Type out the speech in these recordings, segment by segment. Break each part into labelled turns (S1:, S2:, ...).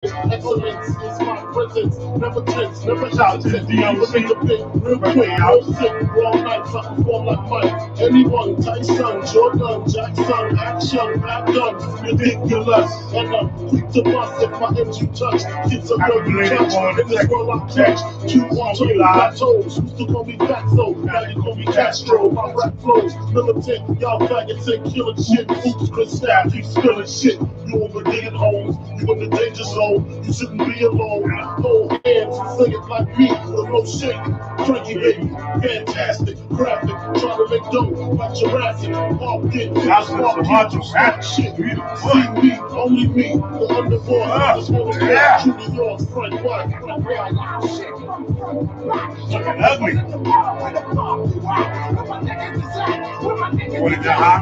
S1: Excellence is my presence, never tense, never
S2: shout to the D.O.C.
S1: Real quick, real sick, raw nights, I perform like Mike. Anyone, Tyson, Jordan, Jackson, action, back guns, ridiculous. And I'm quick to bust if my MC touch. Kids are no touch, in this world I catch. 2 plateaus, used to call me Fatso, now you call me Castro. My rap flows, militant, y'all faggots ain't killing shit. Oops, Chris Staff, keep spilling shit. You over digging holes, you in the danger zone, you shouldn't be alone. Hold hands, say it like me, with no shake. Cranky baby, fantastic, graphic, trying to make dough like Jurassic. All get shit. See me, only me, the underboard. Just wanna get truly yours, Frank White.
S2: Looking ugly. What is that hot?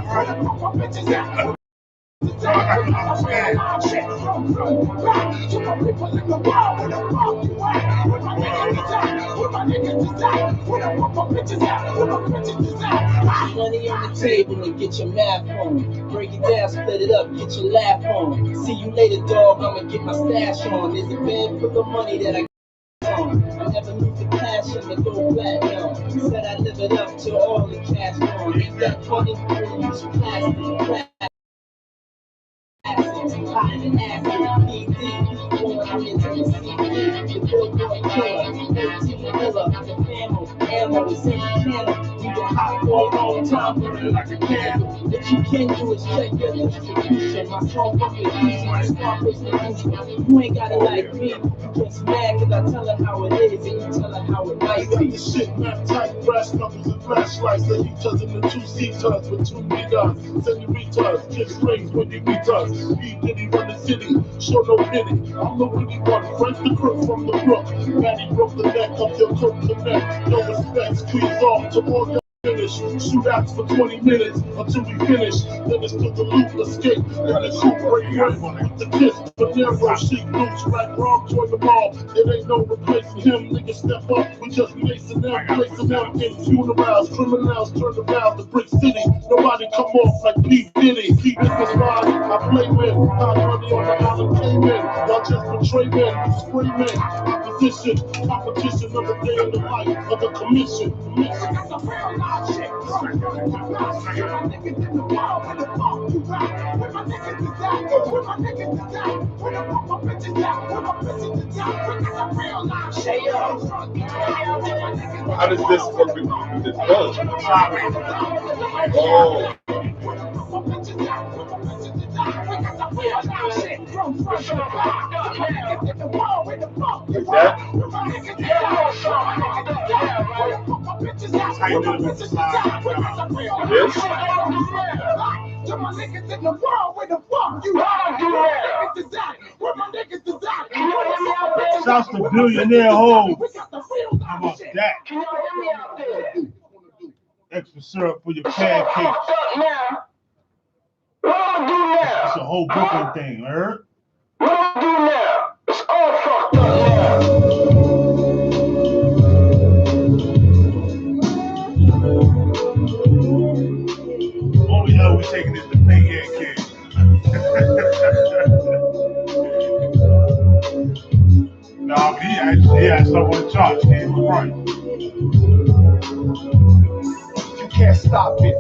S3: Money on the table and get your math on. Break it down, split it up, get your laugh on. See you later, dog. I'ma get my stash on. There's a bed full of money that I on. I never lose the passion to go platinum. Said I live it up to all the cash on. Ain't that funny? Use plastic. Hot and acid, PD, going into the CD, the billboard killer, 13 killer, the ammo, the same channel. You get hot for a long time, burning like a candle. What you can do is check your distribution. My song from the easy, my song was the easy. You ain't got it like me. You get mad cause I tell her how it is, and you tell her how it might be.
S1: The shit, map tight, brass knuckles and flashlights. They each other in the 2 C-tons with 2 meters. Senoritas, kick strings when you meet us. Diddy run the city, show no pity. I'm the witty one, Frank the crook from the brook. Matty broke the neck of your coat connect. No respect, squeeze off to all your finish. Shootouts for 20 minutes until we finish. Then it's to the loop, escape, and the coupe break with the kiss. But narrow sheet loops like Rob join the ball. It ain't no replacing him, niggas step up. We just placing them, placing them in funerals. Criminals turn the valve to Brick City. Nobody come off like P. Diddy. Keep this ride, I play men. Hot money on the island came in. Y'all just betray men, you spray men. Opposition, competition of the day in the life of the commission.
S4: How does this work with this gun? Oh. Like that?
S2: How you doing with the slide?
S4: This?
S5: To my niggas in the world, where the fuck you are? Where my niggas is at?
S2: Shouts to Billionaire Hole. How about that? Extra syrup for your pancakes. It's a whole Brooklyn thing, heard?
S5: What do now? It's all fucked up now.
S2: Only hell we taking is the pay head kid. Nah, but he had something on the charts. He was right.
S5: You can't stop it,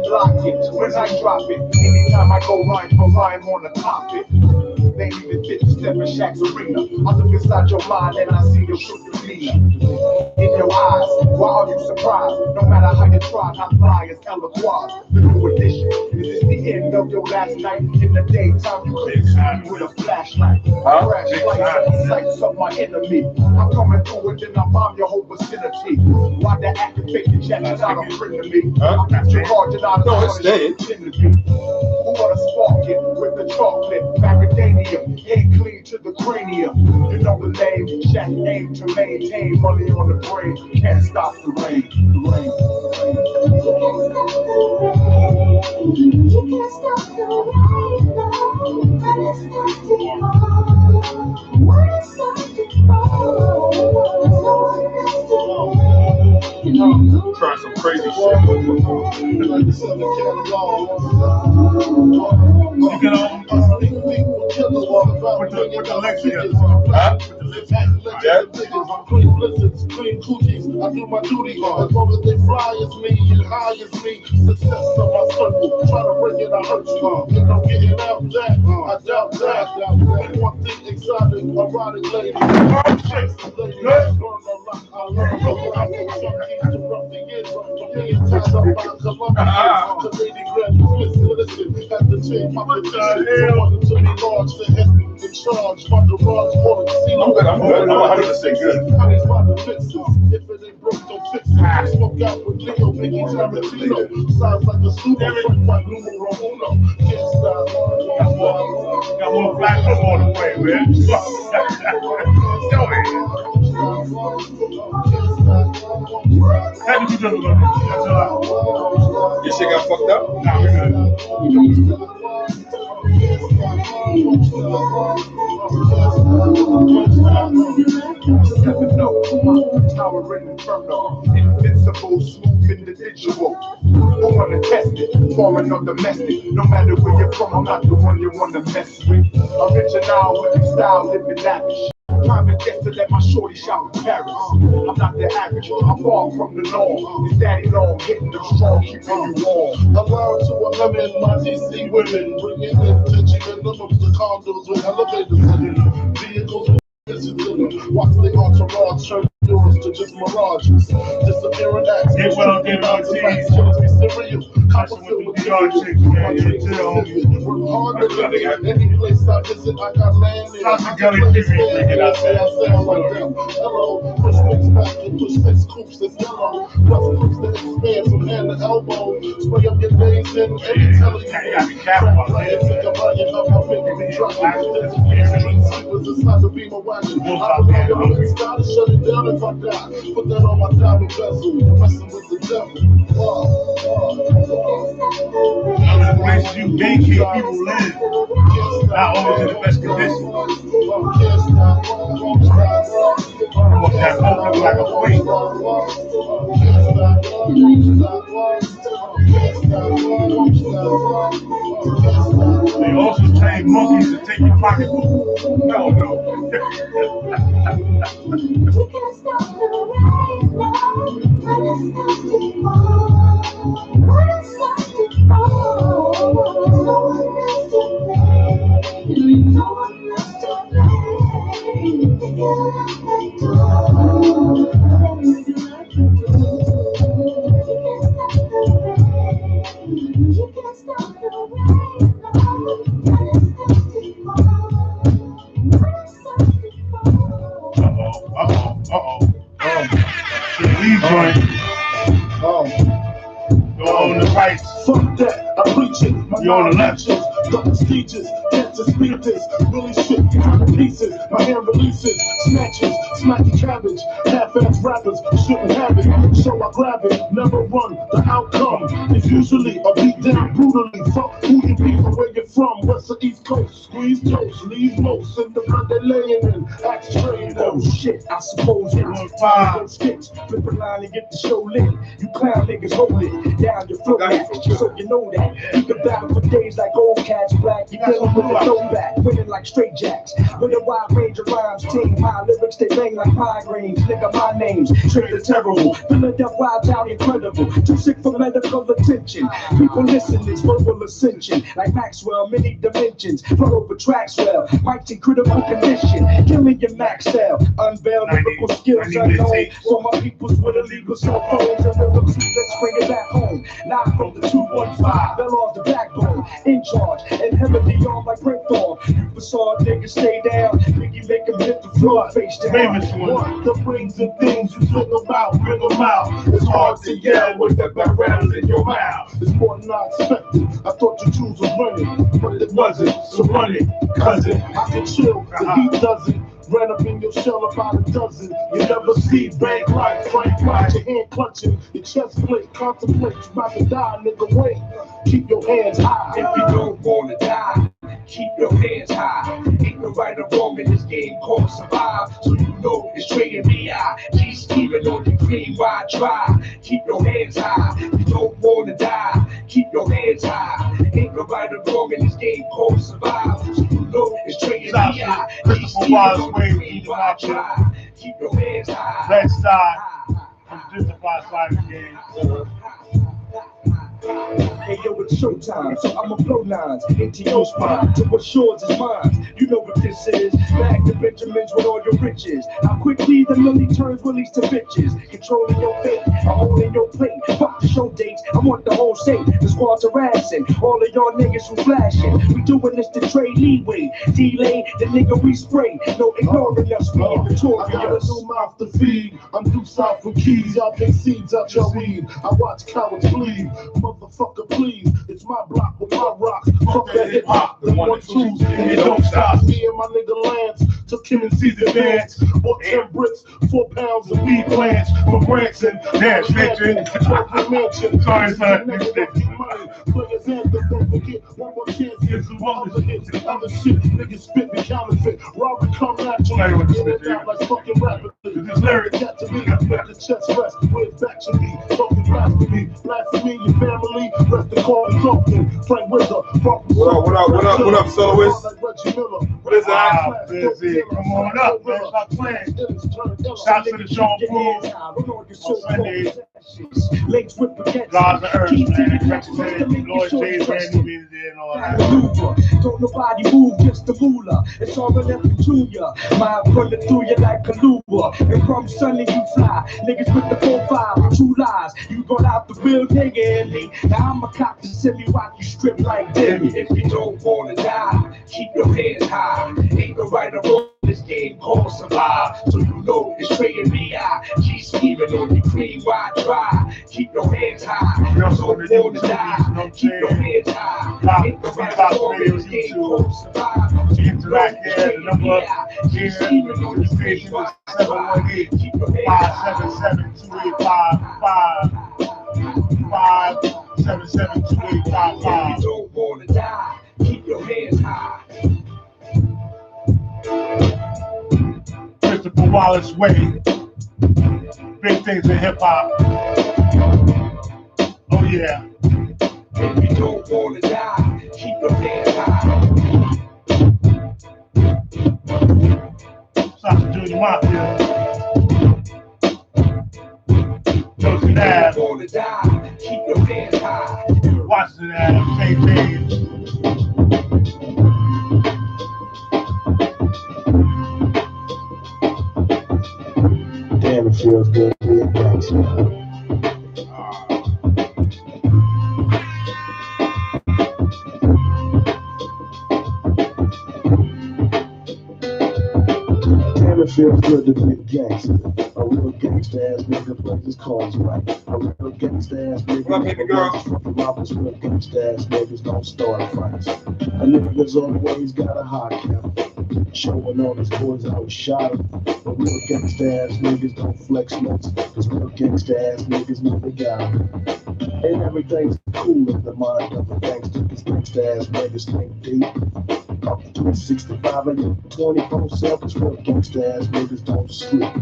S5: block it, when I drop it. Anytime I go line for line on the topic. They even fit to step in Shaq's arena. I look inside your mind and I see your true demeanor. In your eyes, why are you surprised? No matter how you try, not fly as eloquent. The new edition, is this the end of your last night? In the daytime, you couldn't see me with a flashlight. Crash lights on the sights of my enemy. I'm coming through and then I bomb your whole vicinity. Why the activate the jet is out of print to me? I'll catch your card and I'll know it's dead. Who wanna spark it with the chocolate? Macadamia, ain't clean to the cranium. You know the name, Shaq aim to maintain money on the brain. Can't stop the rain. The rain. You can't stop the rain, but it's not to fall. When it starts to fall,
S4: Try some crazy shit.
S2: You can Put the legs together.
S4: Huh?
S2: Put the legs
S4: Yeah.
S1: Clean blizzards, clean cookies. I do my duty as long as they fly as me and high as me. Success of my circle. Try to bring it, I hurt you. You know, getting out that, I doubt that. One thing exotic, erotic lady.
S2: Oh, shit. Good.
S4: I'm good. I'm 100% good.
S1: If it ain't broke, don't fix it. Smoke out with Leo, Mickey Tarantino. Sounds like a super front by numero uno. Can't stop.
S2: Got more black on the way, man. How did you do it?
S4: Your shit got fucked up?
S2: Nah, we good.
S5: Never know, towering inferno, invincible, smooth individual. Who wanna test it? Foreign or domestic, no matter where you're from, I'm not the one you wanna mess with. Original with the style, living lavish. Private guest to let my shorty shout in Paris. I'm not the average, I'm far from the norm. It's daddy long, hitting them strong, keeping you warm.
S1: Allowed to a lemon, my DC women, bringing in tension and limits to condos with elevators in them. Vehicles with visions in them. Watch the entourage turn yours to just mirages. Disappearing acts.
S2: Get well, get well,
S1: Serial. Copper filled with
S2: DR chicks, man.
S1: my dreams are vivid. Work hard to live it. Any place I visit, I got land in.
S2: Stop the gully TV, bring it out there.
S1: I sound like them. Hello, push things back and push six coops that's yellow. Plus coops that expand from hand to elbow. Spray up your days in any telling you.
S2: You gotta be careful about that.
S1: Think about it, how my baby be dropping. Street sleepers inside the beam of wagon. I believe I'm gonna start to shut it down if I die. Put that on my diamond bezel. Messing with the devil.
S2: Other places you gatekeep people live. Not always in the best condition. What that phone look like a weight. They also train monkeys to take your pocketbook. No. Leave joint. You're on the right.
S1: Fuck that, I preach it.
S2: You're on the left.
S1: Double stages, cancer speakers, really shit, kind of pieces. My hand releases, snatches, smacky cabbage. Half-ass rappers shouldn't have it, so I grab it. Never run. The outcome is usually a beat down brutally. Fuck who you be or where you're from. West or East Coast, squeeze toast, leave most in the blood they're laying in. Act straight. Oh shit, I suppose it's five skits. Flip a line and get the show lit. You clown niggas hold it down your throat, so you know that. You can battle for days like old cats black. You dealing with a throwback, winning like straight jacks. With a wide range of rhymes, team high lyrics, they bang like pine grains. Nigga, my name's straight and terrible. Filling up vibes out incredible. Too sick for medical attention. People listen, it's verbal ascension. Like Maxwell, many dimensions. Flow over tracks well. Mike's in critical condition. Killing your max cell. Unveil lyrical skills unknown. So my people's with illegal cell phones and rhythms. Let's bring it back home. Live from the 215. Fell off the backbone. In charge. And heavily on like breakthrough. You facade niggas stay down. Biggie make them hit the floor. Face down.
S2: Famous one.
S1: The rings and things you fling them out, bring them out. It's hard to yell with the background in your mouth. It's more than I expected. I thought you choose was running, but it wasn't. So run it, cousin. I can chill, the heat doesn't. Ran up in your shell about a dozen. You never see bank like Frank White. Your hand clutching, your chest plate. Contemplate, you about to die, nigga. Wait, keep your hands high.
S5: If you don't wanna die, keep your hands high. Ain't no right or wrong in this game called survive. So you know it's straight in the eye. Keep scheming on the green while I try. Keep your hands high. You don't wanna die, keep your hands high. Ain't no right or wrong in this game called survive. So you know it's trading
S2: Stop
S5: me.
S2: Christopher Wallace Wade, Eagle Option.
S5: Keep your hands high.
S2: Left side, from the Justified side of the game.
S5: Hey yo, it's showtime, so I'ma blow lines into your spine to what's yours is mine. You know what this is. Back to Benjamins with all your riches. How quickly the money turns willies to bitches. Controlling your fate, I'm holding your plate. Fuck the show dates, I want the whole state. The squad's harassing all of y'all niggas who flashing. We doing this to trade leeway. Delay the nigga we spray. No ignoring us, we in the tour.
S1: I got a new mouth to feed. I'm due south for keys. Y'all pick seeds out your weed. I watch cowards bleed. Motherfucker, please. It's my block with my rocks. Fuck that hip hop. The 1 2s. And it don't stop. Me and my nigga Lance took him and Caesar Vance. Bought 10 bricks, 4 pounds of weed plants from Branson.
S2: Yeah, snitching. Sorry, son.
S1: Players anthem, don't forget. One more chance. Here's some other hits. Other shit. Niggas spit me counterfeit. Robert come naturally. In and out like fucking rappers. This lyric got to me. Let the chest rest. Where it's back to me. Talking blasphemy. Blasphemy, your family. Rest the call is open. Frank Wizard.
S4: What up, soloist?
S1: What
S4: is
S2: that? Busy. Come on up, man. Stop playing. Shout to the Sean Paul. Sunday. God's the earth, man. Representing Lord Jay's brand new music and all that.
S5: Don't nobody move, just the moolah. It's all in every junior. My running through you like Kaluba. And from Sunday you fly. Niggas with the 4-5 with 2 lies. You gon' out the real nigga in me. Now I'm a cop to send me watch you strip like Demi. If you don't wanna die, keep your head high. Ain't no right or wrong. This game called survive, so you know it's trading me. Keep scheming on your cream, why try? Keep your hands high. You don't want to die. Keep your hands high. Ain't no right or wrong. This game called survive.
S2: To interact here, the number here on the station is 718-577-2855.
S5: You don't want to die. Keep your hands high.
S2: Christopher Wallace Wade. Big things in hip hop. Oh yeah.
S5: If you don't want to die, keep your hands high.
S2: Shout to Junior Mafia. Joseph Ave.
S5: If you don't want to die, keep your hands high.
S2: Washington Ave. St. James.
S1: Damn, it feels good to be a gangster. Damn, it feels good to be a gangster. A real gangster ass nigga plays his cards right. A real gangster ass nigga.
S4: What up, baby girl?
S1: Fucking robbers, real gangster ass niggas don't start fights. A nigga's always got a hot count. Showing all his boys I was shot him. But real gangsta ass niggas don't flex nuts. Cause real gangsta ass niggas never got him. And everything's cool in the mind of a gangster. Cause gangsta ass niggas think deep. Up to 365 and 24/7. Cause real gangsta ass niggas don't sleep.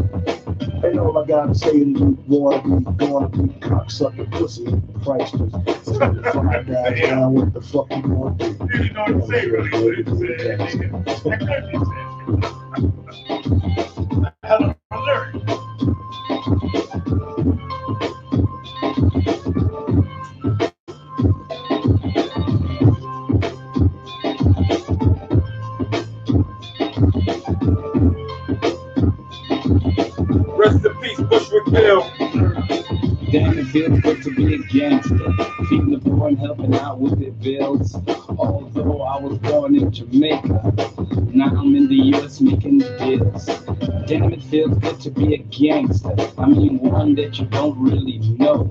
S1: And all I gotta say to you, gonna be cocksucker pussy pranksters. So if I die down, what the fuck you gonna do?
S2: You know what to say, really. What you said, nigga. Hell of a lyric.
S4: Rest in peace, Bushwick Bill.
S3: Damn, it feels good to be a gangster. Feeding the poor and helping out with their bills. Although I was born in Jamaica, now I'm in the US making deals. Damn, it feels good to be a gangster. I mean, one that you don't really know.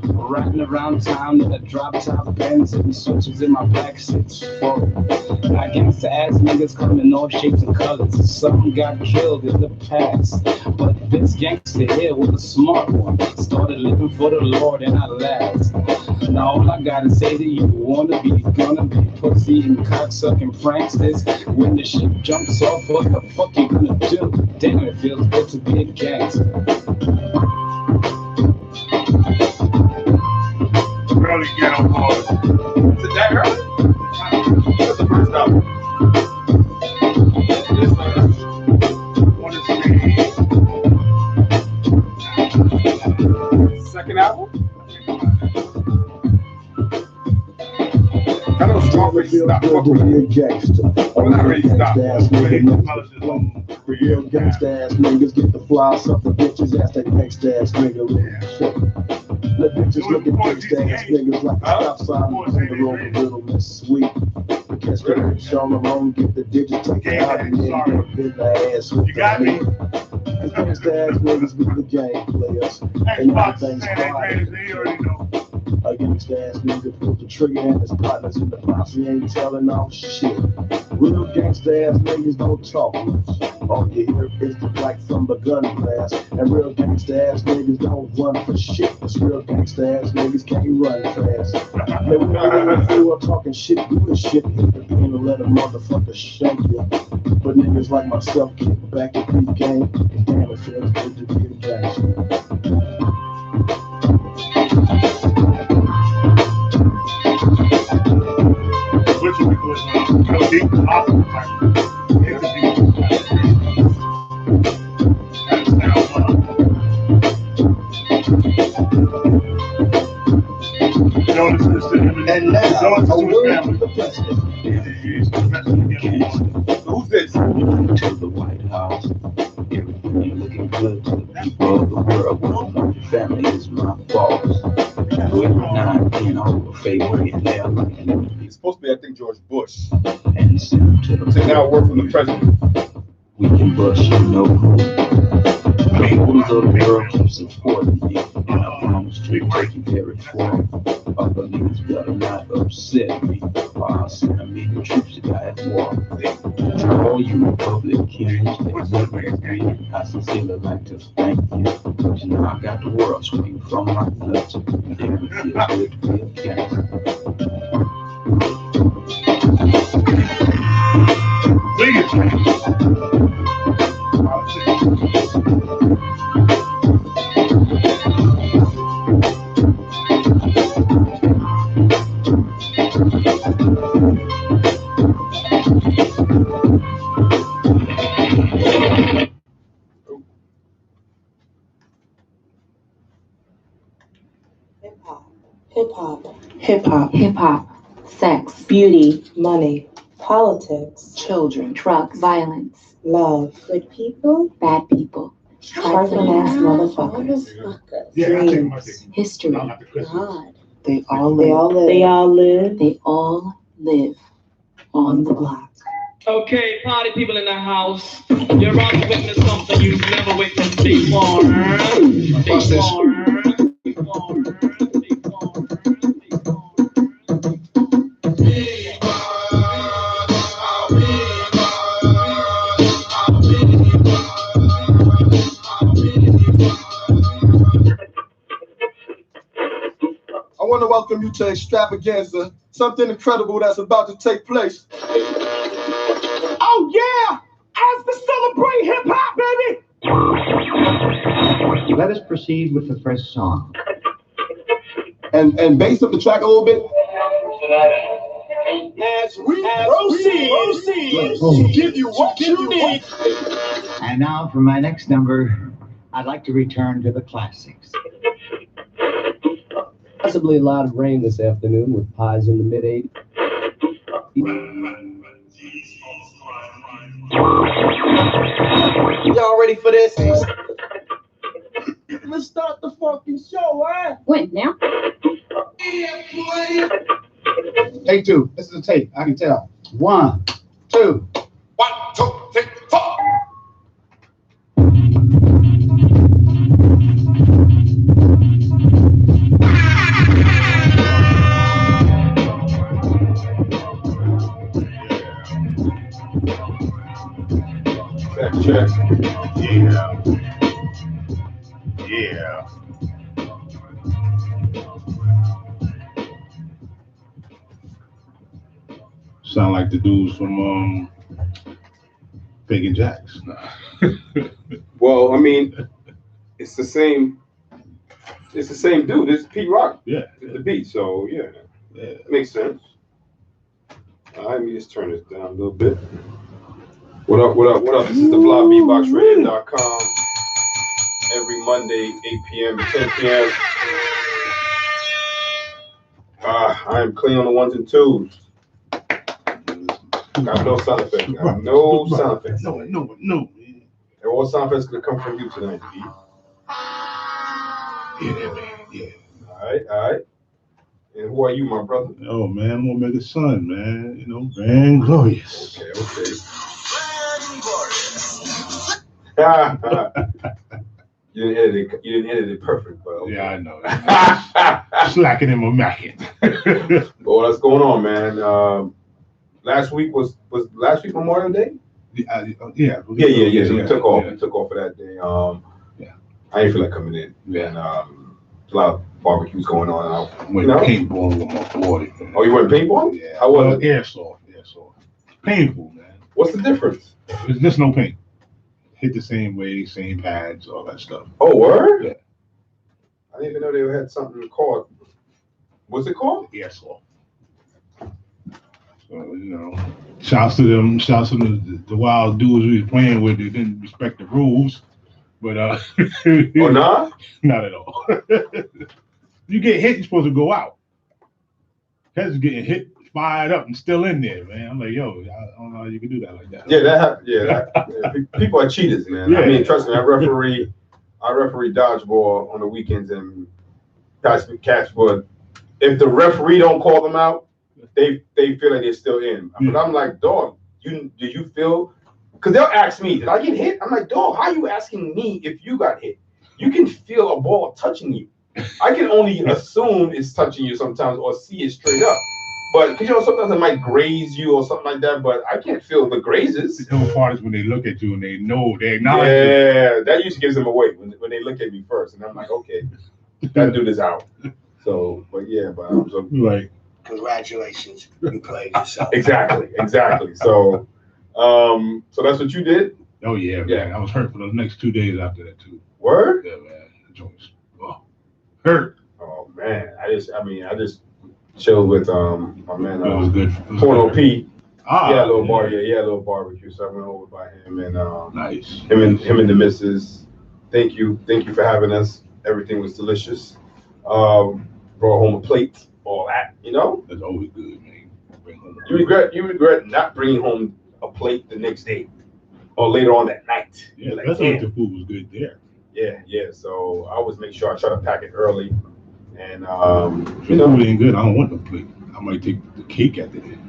S3: Riding around town in a drop-top Benz and switches in my back seats full. Now gangsta ass niggas come in all shapes and colors. Some got killed in the past, but this gangster here was a smart one. Started living for the Lord and I last. Now all I gotta say to you, wanna be, gonna be pussy and cocksucking pranksters. When the shit jumps off, what the fuck you gonna do? Damn, it feels good to be a gangster.
S2: Really get on board.
S4: Is it that early? That's the first album. Second album? I know Scarface stopped fucking with me. Well, not really stopped.
S1: Real gangsta ass niggas get the flies up the bitches ass they gangsta ass nigga. The bitches look at gangsta ass niggas like a stop sign and the road a little miss sweet. Catch the bitch on the road, get the digits taken out and then get the ass with the nigga. The gangsta ass niggas be the game players and everything's quiet. A gangsta ass nigga pulled the trigger and his partners in the posse ain't telling all shit. Real gangsta ass niggas don't talk much. All you hear is the black from the gun blast. And real gangsta ass niggas don't run for shit. Cause real gangsta ass niggas can't run fast. Man, we don't do all talking shit, do the shit. Hit the pen and let a motherfucker shank you. But niggas like myself kick back and beat game. And damn, it feels good to be a gangster.
S5: And now, a word from the president.
S4: Who's this?
S6: To the White House, everything looking good to the people of the world. One family is my boss. With 9, 10 over favorite and they're like
S4: He's supposed to be, I think, George Bush.
S6: and send to the
S4: So now work from the president.
S6: We can bust you no more. The rulers of the world keep supporting me, and I promise to take you very far. Other niggas better not upset me, or I'll send a million troops to die at war. To all you Republicans that voted for me, I sincerely like to thank you. But you know I got the world swinging from my nuts, and it would feel good to be a gangster.
S7: Hip hop, sex, beauty, money, politics, children, drugs, violence, love, good people, bad people, trifling ass motherfuckers, dreams, history, God. They all live on the block.
S3: Okay, party people in the house, you're about to witness something you've never witnessed before.
S5: I want to welcome you to Extravaganza, something incredible that's about to take place. Oh yeah! As to celebrate hip-hop, baby!
S8: Let us proceed with the first song.
S5: And bass up the track a little bit. As we proceed to give you what you need.
S8: And now for my next number, I'd like to return to the classics.
S9: Possibly a lot of rain this afternoon with highs in the mid-80s.
S5: Y'all ready for this? Let's start the fucking show, right?
S7: When now?
S2: Take 2. This is a tape. I can tell. 1, 2.
S5: 1, 2, 3, 4.
S4: Check.
S2: Yeah. Sound like the dudes from Big and Jacks.
S4: Well, I mean, it's the same dude. It's Pete Rock.
S2: Yeah.
S4: The beat. So yeah. Makes sense. All right, let me just turn this down a little bit. What up, what up, what up? This is the blogbeatboxradio.com. Every Monday, 8 p.m. to 10 p.m. I am clean on the ones and twos. Got no sound effects. Got no sound effects.
S2: No.
S4: And all sound effects gonna come from you tonight, Pete.
S2: Yeah, man. Yeah.
S4: All right. And who are you, my brother?
S2: Oh, man, I'm gonna make a son, man. You know, Van Glorious.
S4: Okay. You didn't edit it perfect, but okay.
S2: Yeah, I know. Slacking in my macking.
S4: Well, what's going on, man? Last week was last week Memorial Day?
S2: Yeah.
S4: So we took off. We took off for that day. I didn't feel like coming in.
S2: Yeah.
S4: And a lot of barbecues going on.
S2: Went paintball with my boy. Man.
S4: Oh, you went paintball?
S2: Yeah.
S4: How was it?
S2: Airsoft. Painful, man.
S4: What's the difference?
S2: There's just no paint. Hit the same way, same pads, all that stuff.
S4: Oh, word?
S2: Yeah.
S4: I didn't even know they had something called. What's it called?
S2: Airsoft. So, you know, shouts to them. Shouts to the wild dudes we was playing with. They didn't respect the rules. But
S4: oh, nah?
S2: Not at all. You get hit, you're supposed to go out. Heads getting hit, fired up, and still in there, man. I'm like, yo, I don't know how you can do that like that.
S4: Yeah, people are cheaters, man. Yeah. I mean, trust me, I referee dodgeball on the weekends and catch, but if the referee don't call them out, they feel like they're still in. But I'm like, dog, do you feel? Because they'll ask me, did I get hit? I'm like, dog, how are you asking me if you got hit? You can feel a ball touching you. I can only assume it's touching you sometimes or see it straight up. But because sometimes it might graze you or something like that, but I can't feel the grazes.
S2: The whole part is when they look at you and they know, they acknowledge you.
S4: Yeah, that usually gives them away when they look at me first. And I'm like, okay, that dude is out. So, but I'm
S10: like, congratulations, you played yourself.
S4: Exactly. So, so that's what you did?
S2: Oh yeah, man. I was hurt for the next 2 days after that too.
S4: Word?
S2: Yeah, man. The joints. Oh, hurt.
S4: Oh man, I just chilled with my man.
S2: It was good.
S4: Porno Pete.
S2: Yeah,
S4: a little barbecue. So I went over by him and
S2: nice.
S4: Him and the missus. Thank you for having us. Everything was delicious. Brought home a plate, all that, you know.
S2: That's always good, man.
S4: You regret not bringing home a plate the next day or later on that night.
S2: Yeah, like, that's the food was good there.
S4: Yeah. So I always make sure I try to pack it early. And
S2: if the food ain't good, I don't want the plate. I might take the cake after that.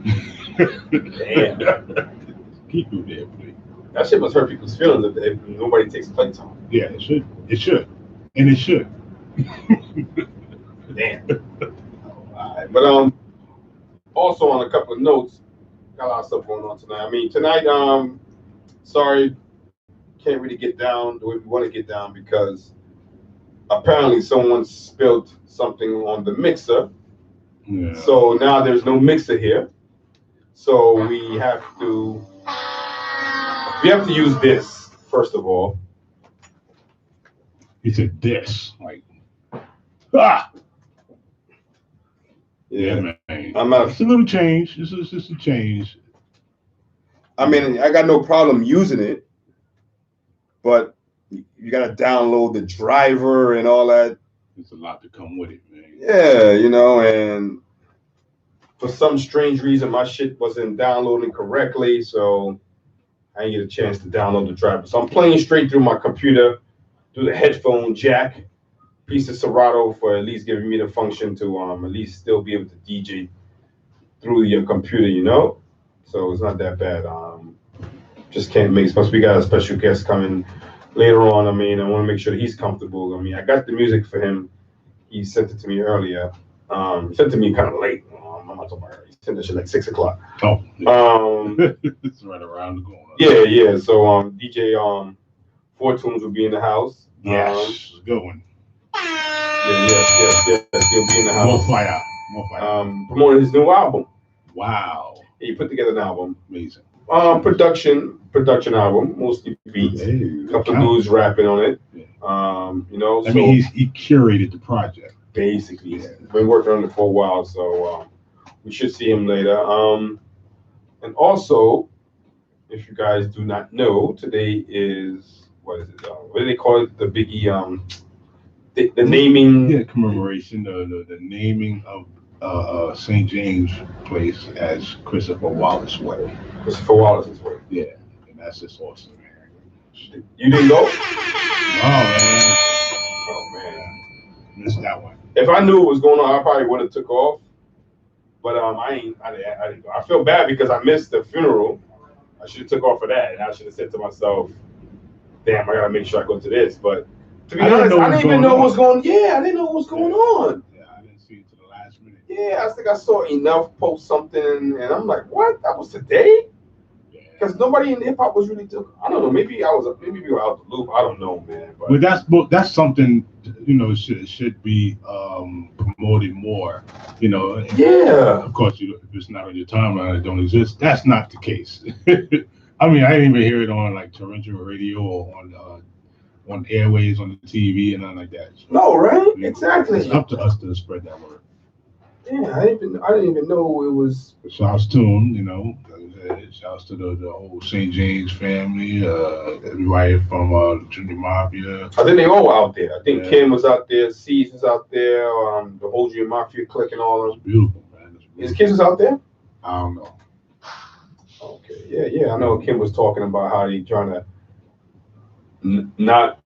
S4: Damn.
S2: Keep you there, plate.
S4: That shit must hurt people's feelings if nobody takes plates home.
S2: Yeah, it should. And it should.
S4: Damn. All right. But also on a couple of notes, got a lot of stuff going on tonight. I mean, tonight, sorry, can't really get down the way we want to get down because apparently someone spilled something on the mixer.
S2: Yeah.
S4: So now there's no mixer here. So we have to use this first of all.
S2: He said this, like, Yeah, man. It's a little change. It's just a change.
S4: I mean, I got no problem using it, but you got to download the driver and all that.
S2: It's a lot to come with it, man.
S4: Yeah, and for some strange reason, my shit wasn't downloading correctly, so I didn't get a chance to download the driver. So I'm playing straight through my computer, through the headphone jack. Piece of Serato for at least giving me the function to at least still be able to DJ through your computer, So it's not that bad. Just can't make. Plus, we got a special guest coming later on. I mean, I want to make sure that he's comfortable. I mean, I got the music for him. He sent it to me earlier. He sent it to me kind of late. I'm not talking about early. He sent that shit like 6 o'clock.
S2: Oh. Yeah. It's right around the corner.
S4: Yeah. So DJ Fortunes will be in the house.
S2: Yes, good one.
S4: Yes. He'll be in the house.
S2: More fire.
S4: Promoting his new album.
S2: Wow.
S4: He put together an album.
S2: Amazing.
S4: Production album, mostly beats. A couple of dudes rapping on it.
S2: Yeah.
S4: I
S2: mean, he curated the project.
S4: Basically, he's been working on it for a while, so we should see him later. And also, if you guys do not know, today is what is it? What do they call it? The biggie, the naming.
S2: Yeah, commemoration, the naming of St. James Place as Christopher Wallace Way.
S4: Christopher Wallace's way.
S2: Yeah, and that's just awesome, man.
S4: You didn't go?
S2: No, man.
S4: Oh man,
S2: Missed that one.
S4: if I knew what was going on, I probably would have took off. But I didn't go. I feel bad because I missed the funeral. I should have took off for that, and I should have said to myself, "Damn, I gotta make sure I go to this." But to be honest, I didn't even know what was going. Yeah, I didn't know what was going on.
S2: Yeah, I didn't see it to the last minute.
S4: Yeah, I think I saw enough post something, and I'm like, "What? That was today?" Because nobody in hip hop was really. I don't know. Maybe maybe we were out the loop. I don't know, man.
S2: But that's something, you know, should be promoted more. You know.
S4: Yeah.
S2: Of course, if it's not on your timeline, it don't exist. That's not the case. I mean, I didn't even hear it on like torrential radio or on airways on the TV and nothing like that. So,
S4: no, right? Exactly.
S2: It's up to us to spread that word.
S4: Yeah, I didn't even know it was.
S2: Shouts to him, you know. Shouts to the whole St. James family, everybody from Junior Mafia.
S4: I think they all were out there. I think Kim was out there, C's was out there, the whole Junior Mafia clique and all of them.
S2: Beautiful, man.
S4: His kids was out there?
S2: I don't know.
S4: Okay, yeah. I know Kim was talking about how he trying to not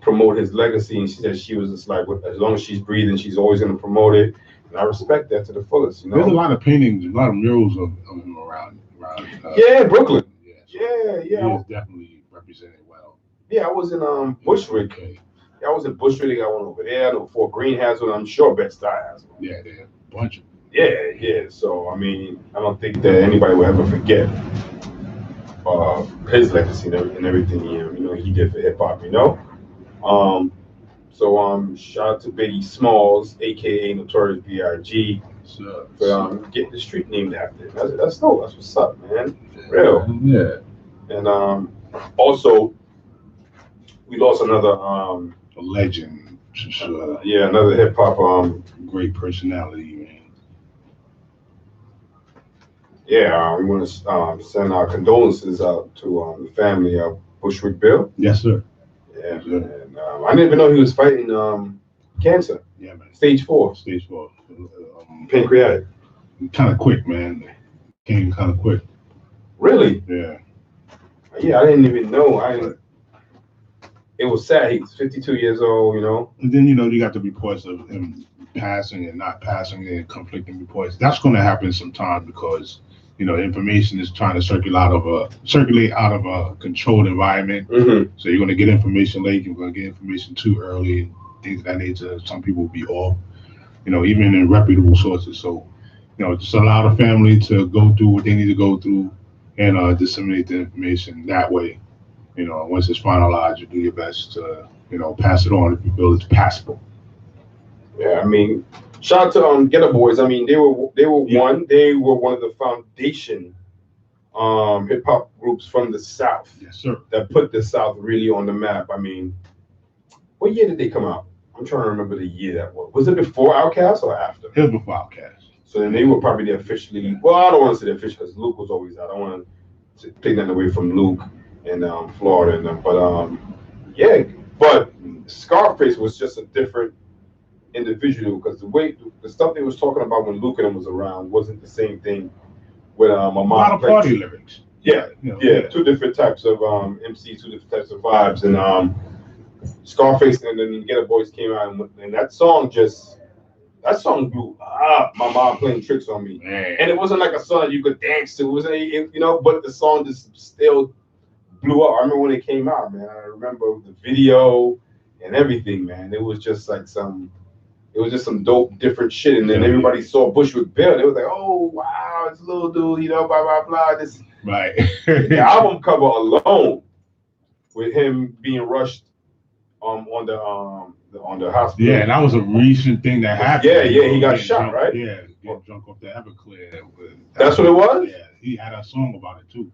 S4: promote his legacy, and she said she was just like, as long as she's breathing, she's always going to promote it. And I respect that to the fullest. You know,
S2: there's a lot of paintings, a lot of murals of him around.
S4: Yeah, Brooklyn.
S2: Yeah. He
S4: Yeah.
S2: is definitely represented well.
S4: Yeah, I was in Bushwick.
S2: Okay.
S4: Yeah, I was in Bushwick. I went over there. I know Fort Greene has one. I'm sure Bed-Stuy has one.
S2: Yeah, there's a bunch of them.
S4: Yeah. So I mean, I don't think that anybody will ever forget his legacy and everything. You know, he did for hip hop. You know. So shout out to Biggie Smalls, aka Notorious B.I.G. for getting the street named after him. That's dope. That's what's up, man. Real.
S2: Yeah.
S4: And also, we lost another
S2: a legend.
S4: Yeah, another hip hop
S2: great personality, man.
S4: Yeah, we want to send our condolences out to the family of Bushwick Bill.
S2: Yes, sir.
S4: Yeah, yes, sir. And I didn't even know he was fighting cancer.
S2: Yeah, man.
S4: Stage 4.
S2: Stage 4.
S4: Pancreatic.
S2: Kind of quick, man. Came kind of quick.
S4: Really?
S2: Yeah.
S4: Yeah, I didn't even know. It was sad. He's 52 years old, you know.
S2: And then, you know, you got the reports of him passing and not passing and conflicting reports. That's going to happen sometime because, you know, information is trying to circulate out of a controlled environment.
S4: Mm-hmm.
S2: So you're going to get information late. You're going to get information too early, and things of that nature. Some people will be off, you know, even in reputable sources. So, you know, just allow the family to go through what they need to go through and disseminate the information that way. You know, once it's finalized, you do your best to, you know, pass it on if you feel it's passable.
S4: Yeah, I mean, shout out to Ghetto Boys. I mean, they were one of the foundation hip hop groups from the South.
S2: Yes, sir.
S4: That put the South really on the map. I mean, what year did they come out? I'm trying to remember the year that was. Was it before Outkast or after?
S2: It was before Outkast.
S4: So then they were probably the officially. Well, I don't want to say the official because Luke was always out. I don't want to take that away from Luke and Florida and them. But yeah. But Scarface was just a different individual because the stuff they was talking about when Luke and him was around wasn't the same thing with my mom.
S2: A lot of party lyrics.
S4: Yeah,
S2: you know,
S4: yeah, two different types of MCs, two different types of vibes, and Scarface and then Ghetto Boys came out, and that song blew up. My mom playing tricks on me,
S2: man.
S4: And it wasn't like a song that you could dance to. It wasn't, you know, but the song just still blew up. I remember when it came out, man. I remember the video and everything, man. It was just some dope, different shit. And then everybody saw Bushwick Bill. They was like, oh, wow, it's a little dude, you know, blah, blah, blah. This,
S2: right.
S4: The album cover alone with him being rushed on the hospital.
S2: Yeah, and that was a recent thing that happened.
S4: Yeah, he got shot,
S2: drunk,
S4: right?
S2: Yeah, getting drunk off the Everclear.
S4: That's what it was?
S2: Yeah, he had a song about it too.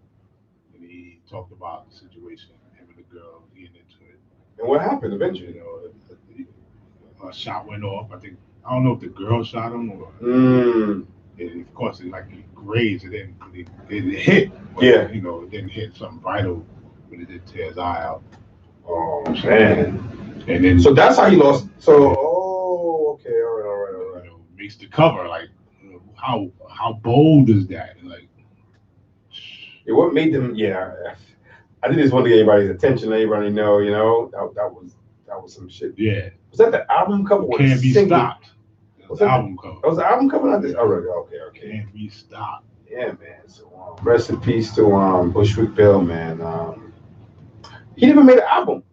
S2: And he talked about the situation, him and the girl getting into it.
S4: And what happened eventually?
S2: You know, a shot went off. I don't know if the girl shot him or of course, it like it grazed, it hit. But,
S4: Yeah.
S2: You know, it didn't hit something vital, but it did tear his eye out.
S4: Oh man.
S2: And then
S4: So that's how he lost. So okay, all right.
S2: You know, makes the cover like how bold is that? Like,
S4: Yeah, what made them? Yeah, I think just want to get everybody's attention. Let everybody know, you know, that was some shit.
S2: yeah,
S4: Was that the album cover? Or
S2: can't be
S4: single?
S2: stopped.
S4: Was
S2: The
S4: that
S2: album cover.
S4: That was the album cover. Not this. All right, okay.
S2: Can't be stopped.
S4: Yeah, man. So rest in peace to Bushwick Bill, man. He never made an album.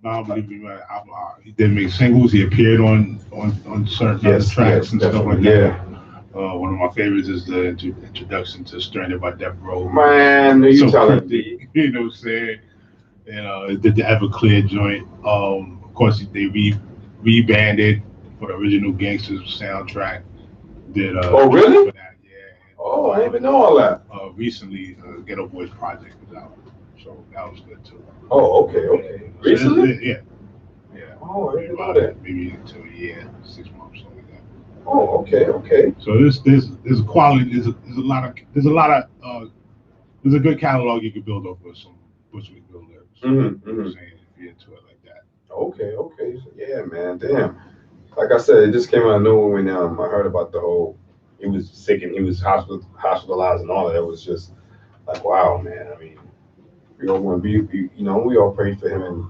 S2: No, but he did make singles. He appeared on certain other tracks and stuff like that.
S4: Yeah.
S2: One of my favorites is the introduction to "Stranded by Death Row."
S4: Man, you telling me?
S2: You know what I'm saying? And it did the Everclear joint. Of course, they rebanded for the original Gangsters soundtrack. Did
S4: oh really?
S2: For that, yeah.
S4: Oh, I didn't even know all that.
S2: Recently, Ghetto Boys Project was out, so that was good too.
S4: Oh, okay. Recently?
S2: Yeah.
S4: Oh, I didn't know that.
S2: Maybe until a year, 6 months, something like that.
S4: Oh, okay.
S2: So there's a quality. There's a lot of there's a good catalog you can build off with some Bushwick Bill lyrics.
S4: Mm-hmm.
S2: You know what I'm saying, if you're into it like that.
S4: Okay. So, yeah, man. Damn. Like I said, it just came out of nowhere when I heard about the whole. He was sick and he was hospitalized and all that. It was just like, wow, man. I mean, we all want to be, you know, we all prayed for him and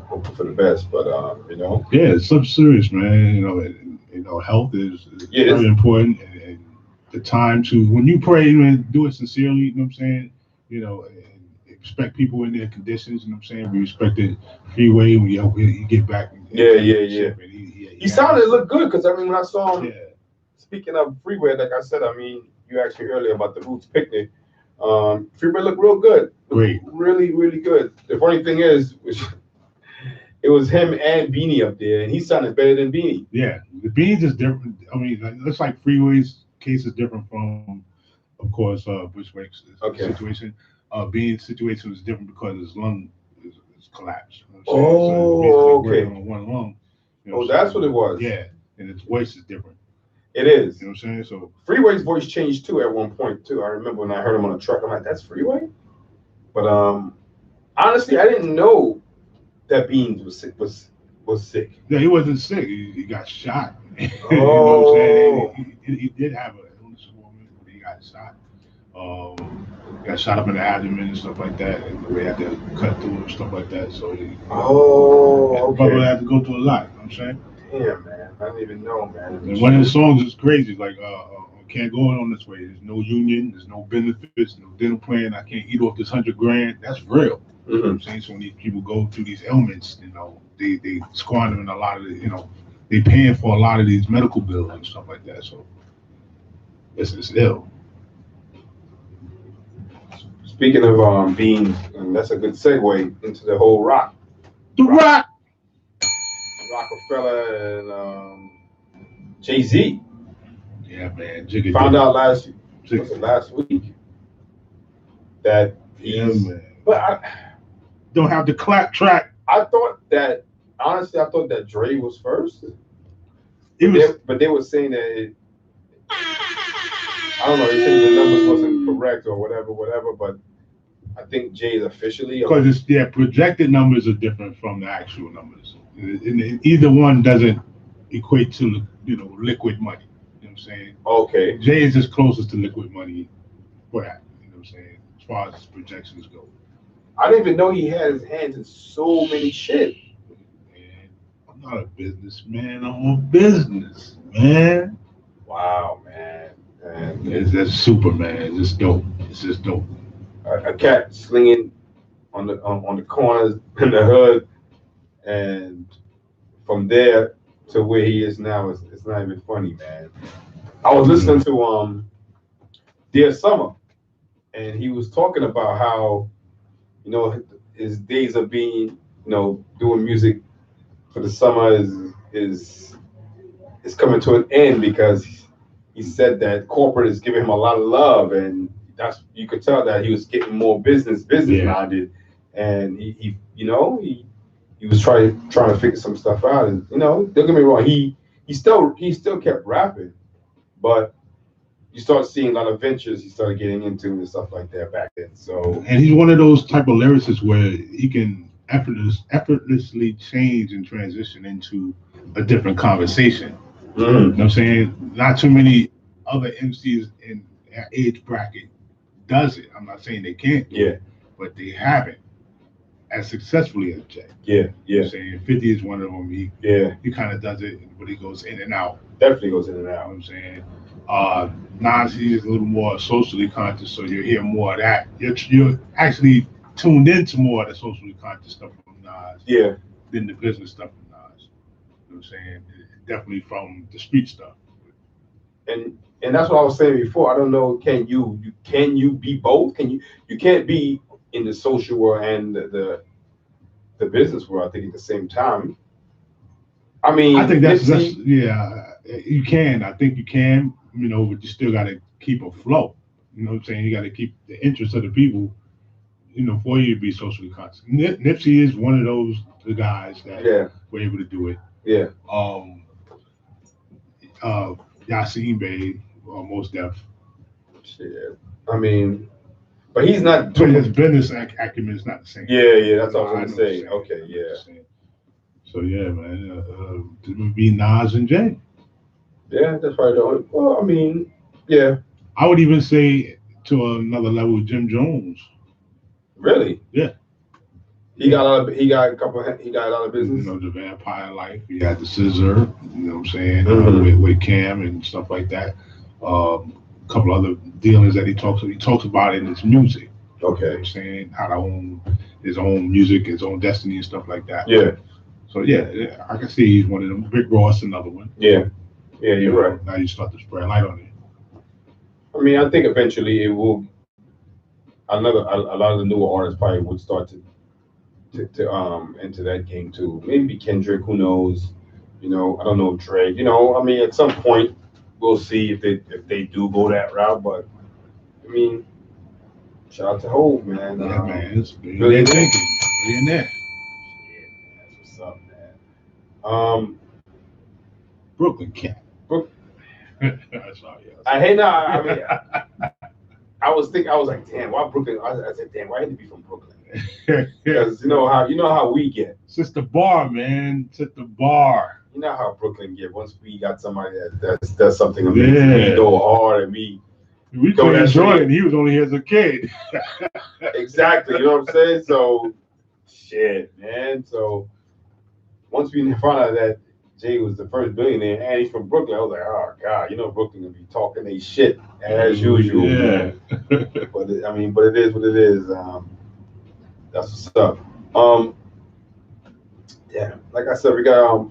S4: hope for the best. But you know.
S2: Yeah, it's something serious, man. You know, health is very important, and the time to when you pray, man, do it sincerely. You know what I'm saying? You know, and respect people in their conditions. You know what I'm saying? We respected Freeway when you get back.
S4: Yeah. He sounded looked good because I mean when I saw him. Yeah. Speaking of Freeway, like I said, I mean you asked me earlier about the Roots picnic. Freeway looked real good.
S2: Great.
S4: Really, really good. The funny thing is, it was him and Beanie up there, and he sounded better than Beanie.
S2: Yeah, the Beanie's is different. I mean, it's like Freeway's case is different from, of course, Bushwick's situation. Beanie's situation was different because his lung is collapsed. You know what I'm saying?
S4: So okay.
S2: On one lung. You know
S4: that's what it was.
S2: Yeah, and his voice is different.
S4: It is.
S2: You know what I'm saying? So
S4: Freeway's voice changed too at one point too. I remember when I heard him on the truck, I'm like, that's Freeway? But honestly, I didn't know that Beans was sick.
S2: Yeah, he wasn't sick. He got shot.
S4: Oh.
S2: You know what I'm saying? He did have an illness woman, but he got shot. Got shot up in the abdomen and stuff like that, and we had to cut through and stuff like that. So he probably had to go through a lot. You know what I'm saying?
S4: Damn, man. I didn't even know, man.
S2: And one of the songs is crazy. Like, can't go on this way. There's no union. There's no benefits. No dental plan. I can't eat off this $100 grand. That's real.
S4: Mm-hmm.
S2: You know what I'm saying? So when these people go through these ailments, you know, they squandering a lot of the, you know, they paying for a lot of these medical bills and stuff like that. So it's ill.
S4: Speaking of Beans, and that's a good segue into the whole rock.
S2: The rock.
S4: Rockefeller and Jay-Z.
S2: Yeah, man.
S4: Found out last week that
S2: man.
S4: But I
S2: don't have the clap track.
S4: I thought that Dre was first. But they were saying that I don't know. They said the numbers wasn't correct or whatever. But I think Jay is officially
S2: because projected numbers are different from the actual numbers. And either one doesn't equate to liquid money. You know what I'm saying?
S4: Okay.
S2: Jay is just closest to liquid money for that. You know what I'm saying? As far as projections go.
S4: I didn't even know he had his hands in so many shit.
S2: Man, I'm not a businessman. I'm a business, man.
S4: Wow, man.
S2: It's just super, man. It's just dope. It's just dope.
S4: A cat slinging on the corners in the hood, and from there to where he is now, it's not even funny, man. I was listening to Dear Summer, and he was talking about how, his days of being, doing music for the summer is coming to an end because he said that corporate is giving him a lot of love, and you could tell that he was getting more business minded, and he was trying to figure some stuff out, and don't get me wrong, he still kept rapping, but you start seeing a lot of ventures he started getting into and stuff like that back then. So,
S2: and he's one of those type of lyricists where he can effortlessly change and transition into a different conversation. You know what I'm saying? Not too many other MCs in that age bracket does it. I'm not saying they can't do it, but they haven't as successfully as Jay.
S4: Yeah.
S2: You know what I'm saying 50 is one of them. He kind of does it, but he goes in and out.
S4: Definitely goes in and out.
S2: You know what I'm saying? Nas, he is a little more socially conscious, so you hear more of that. You're actually tuned into more of the socially conscious stuff from Nas than the business stuff from Nas. You know what I'm saying? Definitely from the street stuff.
S4: And that's what I was saying before. I don't know, can you be both? You can't be in the social world and the business world, I think, at the same time. I mean,
S2: I think that's you can. I think you can, you know, but you still got to keep afloat. You know what I'm saying? You got to keep the interest of the people, you know, for you to be socially conscious. Nipsey is one of those guys that were able to do it.
S4: Yeah.
S2: Yasin Bey, Most Def.
S4: Shit. I mean, but he's not.
S2: But his business acumen is not the same.
S4: Yeah, that's what I was gonna say. Okay, yeah.
S2: So yeah, man, it would be Nas and Jay.
S4: Yeah, that's probably the only. Well, I mean, yeah.
S2: I would even say to another level, Jim Jones.
S4: Really?
S2: Yeah.
S4: He got a lot of business.
S2: You know, the Vampire Life. He had the Scissor. You know what I'm saying? With Cam and stuff like that. A couple other dealings that he talks about in his music.
S4: Okay.
S2: You know what I'm saying? How to own his own music, his own destiny, and stuff like that.
S4: Yeah.
S2: So yeah, I can see he's one of them. Rick Ross, another one.
S4: Yeah. Yeah, you're right.
S2: Now you start to spread light on it.
S4: I mean, I think eventually it will. A lot of the newer artists probably would start to into that game too. Maybe Kendrick, who knows? You know, I don't know, Drake. You know, I mean, at some point we'll see if they do go that route. But I mean, shout out to Hov, man.
S2: Yeah, man, it's billionaire thinking. Billionaire.
S4: Yeah, man, that's what's up, man.
S2: Brooklyn cat. Sorry,
S4: I hate now. I mean, I was like, damn, why Brooklyn? I said, damn, why had to be from Brooklyn? Because you know how we get.
S2: It's just the bar, man. It's at the bar.
S4: You know how Brooklyn get. Once we got somebody that does something amazing, we go hard and we
S2: couldn't enjoy it. And he was only here as a kid.
S4: Exactly. You know what I'm saying? So, shit, man. So once we found out that Jay was the first billionaire and he's from Brooklyn, I was like, oh God, you know Brooklyn gonna be talking they shit as usual. Yeah. But it is what it is. That's what's up. Yeah, like I said, we got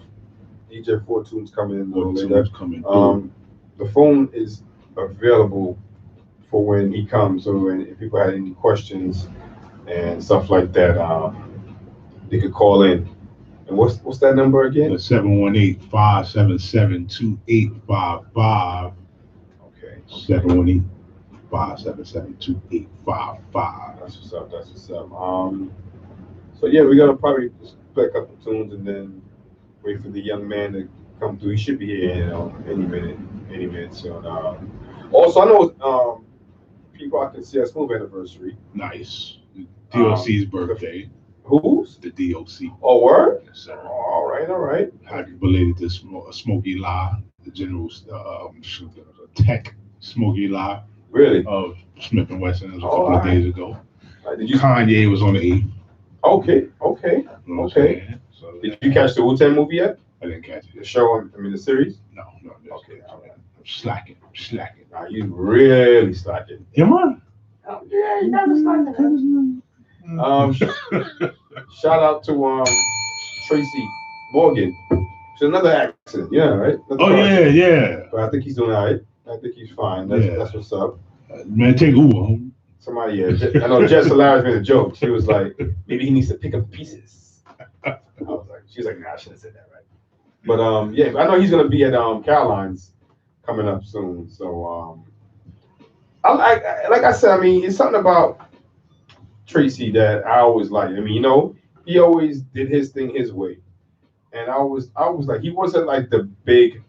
S4: DJ Fortune's coming in. The phone is available for when he comes. So if people had any questions and stuff like that, they could call in. And what's that number again?
S2: 718-577-2855. Okay. 718-577-2855.
S4: That's what's up. So yeah, we're gonna probably just play a couple tunes and then wait for the young man to come through. He should be here, you know, any minute soon. Also, I know people I can see a smooth anniversary.
S2: Nice. D.O.C's birthday.
S4: Whose?
S2: The D.O.C.
S4: Oh, word?
S2: Yes, sir.
S4: All right.
S2: Happy belated to Smokey La, the general tech Smokey La.
S4: Really?
S2: Of Smith & Wesson. It was a couple of days ago.
S4: Did you?
S2: Kanye was on the 8th.
S4: Okay.
S2: You know
S4: So, did you catch the Wu-Tang movie yet?
S2: I didn't catch it.
S4: The show, the series?
S2: No.
S4: Okay.
S2: I'm slacking.
S4: Nah, you really slacking.
S2: Am I?
S4: Oh, yeah, you gotta slack. Shout out to Tracy Morgan. It's another accident. Yeah, right?
S2: Yeah.
S4: But I think he's doing all right. I think he's fine. That's what's up.
S2: Man, take Uber.
S4: Somebody, I know Jess Hilarious made a joke. She was like, maybe he needs to pick up pieces. She was like, nah, I shouldn't have said that, right? But yeah, I know he's gonna be at Caroline's coming up soon. So like I said, I mean, it's something about Tracy that I always liked. I mean, you know, he always did his thing his way, and I was like, he wasn't like the big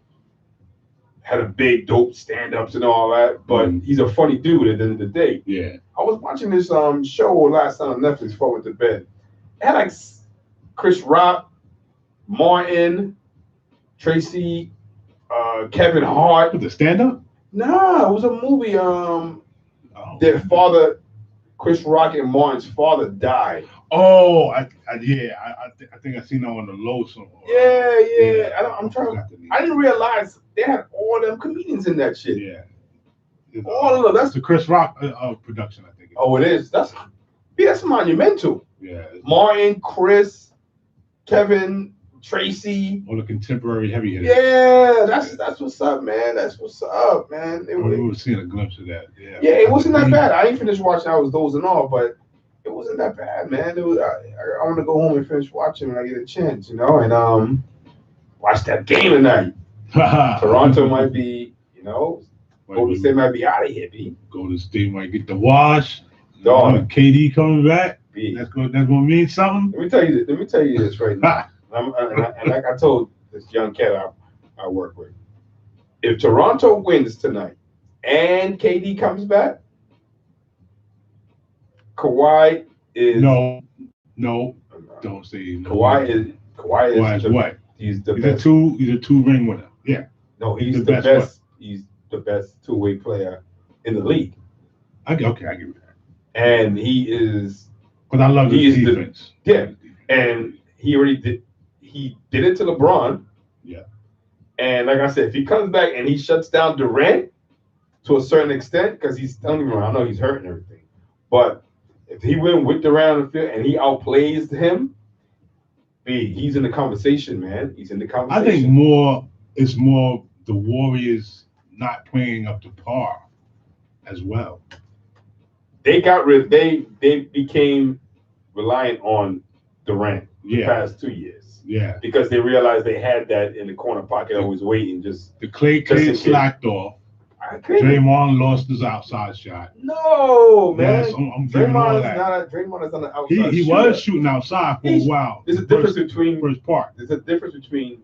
S4: had a big dope stand-ups and all that, but he's a funny dude at the end of the day.
S2: Yeah.
S4: I was watching this show last night on Netflix before I went to bed. It had like Chris Rock, Martin, Tracy, Kevin Hart.
S2: With the stand-up?
S4: Nah, it was a movie. Their father, Chris Rock and Martin's father, died.
S2: Oh, I think I seen that on the low somewhere.
S4: Yeah. I didn't realize they had all them comedians in that shit.
S2: Yeah.
S4: All of them. That's
S2: the Chris Rock production, I think.
S4: Oh, it is. That's monumental.
S2: Yeah.
S4: Martin, Chris, Kevin, Tracy.
S2: All the contemporary heavy hitters.
S4: Yeah, that's what's up, man. That's what's up, man.
S2: We were seeing a glimpse of that. Yeah.
S4: Yeah, it wasn't that bad. I didn't finish watching. I was dozing off, but it wasn't that bad, man. It was. I want to go home and finish watching when I get a chance, and watch that game tonight. Toronto might be, Golden State might be out of here, B.
S2: Golden State might get the wash.
S4: Dog.
S2: KD coming back.
S4: B.
S2: That's gonna mean something.
S4: Let me tell you this right now. And like I told this young cat I work with, if Toronto wins tonight and KD comes back, Kawhi is
S2: no, don't say no.
S4: Kawhi is
S2: what?
S4: He's the best.
S2: He's a two-ring winner. Yeah.
S4: No, he's the best. He's the best two-way player in the league.
S2: I give you that.
S4: And he is.
S2: But I love his defense.
S4: And he already did. He did it to LeBron.
S2: Yeah.
S4: And like I said, if he comes back and he shuts down Durant to a certain extent, because don't get me wrong, I know he's hurt and everything, but if he went with Durant on the field and he outplays him, he's in the conversation, man. He's in the conversation.
S2: I think it's more the Warriors not playing up to par as well.
S4: They became reliant on Durant the past 2 years.
S2: Yeah.
S4: Because they realized they had that in the corner pocket always waiting. The
S2: Clay slacked off. Draymond lost his outside shot.
S4: No, man.
S2: Yes, I'm giving all that.
S4: Draymond is on the outside.
S2: He was shooting outside for a while.
S4: There's a difference between
S2: first part.
S4: There's a difference between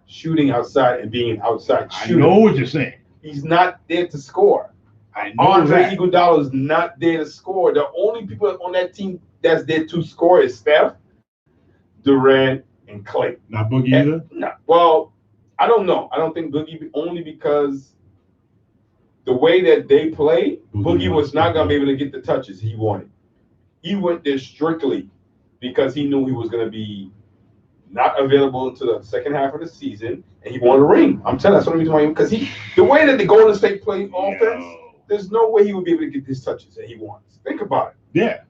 S4: shooting outside and being an outside shooter.
S2: I know what you're saying.
S4: He's not there to score.
S2: I know
S4: Andre
S2: that.
S4: Iguodala is not there to score. The only people on that team that's there to score is Steph, Durant, and Clay.
S2: Not Boogie either?
S4: No. Well, I don't know. I don't think Boogie, only because the way that they play, Boogie was not going to be able to get the touches he wanted. He went there strictly because he knew he was going to be not available until the second half of the season, and he wanted a ring. I'm telling you, that's one reason why. Because the way that the Golden State plays offense, there's no way he would be able to get these touches that he wants. Think about it.
S2: Yeah.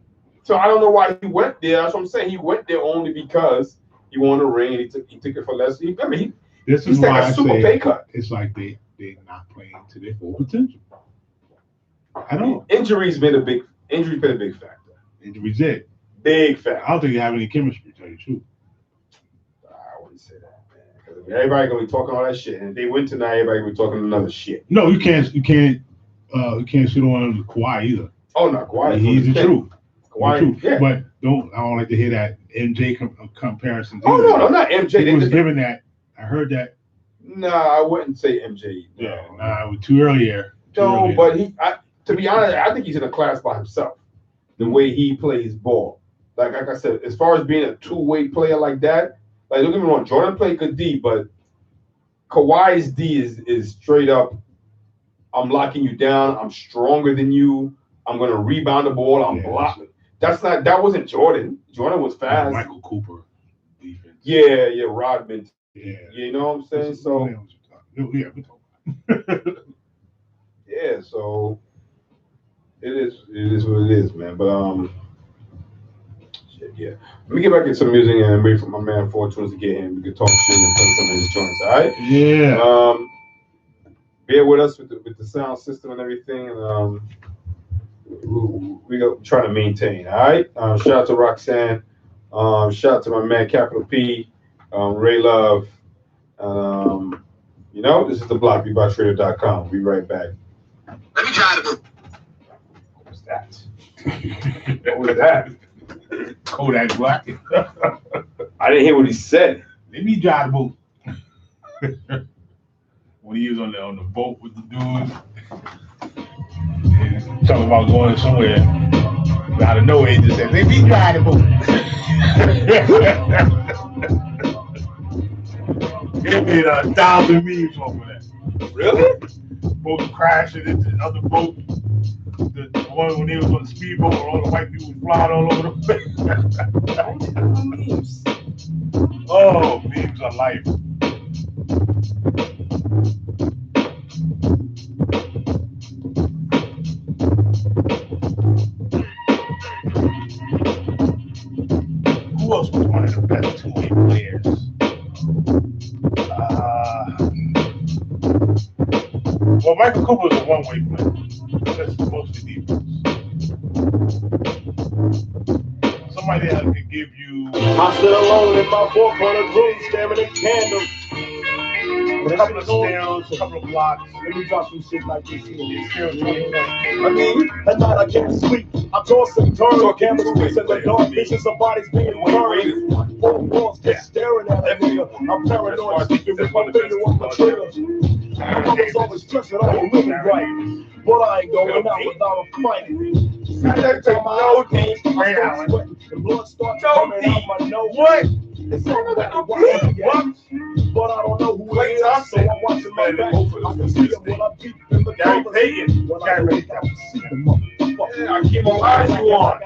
S4: So I don't know why he went there. That's what I'm saying. He went there only because he wanted a ring, and he took it for less.
S2: This is why I say pay cut. It's like they're not playing to their full potential. I don't.
S4: Injuries been a big factor.
S2: Injuries did.
S4: Big factor.
S2: I don't think you have any chemistry, to tell you the truth.
S4: I wouldn't say that, man. Because everybody gonna be talking all that shit, and if they win tonight, everybody gonna be talking another shit.
S2: No, you can't shit on Kawhi either.
S4: Oh no, Kawhi.
S2: He's the truth.
S4: Kawhi, yeah.
S2: But I don't like to hear that MJ comparison.
S4: Oh no, not MJ.
S2: He was given that. I heard that.
S4: No, I wouldn't say MJ.
S2: Yeah, too early here.
S4: No, but to be honest, I think he's in a class by himself. The way he plays ball, like I said, as far as being a two-way player like that, like don't get me wrong, Jordan played good D, but Kawhi's D is straight up. I'm locking you down. I'm stronger than you. I'm gonna rebound the ball. I'm blocking. That wasn't Jordan. Jordan was fast.
S2: Michael Cooper defense.
S4: Yeah, Rodman.
S2: Yeah.
S4: You know what I'm saying? So
S2: yeah, we're talking.
S4: Yeah, so it is what it is, man. But shit, yeah. Let me get back into some music and wait for my man 420 to get in. We can talk shit and play some of his joints, all right?
S2: Yeah.
S4: Bear with us with the sound system and everything, and we go trying to maintain, all right? Shout out to Roxanne. Shout out to my man Capital P, Ray Love. This is the block, BeBuyTrader.com. We'll be right back.
S10: Let me try to.
S4: What was that? What was that?
S2: Kodak Black.
S4: I didn't hear what he said.
S2: Let me try to. when he was on the boat with the dude. And talking about going somewhere. Out of nowhere, he just said, "Let me drive the boat." It made 1,000 memes off of that.
S4: Really?
S2: Boat crashing into the other boat. The one when they was on the speedboat, where all the white people was flying all over the place. Oh, memes are life. Who else was one of the best two-way players? Well, Michael Cooper was a one-way player. That's mostly defense. Somebody that could give you.
S1: I sit alone in my four-corner room, staring at candles.
S2: A couple of steals, a couple of blocks.
S1: Let me drop some shit like this here.
S2: Steals, 20 points.
S1: I mean, at night I can't sleep. I toss and turn on camera streets in the dark, visions of bodies being burned. Four walls just staring at a nigga. I'm paranoid, sleeping with my finger on the trigger. I was always stressing on the living right, but I ain't going out without a fight. Every time I name, I start sweating. The blood starts coming out my nose.
S2: What?
S1: It's something that I watch, but I don't know who it is, so I'm watching my back. I can see him when I beat in the
S2: Gary
S1: covers.
S2: Payton.
S1: When I
S2: Gary
S1: look
S2: Payton.
S1: out to see the motherfucker.
S2: Yeah, I keep my eyes you on.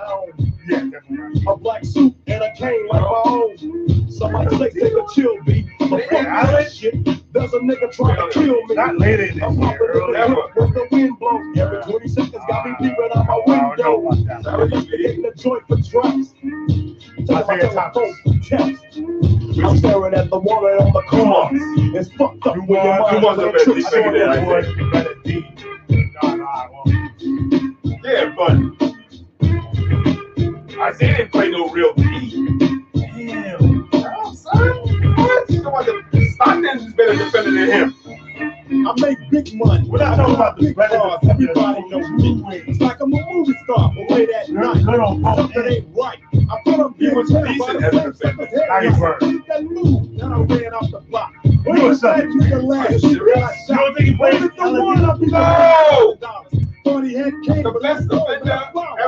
S1: Yeah, definitely. A black suit and a cane like my own. Somebody say take a chill beat. But fuck that shit. There's a nigga trying to kill me.
S2: Not later in
S1: I'm
S2: this
S1: popping
S2: year,
S1: in the
S2: early.
S1: hip when the wind blows. Every 20 seconds got me peeping out my window. I'm investigating the joint for traps. I'm staring at the woman on the corner. It's fucked up when your mind is tricked.
S4: Yeah, but I didn't play no real D.
S2: Damn.
S4: Son, what? You know what? Stockton's is better defender than him.
S1: I make big money.
S2: We're not talking about the
S1: big cars. Everybody knows me. It's like I'm a movie star, but late at night. Something ain't right. I thought I'm getting turned by the same sucker's head. I that move. Then I ran off the block. When you said you can laugh, you don't think he played the one? I'll be
S4: No!
S1: Thought he had cake.
S4: The best defender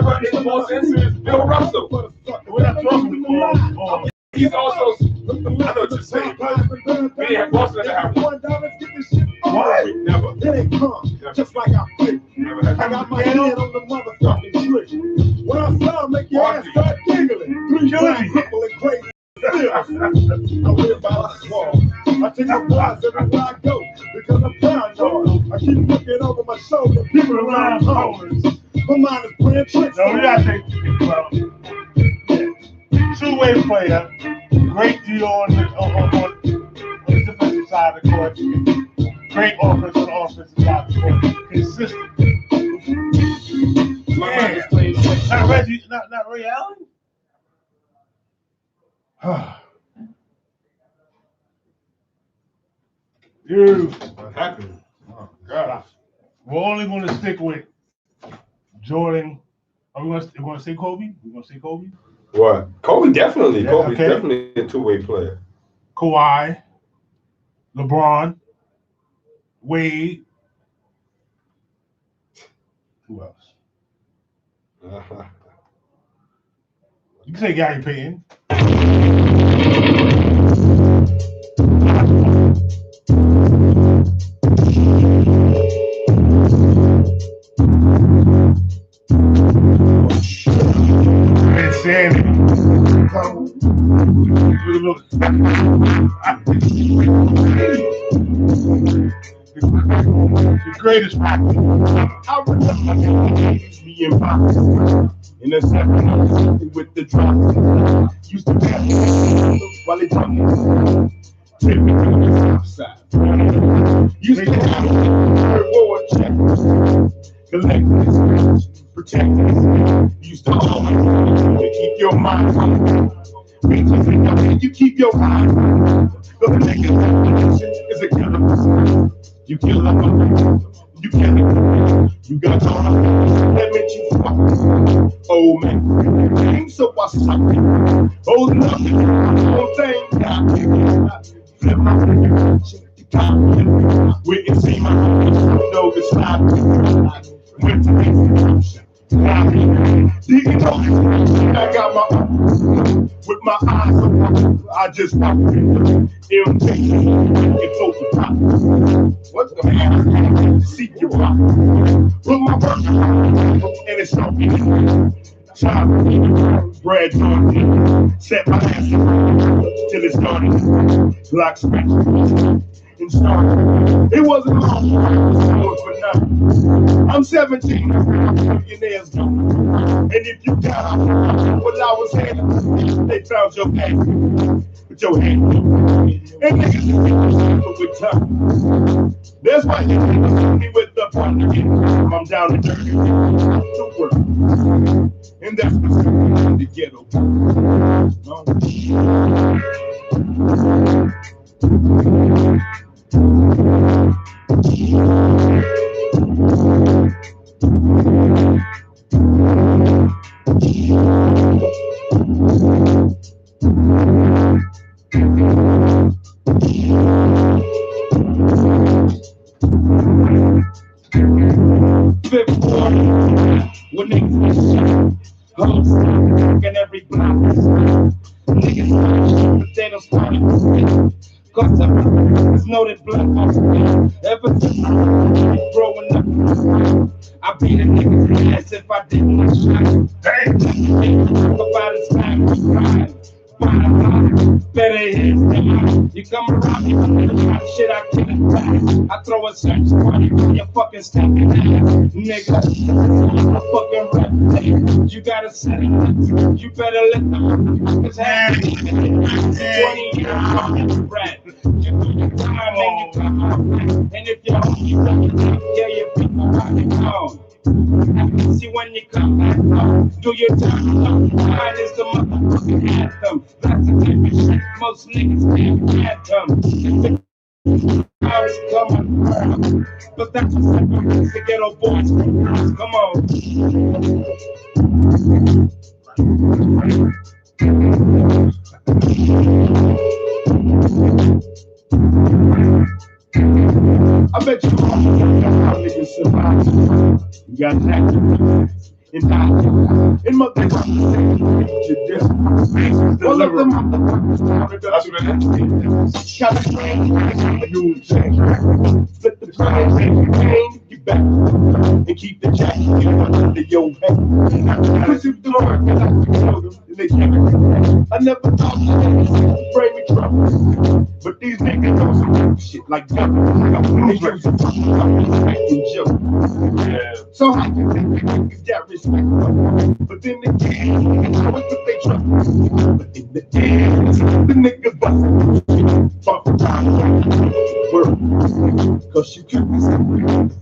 S4: ever in most instances is Bill Russell.
S2: We're not talking about.
S4: He's also, I know what you're saying, but we didn't have Boston to have one.
S1: What? Never. It ain't come. Just like I figured. I got my hand on the motherfucking trigger. When I saw him, make your ass start giggling. 3 times crippling crazy. I live by the wall. I take my bars everywhere I go because I'm paranoid. I keep looking over my shoulder. People around homeless. My mind is playing tricks.
S2: No, we gotta think. Well, two-way player, great D on the defensive side of the court, great offense on the offensive side of the court, consistent. Man, not Reggie, not Ray Allen. Dude,
S4: What happened? Oh,
S2: gosh. We're only going to stick with Jordan. Are we going to say Kobe? We're going to say Kobe?
S4: What? Kobe definitely.
S2: Yeah,
S4: Kobe's
S2: okay.
S4: definitely a two-way player.
S2: Kawhi, LeBron, Wade. Who else? You can say Gary Payton. Insanity. The greatest practice.
S1: I remember me in box in the 70s with the drops. Used to be while they dropped take me to the south side. Used to have reward checks, collect this, protect this. Used to always keep your mind. You keep your eyes. The nigga is a killer. You kill like a you kill it. You got to that meant you fuck. Oh man, so I suck. Oh nothing. Whole thing. Flip my check the We can see my know the slide. Went to execution. Digging up, I got my with my eyes open. I just walked in. It's over top. What the hell? See you rock. Put my work and it's no chop. Brad Jordan. Set my ass till it's done. Lock scratch. And start. It wasn't long. For nothing. I'm 17. Millionaires do. And if you got what I was having, they found your ass with your hand. And niggas with time. That's why you me with the fun. I'm down to dirty. To work. And that's what's in the ghetto. When niggas hoes and every block, niggas but they don't stop. Cause there's no that blood. Ever since I was growing up, I beat a nigga's ass if I didn't like shot. Damn, about his time to ride. Better hits than mine. You come around me with the shit I can't back. I throw a search party for your fucking stinking ass, nigga. I fucking rap. You gotta set it. You better let the motherfuckers have it. 20 years fucking rat. You do your time and you come out. And if you're home, you fucking yeah, your people fucking gone. See when you come back home, do your time. Mine is the motherfucking anthem. That's the type of shit most niggas can't fathom. I was coming, but that's what separates the ghetto boys from girls. Come on. I bet you all niggas survive. You got that and die. And motherfuckers say you just well, let them that's what it is. Got the brain, you change. Split the brain, you back and keep the jack under your head. Push you through it, I never thought you bring me trouble. But these niggas don't some shit like that. They use a fucking joke. So how you think niggas got respect? But then again, what's what they trust? But in the end, the niggas bust fuck around work. Cause you can't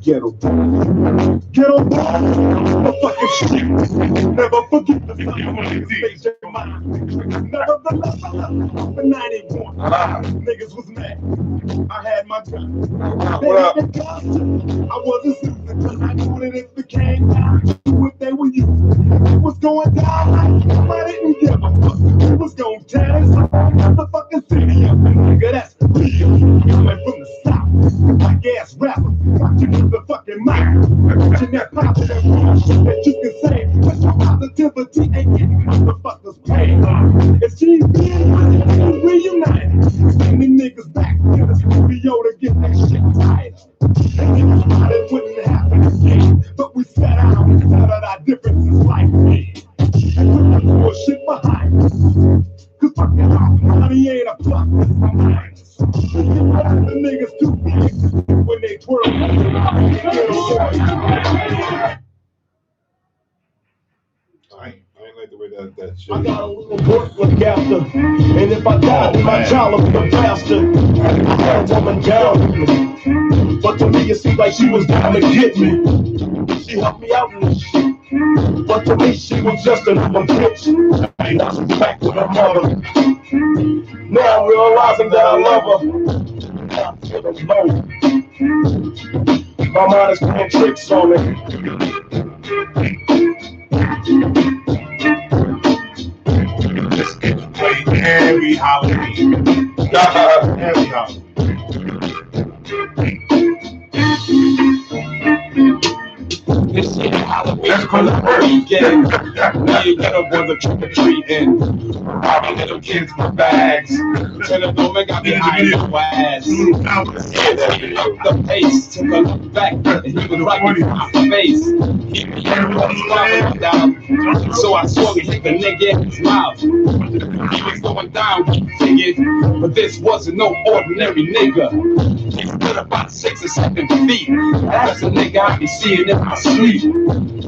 S1: ghetto ball, fucking shit. Never forget the time when you face your mind. Nevertheless, for 91, niggas was mad. I had my gun. They had the gun. I wasn't citizen because I knew that if it came down to it, they were you. It was going down. I didn't give a fuck. It was going down. The fucking city up. Nigga, that's real. Coming from the south. Like ass rapper. Watching with the fucking mic. Watching that positive shit that you can say. But your positivity ain't getting motherfuckers paid. It's GB. Reunited. Send the niggas back to the studio to get that shit tighter. It wouldn't happen again. But we sat out and settled our differences like this. And put the bullshit behind us. Cause fucking money ain't a plus, it's my mind. The niggas too big when they twirl.
S4: I ain't like the way that shit.
S1: I got a little work look after. And if I die, my child will be a bastard. I had a woman down with me. But to me, it seemed like she was down to get me. She helped me out in this shit. But to me, she was just another bitch. And I was back with her mother. Now I'm realizing that I love her. I'm to the low. My mind is playing tricks on me.
S2: Play every holiday. Every holiday.
S11: This shit Halloween for the weekend. Now you get up on the trick or treating. Robbing little kids for bags. Turn the dome and got me eyeing your ass. Up the pace, took a look back, and he was right in my face. He was falling down, so I swung and hit the nigga in his mouth. He was going down, we figured, but this wasn't no ordinary nigga. He stood about 6 or 7 feet. That's a nigga I be seeing in my sleep.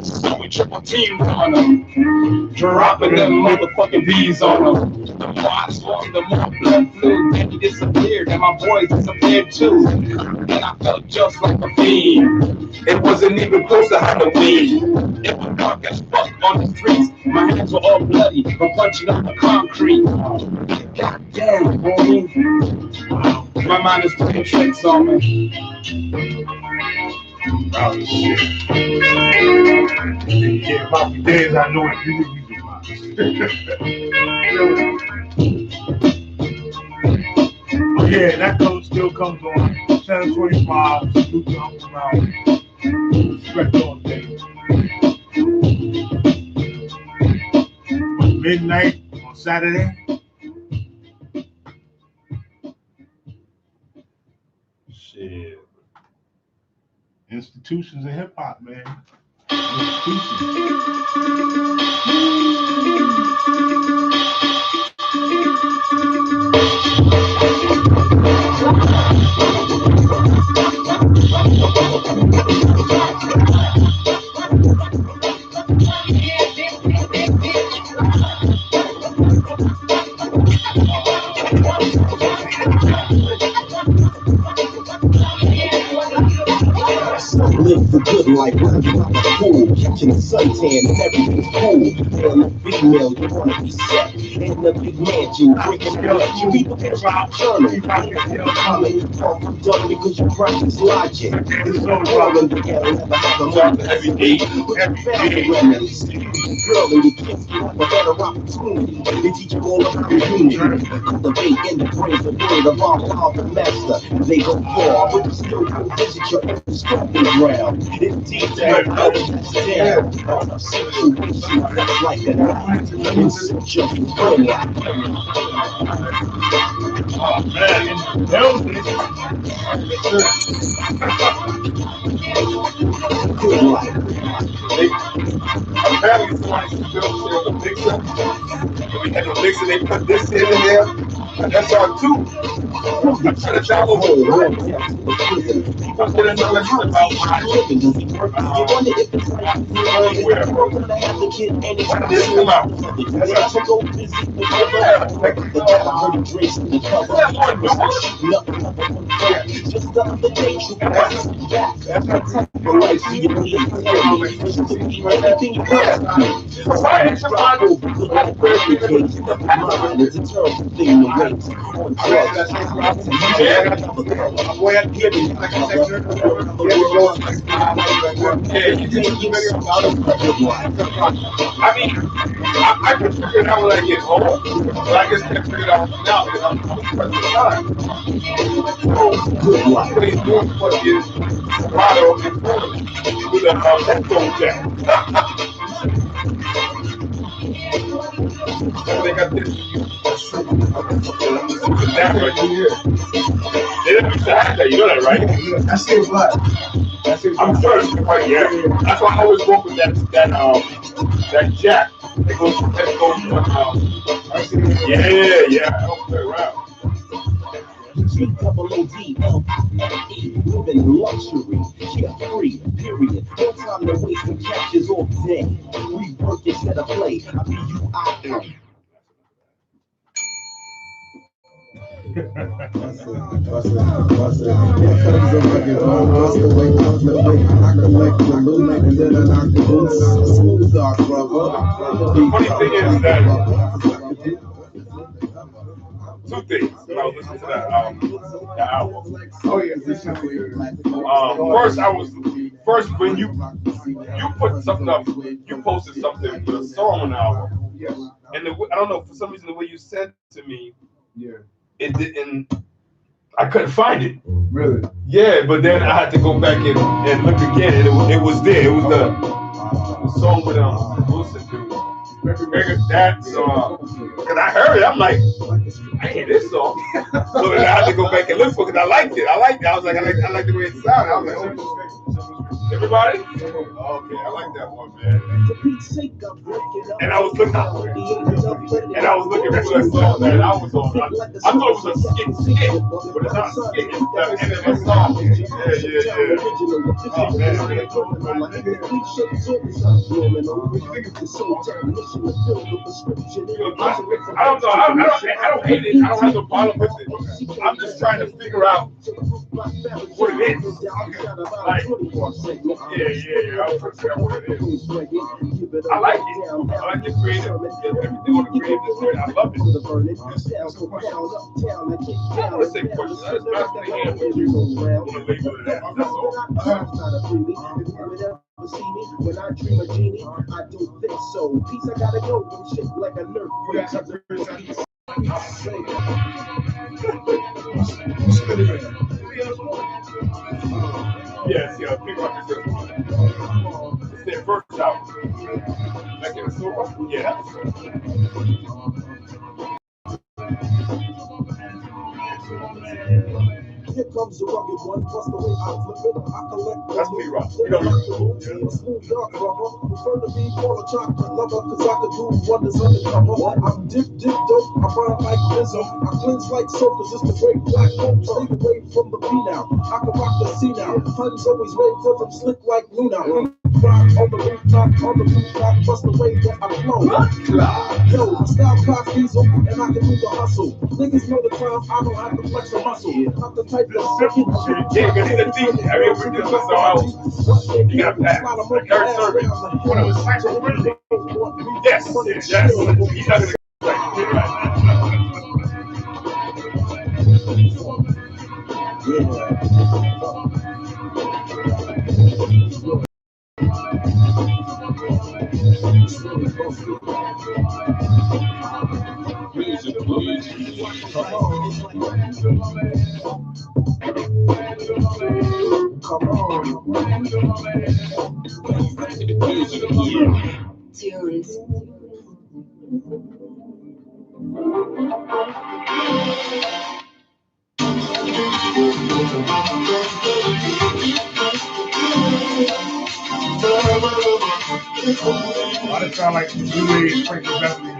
S11: So we triple teamed on him, dropping them motherfucking bees on him. The more I swung, the more blood flew. Then he disappeared, and my boys disappeared too. And I felt just like a fiend. It wasn't even close to Halloween. It was dark as fuck on the streets. My hands were all bloody from punching on the concrete. God damn, boy. My mind is playing tricks on me.
S2: Oh, shit. Yeah, about the days I know it, you would be oh, yeah, that code still comes on 7:25. Salute to Uncle Ralph. Respect all day. Midnight on Saturday. Shit. Institutions of hip hop, man.
S12: Live the good life, running out the pool, catching the suntan and everything's cool. And the female, you wanna be set in the big mansion, breaking the let you people get around journal. I'm done because you practice logic. It's so wrong in the ghetto, never have a mark every day. But you family remedies, girl and your kids can have a better opportunity. They teach you all about unity, cultivate in the brains the word of our powerful master. They go far, but you still go visit your own stomping ground. In detail, how it gets down. On a situation that's like a knife. In such a friend like
S2: oh, man.
S12: good life.
S11: Apparently somebody used to build the mixer. And we had the mixer, they put this in there. And that's our two. I'm trying to download the right. I'm going to know about my living. You wonder if it's like we're going to have the kid anytime this come out. They have to go visit the cover. The dirty drinks in the cover. Just the other day, you guys back. That's my type of life. So you need to tell me. Everything you want. Why is somebody mine is a terrible thing to wait on drugs. I mean, I can figure it out when I get home, but I just can't figure it out now because I'm pressing the time. So, what he's doing for is Colorado and Florida with a headphone jack. They got this. That right here. They didn't used to have that, you know that, right?
S2: That's it, what?
S11: I'm sure it's right, yeah. That's why I always go with that jack. That goes from yeah. I don't play around.
S12: T-double-O-D-L-E, living in luxury, carefree, period. No time to waste and catches all day. We work instead of play. I be you, I am.
S11: Funny thing is that two things when I was listening to that album.
S2: Oh yeah,
S11: first when you put something up, you posted something with a song on the album.
S2: Yes.
S11: And I don't know, for some reason the way you sent it to me,
S2: yeah,
S11: it didn't.
S4: I couldn't find it.
S5: Really?
S4: Yeah, but then I had to go back and look again, and it was there. It was the song with Wilson dude. That's because I heard it. I'm like, I hear this song. So then I had to go back and look for it because I liked it. I was like, I like the way it sounded. I was like, oh. Everybody? Okay, I like that one, man. And I was looking for that song that I was on. I thought it was a skit, but it's not a skit. It's the end of the song. Yeah. Oh, man. I don't know. I don't hate it. I don't have no problem with it. I'm just trying to figure out what it is. Like, yeah. I'm trying to figure out what it is. I like it. I like the creative. Everything on the creative side. I love it. I want to say questions. I just not going to hear what you want to label it at. That's all.
S1: See me when I dream a genie, I don't think so. Peace, I gotta go from shit like a nerf.
S4: Yes, pick up this. It's their first album. Like in a sofa? Yeah.
S1: Here comes the rugged one, plus the way I flip it, I collect.
S4: That's me, Rob. You know,
S1: smooth dark rubber, prefer to be called a chocolate lover, cause I could do wonders undercover. I'm dip dope, I rhyme like Lizzo, I cleanse like soap, cause it's the great black hope. Stay away from the P now, I can rock the C now. Honey's always rave cause I'm slick like Luna. Rock on the rooftop, bust the way that I flow. Yo, my style cock diesel, and I can do the hustle. Niggas know the time, I don't have to flex a muscle. I'm the type
S4: the simple shit. Yeah, because it's a deep. I mean, we do this else. You got that. Like third service. When it was saxophone. Yes. He's not gonna
S1: Come on.
S7: Tunes.
S2: Why does it sound like new age Frankie Beverly?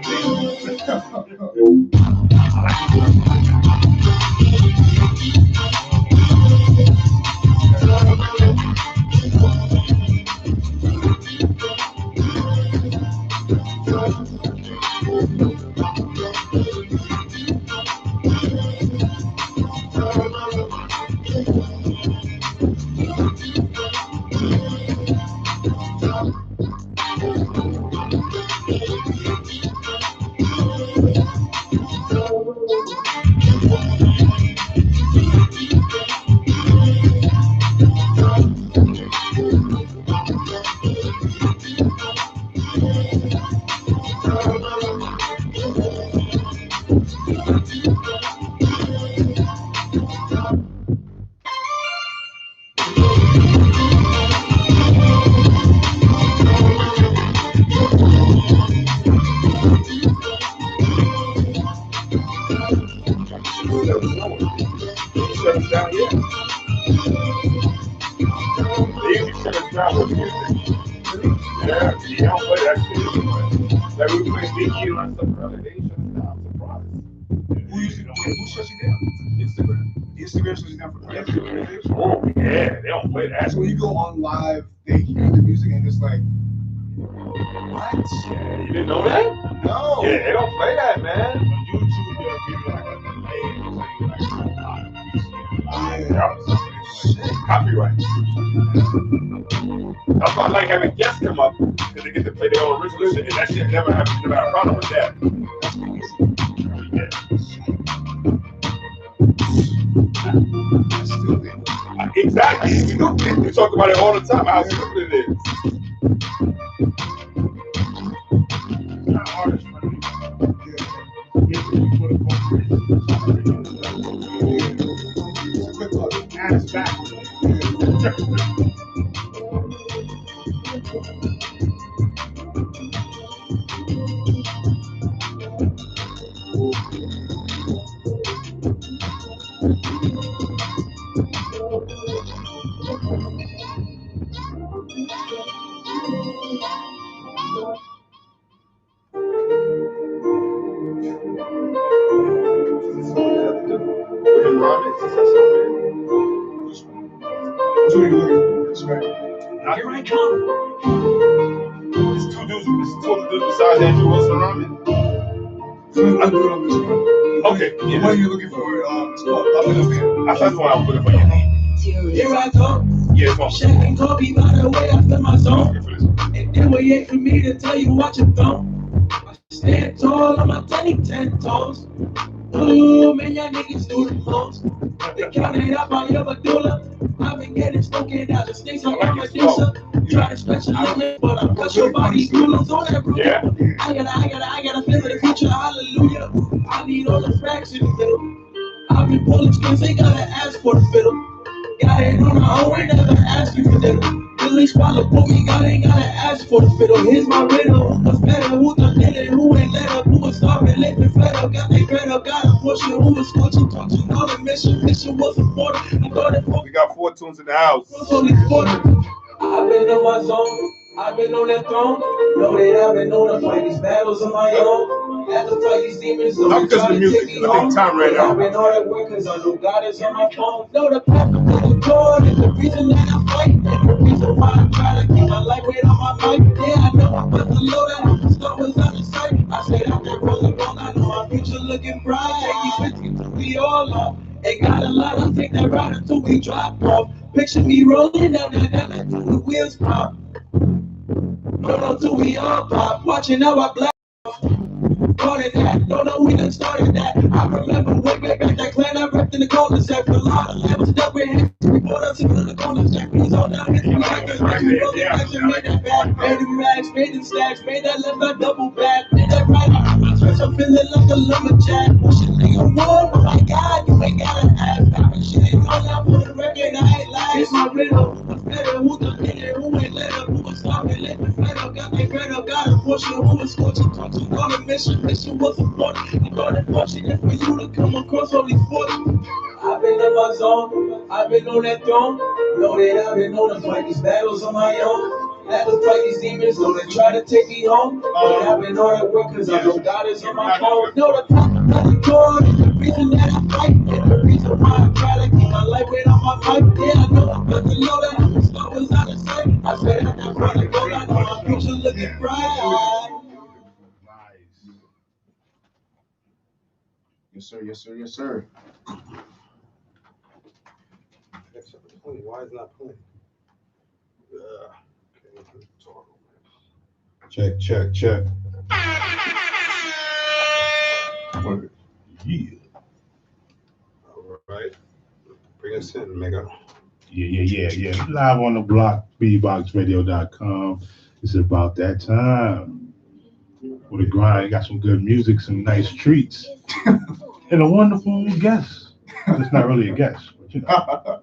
S5: When you go on live, they hear the music and it's like, what?
S4: Yeah, you didn't know that?
S5: No.
S4: Yeah, they don't play that, man.
S2: On YouTube, they'll give you like a delay.
S4: Copyright. That's why I like having guests come up because they get to play their own original shit, and that shit never happened. Never had a problem with that. Exactly. We talk about it all the time, how stupid it is.
S11: Here I come. It's two dudes besides Andrew Wilson Ramen.
S5: I do it on this one.
S11: Okay. Yeah.
S5: What are you looking for? It's called Up and Up Here.
S11: That's the one I was looking for.
S3: Here I go.
S11: Yeah, it's on.
S3: Shaq and Kobe by the way I feel my zone. And then we ain't for me to tell you what you don't. I stand tall on my 10 toes. Ooh, man, y'all niggas do the most. They counted up on your medulla. I've been getting spoken out the snakes on my Medusa. Try to stretch a limit, but I'm cut your body rulers on that roof.
S11: Yeah.
S3: I gotta feel the future, hallelujah. I need all the facts in the middle. I've been pulling strings, they gotta ask for the fiddle. Got it on my own, ain't never asked me for dinner. Billy swallow put me, God ain't gotta ask for the fiddle. Here's my riddle, who was better, who done did it, who ain't let up, who was starving, late and fed up, got they fed up, got a portion, who was scorching, touching, all the mission was important. I thought it was.
S11: We got 4 tunes in the house.
S3: Only 40. I've been in my zone, I've been on that throne. Know that I've been known to fight these battles on my own. Had to fight these demons, so
S11: Not because of the music, I think time ran out.
S3: I've been hard at work cause I know God is on my phone. Know the path of the Lord is the reason that I fight. And the reason why I try to keep my lightweight on my mic. Yeah, I know I'm about to load out, the stuff was out of sight. I said out there rolling ball, I know my future looking bright. Take these risks until we all off. Ain't got a lot, I'll take that ride until we drop off. Picture me rolling down until the wheels pop. No, till we all pop. Watching how I black. Started that, don't know we done started that. I remember way back that clan I repped in the corner set. A lot of levels stuck with him. We bought us into the corner set. He's all down in the records. We rolled the dice and made that back. Made them rags, made them stacks, made that left I double back. Made that right out of my chest. I'm feeling like a lumberjack. Pushing nigga one, oh my God, you ain't gotta ask. I've been shitting all out for the record, I ain't lying. It's my riddle. What's better, who done did it, who ain't let up, who was starving, let me fed up, got they fed up, got a portion, who was scorching, touching, on a mission was important. I thought it fortunate for you to come across all these forts. I've been in my zone, I've been on that throne. Know that I've been known to fight these battles on my own. Had to fight these demons, so they try to take me home. But I've been hard at work cause I know God is on my phone. Know the path of the Lord is the reason that I fight. And the reason why I try to keep my lightweight on my mic. Yeah, I know I'm about to load out, the stuff was out of sight. I said I'm not running, I know my future looking bright.
S5: Yes, sir. Yes, sir. Yes, sir.
S4: Why is it not playing?
S5: Check.
S11: Yeah.
S4: All right. Bring us in, Mega.
S2: Yeah. Live on the block, bboxradio.com. It's about that time. With a grind, got some good music, some nice treats, and a wonderful guest. It's not really a guest, but you know.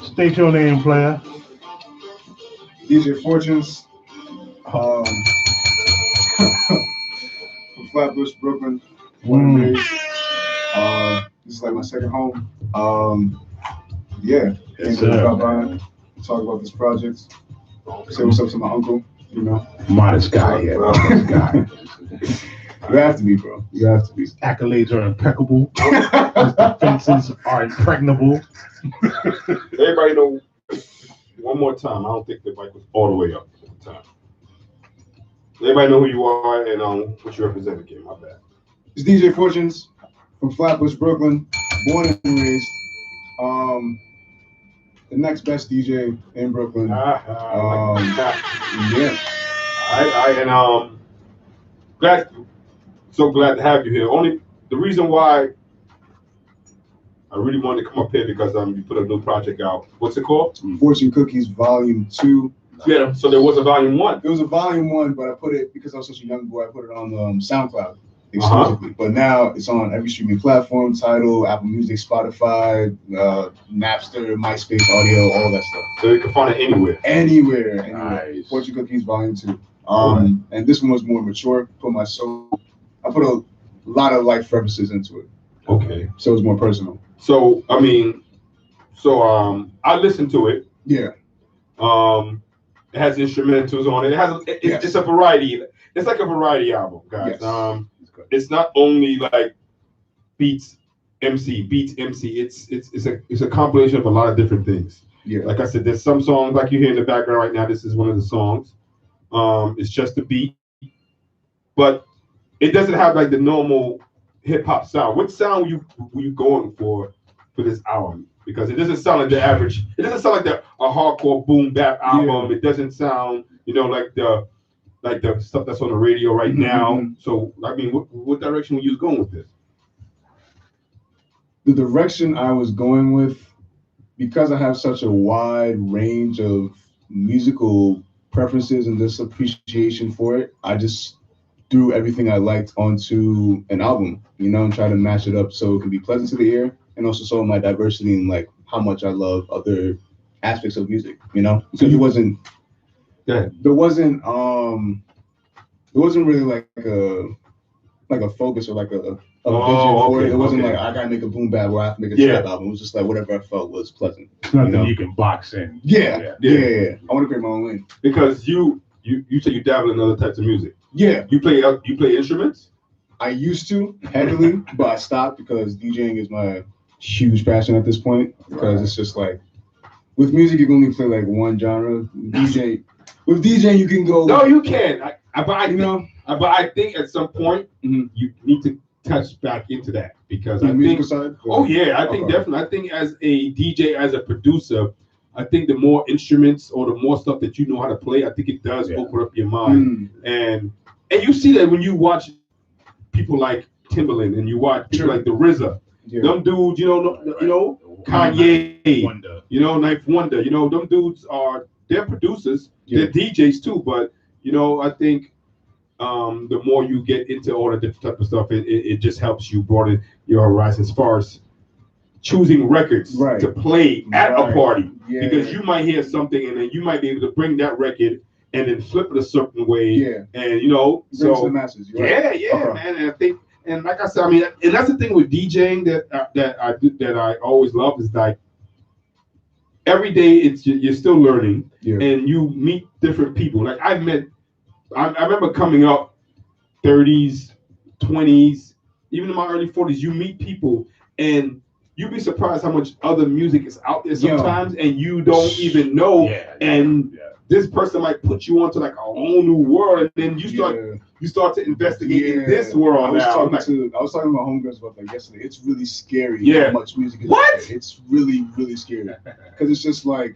S2: State your name, player.
S5: DJ Fortunes. From Flatbush, Brooklyn. Born and raised. This is like my second home. Yeah.
S2: Yes,
S5: Came to
S2: sir.
S5: drop by, talk about this project. Say what's up to my uncle, you know.
S2: Modest guy, yeah. Modest guy.
S5: You have to be, bro. You have to be.
S2: Accolades are impeccable. His defenses are impregnable.
S4: Everybody know, one more time, I don't think the mic was all the way up at the time. Everybody know who you are and what you represent again, my bad.
S5: It's DJ Fortunes from Flatbush, Brooklyn. Born and raised. The next best DJ in Brooklyn.
S4: Yeah. And so glad to have you here. Only the reason why I really wanted to come up here because you put a new project out. What's it called?
S5: Fortune Cookies Volume 2.
S4: Yeah, so there was a Volume 1.
S5: There was a Volume 1, but I put it, because I was such a young boy, I put it on SoundCloud.
S13: exclusively. But now it's on every streaming platform: Tidal, Apple Music, Spotify, Napster, MySpace, Audio, all that stuff.
S4: So you can find it anywhere.
S13: Anywhere.
S2: Nice.
S13: Portugal Keys Volume 2. And this one was more mature. I put a lot of life references into it.
S4: Okay.
S13: So it's more personal.
S4: So I mean, I listened to it.
S13: Yeah.
S4: It has instrumentals on it. It's a variety. It's like a variety album, guys.
S13: Yes.
S4: It's not only like beats MC. It's a compilation of a lot of different things.
S13: Yeah.
S4: Like I said, there's some songs like you hear in the background right now. This is one of the songs. It's just a beat, but it doesn't have like the normal hip hop sound. What sound were you going for this album? Because it doesn't sound like the average. It doesn't sound like a hardcore boom bap album. Yeah. It doesn't sound, like the stuff that's on the radio right now. So I mean, what direction were you going with this?
S13: The direction I was going with, because I have such a wide range of musical preferences and this appreciation for it, I just threw everything I liked onto an album, and try to match it up so it can be pleasant to the ear, and also show my diversity and like how much I love other aspects of music, So there wasn't really like a focus or like a vision for it. It wasn't like I gotta make a boom bap or I have to make a trap album. It was just like whatever I felt was pleasant.
S2: It's nothing you can box in.
S13: Yeah. I want to create my own lane.
S4: Because you say you dabble in other types of music.
S13: Yeah.
S4: You play instruments?
S13: I used to heavily, but I stopped because DJing is my huge passion at this point. Because it's just like with music you can only play like one genre. With DJing you can go.
S4: No, you can. But I think at some point you need to touch back into that because I think.
S13: Side?
S4: Oh yeah, I think definitely. I think as a DJ, as a producer, I think the more instruments or the more stuff that you know how to play, I think it does open up your mind. And you see that when you watch people like Timbaland and you watch people like the RZA, them dudes, Kanye, Knife Wonder, them dudes they're producers, they're DJs too, but I think the more you get into all the different type of stuff, it just helps you broaden your horizon as far as choosing records to play at a party. Because you might hear something and then you might be able to bring that record and then flip it a certain way. And
S13: to the masses.
S4: Man. And I think, and like I said, I mean, and that's the thing with DJing that I always love is like every day you're still learning and you meet different people. Like I remember coming up 30s, 20s, even in my early 40s, you meet people and you'd be surprised how much other music is out there sometimes and you don't even know. This person might put you onto like a whole new world, and then you start to investigate in this world. I was talking
S13: to my homegirls about that yesterday. It's really scary how much music is
S4: out
S13: there. It's really, really scary because it's just like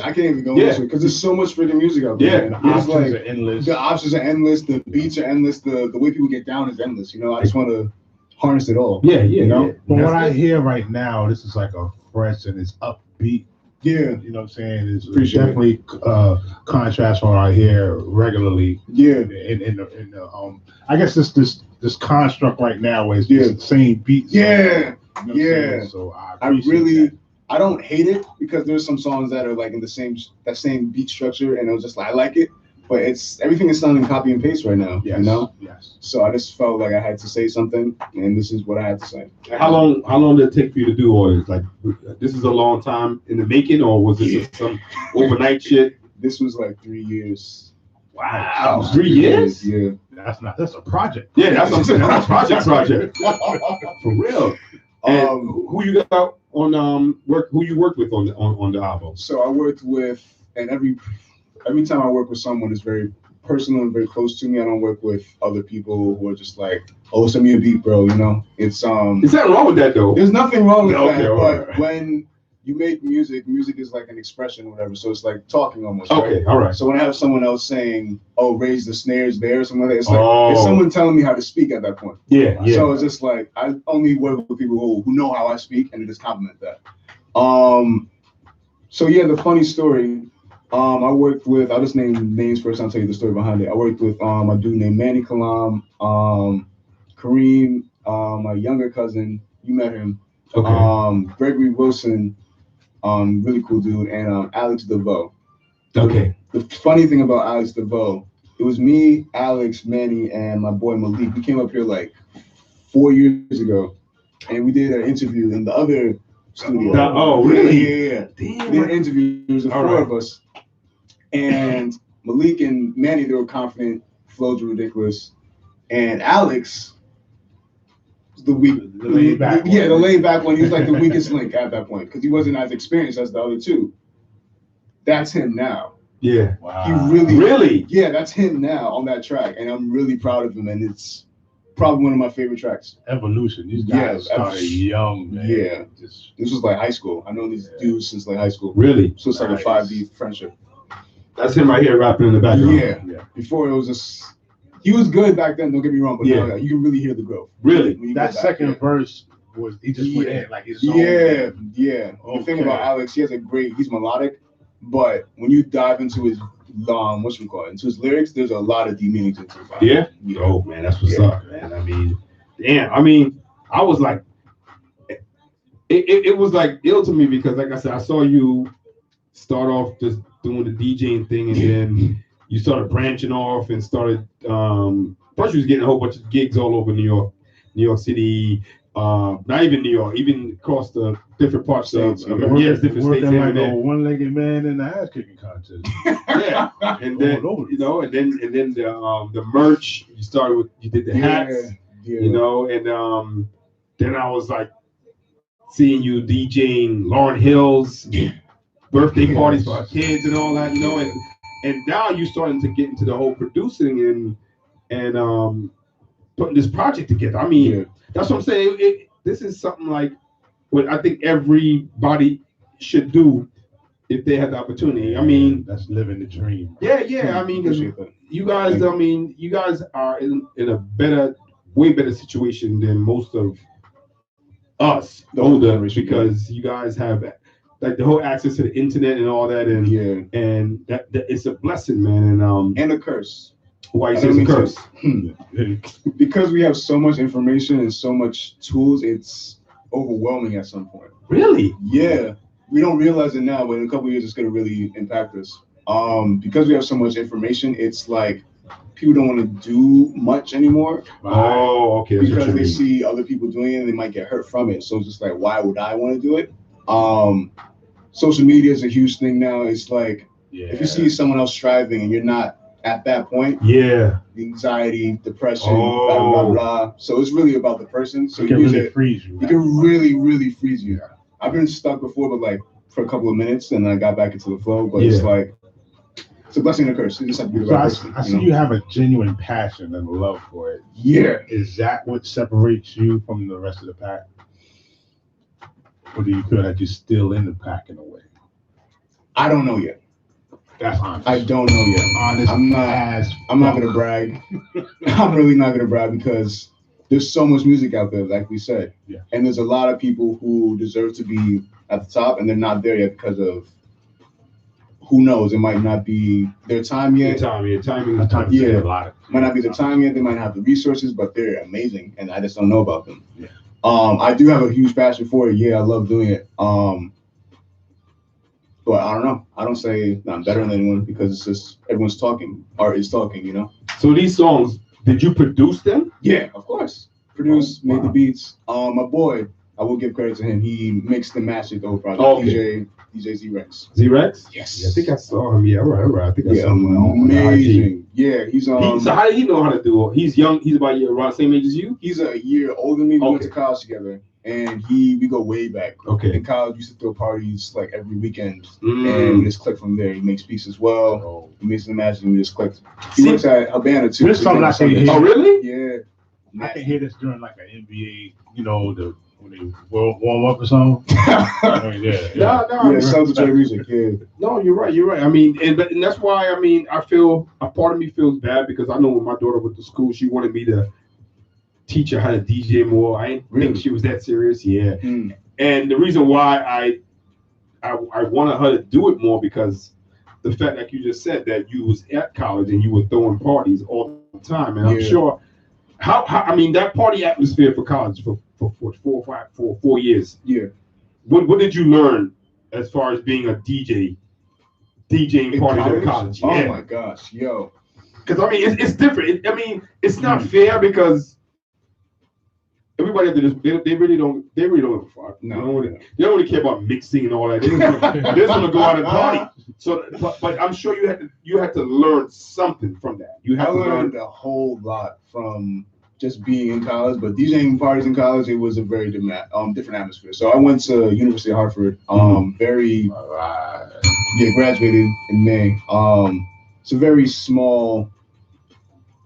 S13: I can't even go into it because there's so much freaking music out there. And the options are endless. The options are endless. The beats are endless. The way people get down is endless. I just want to harness it all.
S2: But what I hear right now, this is like a fresh and it's upbeat.
S13: Yeah,
S2: you know what I'm saying? It's definitely contrast from what I hear regularly.
S13: Yeah,
S2: in the I guess this construct right now is the same beats.
S13: Yeah,
S2: So
S13: I don't hate it because there's some songs that are like in that same beat structure, and it was just like I like it. But everything is sounding copy and paste right now.
S2: Yes.
S13: So I just felt like I had to say something, and this is what I had to say.
S4: How long did it take for you to do all this? Like, this is a long time in the making, or was this some overnight shit?
S13: This was like 3 years.
S4: Wow, 3 years?
S13: Yeah.
S2: That's a project.
S4: Yeah, that's what I'm saying. That's a project. For real. And who you got on who you worked with on the album?
S13: So I worked with, and every time I work with someone, it's very personal and very close to me. I don't work with other people who are just like, "Oh, send me a beat, bro." It's
S4: There's nothing wrong with that, though.
S13: There's nothing wrong with that.
S4: But
S13: right. When you make music is like an expression or whatever. So it's like talking almost.
S4: Okay,
S13: right?
S4: All right.
S13: So when I have someone else saying, "Oh, raise the snares there," or something like that, it's like it's someone telling me how to speak at that point.
S4: Yeah.
S13: So it's just like I only work with people who know how I speak and they just compliment that. So yeah, the funny story. I worked with, I'll just name names first, I'll tell you the story behind it. I worked with a dude named Manny Kalam, Kareem, my younger cousin, you met him.
S11: Okay.
S13: Gregory Wilson, really cool dude, and Alex DeVoe.
S11: Okay.
S13: The funny thing about Alex DeVoe, it was me, Alex, Manny, and my boy Malik. We came up here like 4 years ago, and we did an interview in the other studio.
S11: Oh, really?
S13: Yeah.
S11: Damn.
S13: We did an interview. There was the four of us, and Malik and Manny, they were confident, flows were ridiculous, and Alex, the laid back one. He was like the weakest link at that point because he wasn't as experienced as the other two. That's him now.
S11: Yeah.
S2: Wow.
S13: He
S11: really?
S13: Yeah, that's him now on that track, and I'm really proud of him, and it's probably one of my favorite tracks.
S2: Evolution. These guys started young, man.
S13: Yeah. This was like high school. I know these dudes since like high school.
S11: Really?
S13: So it's like a 5D friendship.
S11: That's him right here rapping in the background.
S13: Yeah. Before it was just, he was good back then, don't get me wrong, but now you can really hear the growth.
S11: Really?
S2: That second verse was, he just went in like his own.
S13: Yeah.
S2: Okay.
S13: The thing about Alex, he's melodic, but when you dive into his into his lyrics, there's a lot of deep meanings into it.
S11: Yeah. Oh man, that's what's up, man. I mean, damn. I mean, I was like, it was like ill to me because, like I said, I saw you start off just doing the DJing thing, and then you started branching off and started. First, you was getting a whole bunch of gigs all over New York City. Not even New York, even across the different parts of different states.
S2: Like a one-legged man in the ass kicking contest.
S11: Yeah, and then and then the merch. You did the hats, and then I was like seeing you DJing Lauryn Hill's birthday parties for our kids and all that, and now you're starting to get into the whole producing and putting this project together. I mean. That's what I'm saying. This is something like what I think everybody should do if they have the opportunity. I mean,
S2: that's living the dream.
S11: Yeah. I mean, because you guys are in a way better situation than most of us, the older, because you guys have like the whole access to the internet and all that, and that it's a blessing, man,
S13: and a curse.
S11: Why you say it's a curse?
S13: Because we have so much information and so much tools, it's overwhelming at some point.
S11: Really?
S13: Yeah. We don't realize it now, but in a couple of years, it's going to really impact us. Because we have so much information, it's like people don't want to do much anymore.
S11: Oh, okay.
S13: Because they see other people doing it and they might get hurt from it. So it's just like, why would I want to do it? Social media is a huge thing now. It's like, if you see someone else striving and you're not at that point, anxiety, depression, blah, blah, blah. So it's really about the person. So
S2: it can really freeze you.
S13: It can really, really freeze you. I've been stuck before, but like for a couple of minutes, and I got back into the flow. But it's like, it's a blessing and a curse. You just have to be the right person.
S2: I see you have a genuine passion and love for it.
S13: Yeah.
S2: Is that what separates you from the rest of the pack? Or do you feel that you're still in the pack in a way?
S13: I don't know yet.
S2: That's honest.
S13: I don't know yet.
S2: Honest.
S13: I'm not gonna brag. I'm really not gonna brag because there's so much music out there, like we said.
S2: Yeah.
S13: And there's a lot of people who deserve to be at the top, and they're not there yet because of who knows. It might not be their time yet.
S11: Timing.
S13: Yeah. Might not be their time yet. They might have the resources, but they're amazing, and I just don't know about them.
S2: Yeah.
S13: I do have a huge passion for it. Yeah, I love doing it. But I don't know. I don't say I'm better than anyone because it's just everyone's talking. Art is talking,
S11: So these songs, did you produce them?
S13: Yeah, of course. Produced, made the beats. My boy, I will give credit to him. He mixed and mastered the whole project. DJ Z-Rex.
S11: Z-Rex?
S13: Yes.
S11: Yeah, I think I saw him. Yeah, right. I think I saw him.
S13: Amazing. Yeah, he's
S11: so how did he know how to do it? He's young. He's about around the same age as you.
S13: He's a year older than me. We went to college together. And we go way back.
S11: Okay.
S13: In college, we used to throw parties like every weekend, and we just click from there. He makes beats as well. He makes and matches, and we just click. He works at Havana too.
S2: There's something I can hear.
S11: Oh, really?
S13: Yeah.
S2: I can hear this during like an NBA, when they warm up or something.
S13: No, celebratory music. Yeah.
S11: No, you're right. I mean, and that's why I feel a part of me feels bad because I know when my daughter went to school, she wanted me to teach her how to DJ more. I didn't think she was that serious. Yeah. And the reason why I wanted her to do it more because the fact that you just said that you was at college and you were throwing parties all the time, and I'm sure how I mean that party atmosphere for college for 4 years.
S13: Yeah.
S11: What did you learn as far as being a DJing parties in college?
S13: Oh
S11: Yeah.
S13: my gosh, yo.
S11: Because I mean it's different. I mean it's not fair because everybody after this, they really don't give a fuck.
S13: No,
S11: they don't really care about mixing and all that. They just want to go out and party. So, but I'm sure you had to learn something from that.
S13: I learned a whole lot from just being in college, but DJing parties in college, it was a very different atmosphere. So I went to University of Hartford. Graduated in May. It's a very small,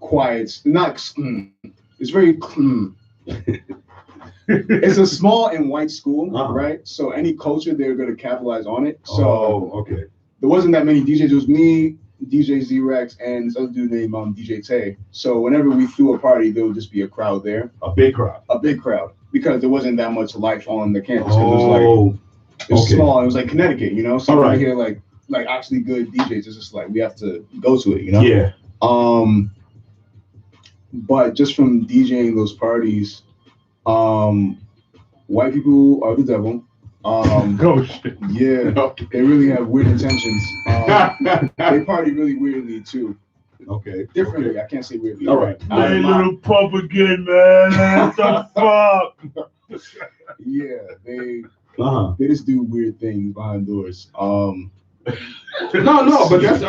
S13: quiet. It's very. It's a small and white school, right? So any culture, they're going to capitalize on it. So there wasn't that many DJs. It was me, DJ Z-Rex, and this other dude named DJ Tay. So whenever we threw a party, there would just be a crowd there.
S11: A big crowd.
S13: Because there wasn't that much life on the campus. It was small. It was like Connecticut, you know? So right here, like actually good DJs. It's just like we have to go to it, you know?
S11: Yeah.
S13: But just from DJing those parties, white people are the devil. Yeah, they really have weird intentions. They party really weirdly too.
S11: Okay.
S13: Differently. I can't say weirdly.
S11: All right.
S1: Hey, little pup again, man. What the fuck?
S13: Yeah, they just do weird things behind doors.
S11: No, but that's that's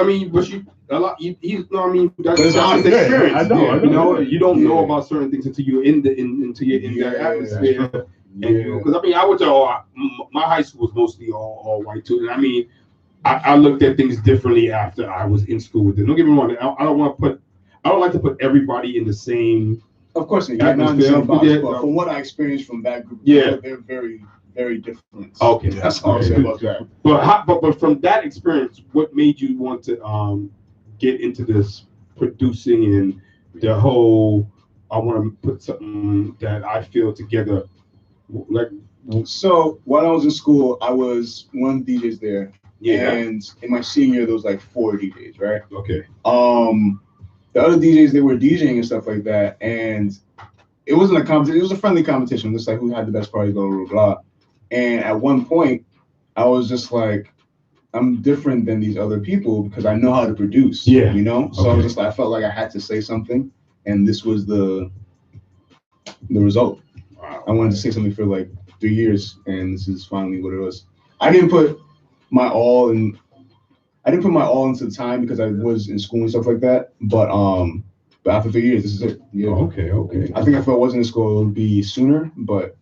S11: honest experience. I know. You don't know about certain things until you're in that atmosphere. Because I went to my high school was mostly all white too, and I mean, I looked at things differently after I was in school with them. Don't get me wrong. I don't like to put everybody in the same.
S13: Of course, not in the same box, but from what I experienced from that group, they're very, very different.
S11: Okay,
S13: that's all I'll say about that.
S11: But from that experience, what made you want to get into this producing and the whole? I want to put something that I feel together.
S13: So while I was in school, I was one of the DJs there. Yeah. And in my senior year, there was like 4 DJs, right?
S11: Okay.
S13: The other DJs, they were DJing and stuff like that, and it wasn't a competition. It was a friendly competition, just like who had the best parties, blah blah blah. And at one point, I was just like, I'm different than these other people because I know how to produce. Yeah. You know. So I was just like, I felt like I had to say something, and this was the result. Wow. I wanted to say something for like 3 years, and this is finally what it was. I didn't put my all into the time because I was in school and stuff like that. But after 3 years, this is it. Yeah.
S11: Okay.
S13: I think if I wasn't in school, it would be sooner. But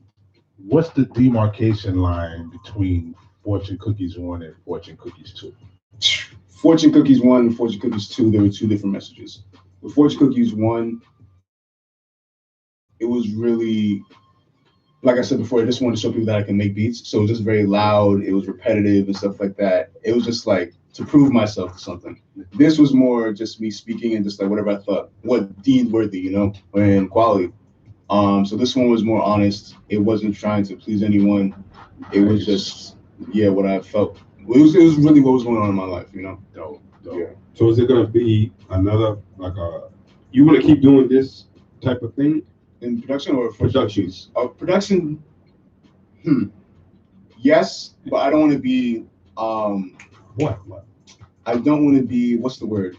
S2: what's the demarcation line between Fortune Cookies 1 and Fortune Cookies 2?
S13: Fortune Cookies 1 and Fortune Cookies 2, there were 2 different messages. With Fortune Cookies 1, it was really, like I said before, I just wanted to show people that I can make beats. So it was just very loud. It was repetitive and stuff like that. It was just like to prove myself to something. This was more just me speaking and just like whatever I thought, what deemed worthy, you know, and quality. So this one was more honest. It wasn't trying to please anyone. It was just, what I felt. It was really what was going on in my life, you know.
S11: Dope. Yeah. So is it gonna be another you want to keep doing this type of thing?
S13: In production or
S11: productions?
S13: Production. Yes, but I don't want to be.
S11: What?
S13: I don't want to be. What's the word?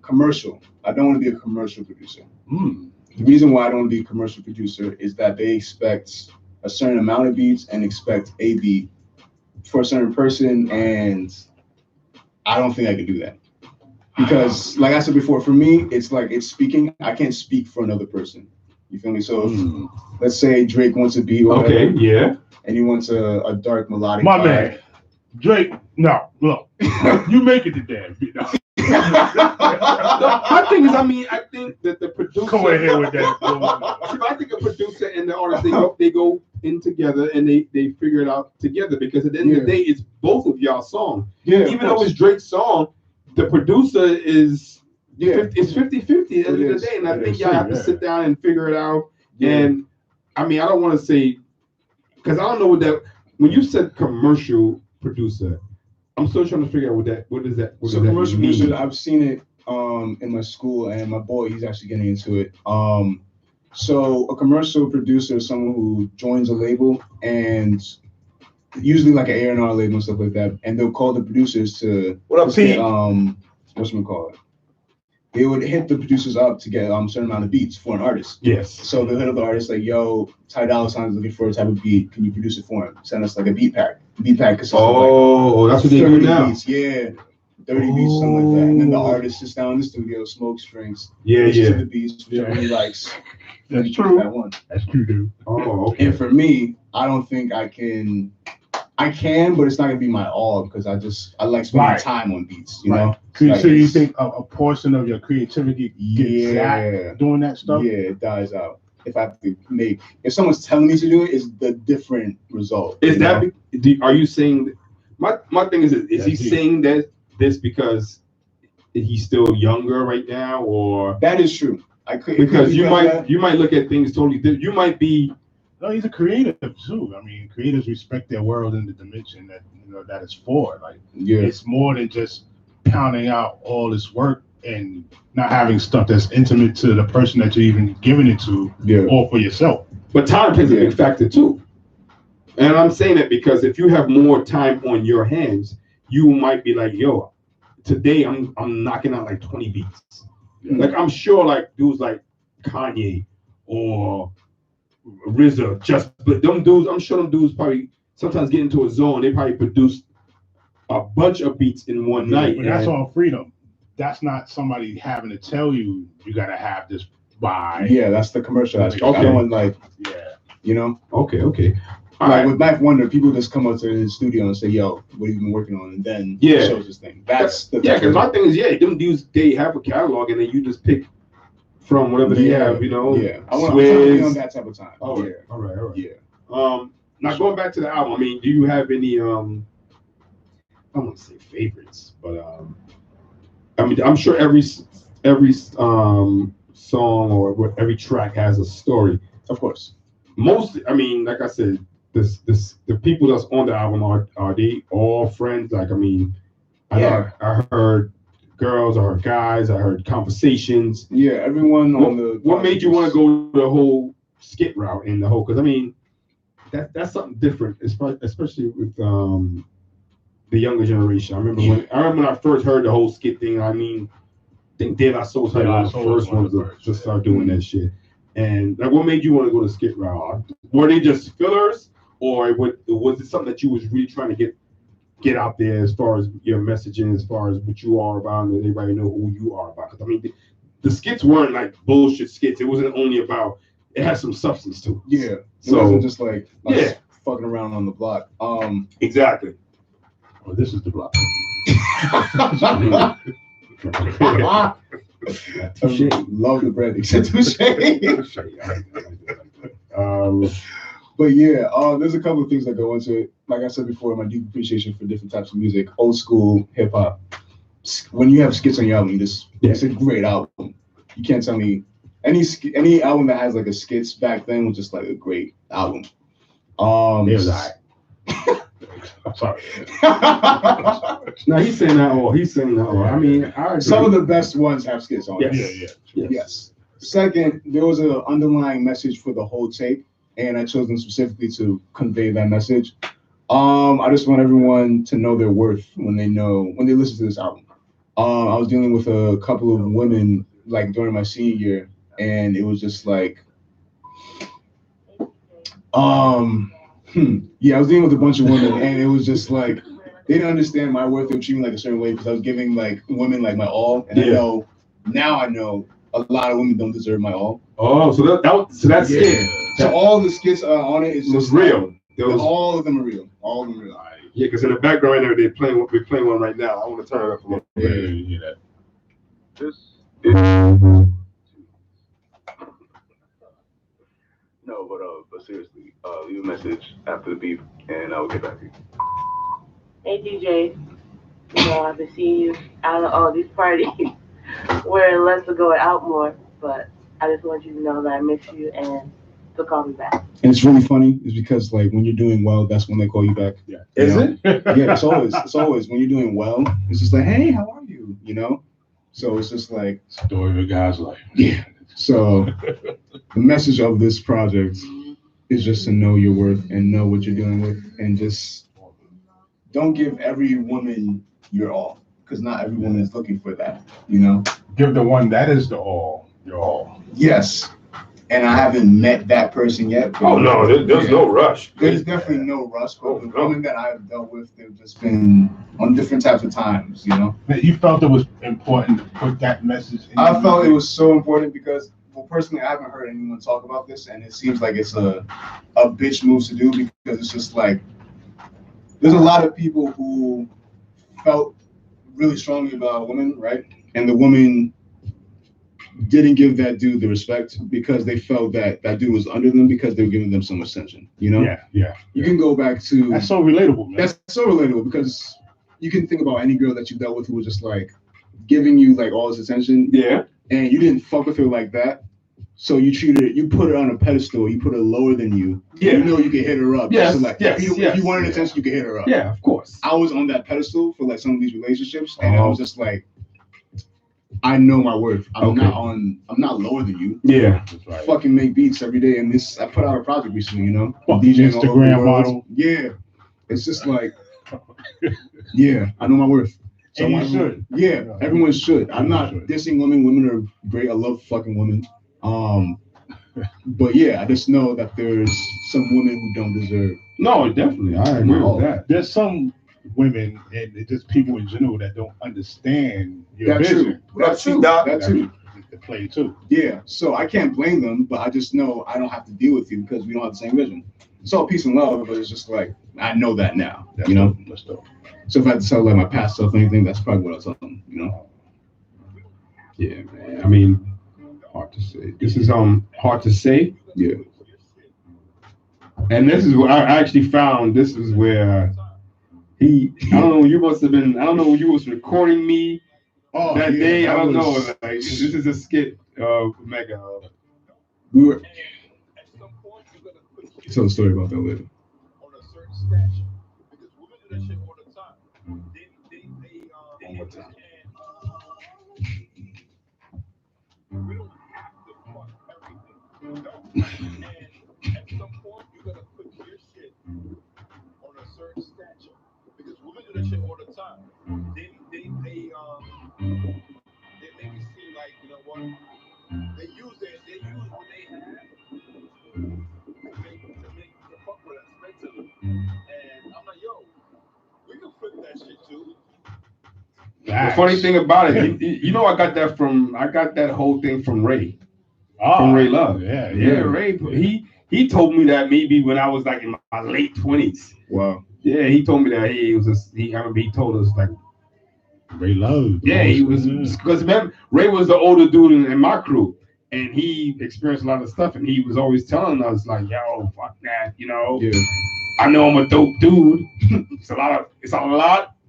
S13: Commercial. I don't want to be a commercial producer. The reason why I don't want to be a commercial producer is that they expect a certain amount of beats and expect a beat for a certain person, and I don't think I can do that. Because, like I said before, for me, it's like it's speaking. I can't speak for another person. You feel me? So, if, let's say Drake wants a beat, or whatever, and he wants a dark melodic.
S1: Man, Drake. No, look, you make it the damn beat. No.
S11: My thing is, I think that the producer.
S1: Come in here with that.
S11: I think a producer and the artist they go in together and they figure it out together because at the end of the day, it's both of y'all's songs. Yeah. Even though it's Drake's song, the producer is. It's 50-50 at the end of the day, and I think y'all have to sit down and figure it out. Yeah. And I don't want to say because I don't know what that. When you said commercial producer, I'm still trying to figure out what is that. What
S13: So
S11: does that
S13: commercial
S11: mean?
S13: producer, I've seen it in my school, and my boy, he's actually getting into it. So a commercial producer is someone who joins a label, and usually like an A&R label and stuff like that, and they'll call the producers to get, whatchamacallit. They would hit the producers up to get a certain amount of beats for an artist.
S11: Yes.
S13: So they'll hit up the artist like, yo, Ty Dolla $ign's looking for a type of beat. Can you produce it for him? Send us like a beat pack. Beat pack consists of like
S11: that's what they do now.
S13: beats. Yeah. 30 beats, something like that. And then the artist sits down in the studio, smokes drinks, listens to the beats, which he likes.
S2: That's true.
S13: That one.
S2: That's true, dude.
S11: Oh, okay.
S13: And for me, I don't think I can, but it's not gonna be my all because I like spending time on beats, you know?
S2: So,
S13: like,
S2: so you think a portion of your creativity gets zapped doing that stuff?
S13: Yeah, it dies out. If I have to if someone's telling me to do it, it's the different result.
S11: Is that, are you saying, my thing is he saying that this because he's still younger right now, or?
S13: That is true.
S11: Because you might look at things totally different. You might be.
S2: No, he's a creative too. I mean, creators respect their world in the dimension that that it's for. Like, it's more than just pounding out all this work and not having stuff that's intimate to the person that you're even giving it to, or for yourself.
S11: But time plays a big factor too. And I'm saying that because if you have more time on your hands, you might be like, yo, today I'm knocking out like 20 beats. Like I'm sure like dudes like Kanye or RZA, but them dudes, I'm sure them dudes probably sometimes get into a zone. They probably produce a bunch of beats in one night.
S2: But that's all freedom. That's not somebody having to tell you gotta have this by.
S13: Yeah, that's the commercial aspect.
S11: Okay.
S13: I don't want like, you know.
S11: Okay.
S13: All right. With Black Wonder, people just come up to the studio and say, "Yo, what have you been working on?" And then shows this thing. That's the
S11: because my thing is, them dudes they have a catalog and then you just pick from whatever they have, you know.
S13: Yeah, I'm trying to be on that type of time.
S11: All right.
S13: Yeah.
S11: Now going back to the album, I mean, do you have any I don't want to say favorites, but I mean, I'm sure every song or every track has a story.
S13: Of course.
S11: Most, I mean, like I said, the people that's on the album are they all friends? Like, I mean, I heard girls, I heard guys, I heard conversations.
S13: Yeah, everyone on the.
S11: What made you want to go the whole skit route and the whole? Because I mean, that's something different, especially with the younger generation. I remember when I first heard the whole skit thing. I mean, I think De.O.C was one of the first ones to start doing that shit. And like, what made you want to go the skit route? Were they just fillers, or was it something that you was really trying to get out there as far as your messaging, as far as what you are about, and that everybody know who you are about? Because I mean, the skits weren't like bullshit skits. It wasn't only about. It had some substance to it.
S13: Yeah. It wasn't just like fucking around on the block.
S11: Exactly.
S2: Well, this is the block.
S13: Love the bread. But yeah, there's a couple of things that go into it. Like I said before, my deep appreciation for different types of music, old school hip hop. When you have skits on your album, it's a great album. You can't tell me any album that has like a skits back then was just like a great album.
S2: It was all right. I'm sorry.
S11: No, he's saying that all. I mean,
S13: some of the best ones have skits on it. Yes. Second, there was an underlying message for the whole tape, and I chose them specifically to convey that message. I just want everyone to know their worth when they listen to this album. I was dealing with a couple of women like during my senior year, and it was just like, yeah, I was dealing with a bunch of women, and it was just like they didn't understand my worth. They were treating me like a certain way because I was giving like women like my all, and I know a lot of women don't deserve my all.
S11: Oh, so that's it.
S13: So all the skits on it is just
S11: real.
S13: All of them are real. All of them are real.
S11: Yeah, because in the background right there, we're playing one right now. I want to turn it up a little bit.
S2: Yeah, you hear that.
S14: But seriously, leave a message after the beep, and I will get back to you.
S15: Hey DJ, I've been seeing you out at all these parties where Let's Go out more, but I just want you to know that I miss you, and to call me back.
S13: And it's really funny, is because like when you're doing well, that's when they call you back.
S2: Yeah.
S4: Is it?
S13: Yeah, it's always when you're doing well, it's just like, hey, how are you? You know? So it's just like
S2: Story of a guy's life.
S13: Yeah. So the message of this project is just to know your worth and know what you're dealing with, and just don't give every woman your all, because not every woman is looking for that, you know?
S2: Give the one that is the all, your all.
S13: Yes. And I haven't met that person yet.
S4: Oh no, there's no rush.
S13: There's definitely no rush, but the women that I've dealt with, they've just been on different types of times, you know?
S2: You felt it was important to put that message in.
S13: I felt it was so important because, well, personally, I haven't heard anyone talk about this, and it seems like it's a bitch move to do, because it's just like, there's a lot of people who felt really strongly about a woman, right? And the woman didn't give that dude the respect because they felt that that dude was under them because they were giving them so much attention, you know?
S2: Yeah.
S13: You can go back to...
S2: That's so relatable, man.
S13: That's so relatable, because you can think about any girl that you dealt with who was just like giving you like all this attention.
S4: Yeah.
S13: And you didn't fuck with her like that. So you put her on a pedestal, you put her lower than you.
S4: Yeah.
S13: You know you can hit her up.
S4: Yes,
S13: So like,
S4: yes,
S13: if you wanted attention, you could hit her up.
S4: Yeah, of course.
S13: I was on that pedestal for like some of these relationships, and I was just like, I know my worth. I'm not lower than you.
S4: Yeah.
S2: That's right.
S13: Fucking make beats every day, and I put out a project recently, you know?
S2: DJing Instagram model.
S13: Yeah. It's just like, yeah, I know my worth. So
S2: And you should.
S13: Yeah, everyone should. I'm not dissing women. Women are great. I love fucking women. But yeah, I just know that there's some women who don't deserve.
S2: No, definitely. I agree with that. There's some women and just people in general that don't understand your vision.
S13: That's true. That too.
S2: To play too.
S13: Yeah. So I can't blame them, but I just know I don't have to deal with you because we don't have the same vision. It's all peace and love, but it's just like I know that now.
S2: That's
S13: you know.
S2: That's dope.
S13: So if I had to tell like my past self anything, that's probably what I'll tell them. You know.
S4: Yeah, man. I mean, hard to say. This is hard to say.
S13: Yeah.
S4: And this is what I actually found. This is where I don't know. You must have been. I don't know. You was recording me that day. I don't know. Like, this is a skit. Mega.
S13: We were. Tell the story about that later.
S4: One more time. The funny thing about it, you know, I got that whole thing from Ray. From Ray Love.
S2: Yeah.
S4: Ray, he told me that maybe when I was like in my late 20s.
S13: Wow.
S4: Yeah, he told me that I remember he told us like
S2: Ray Love.
S4: Yeah, he was, because remember, Ray was the older dude in my crew, and he experienced a lot of stuff, and he was always telling us like, yo, fuck that, you know.
S13: Yeah.
S4: I know I'm a dope dude. It's a lot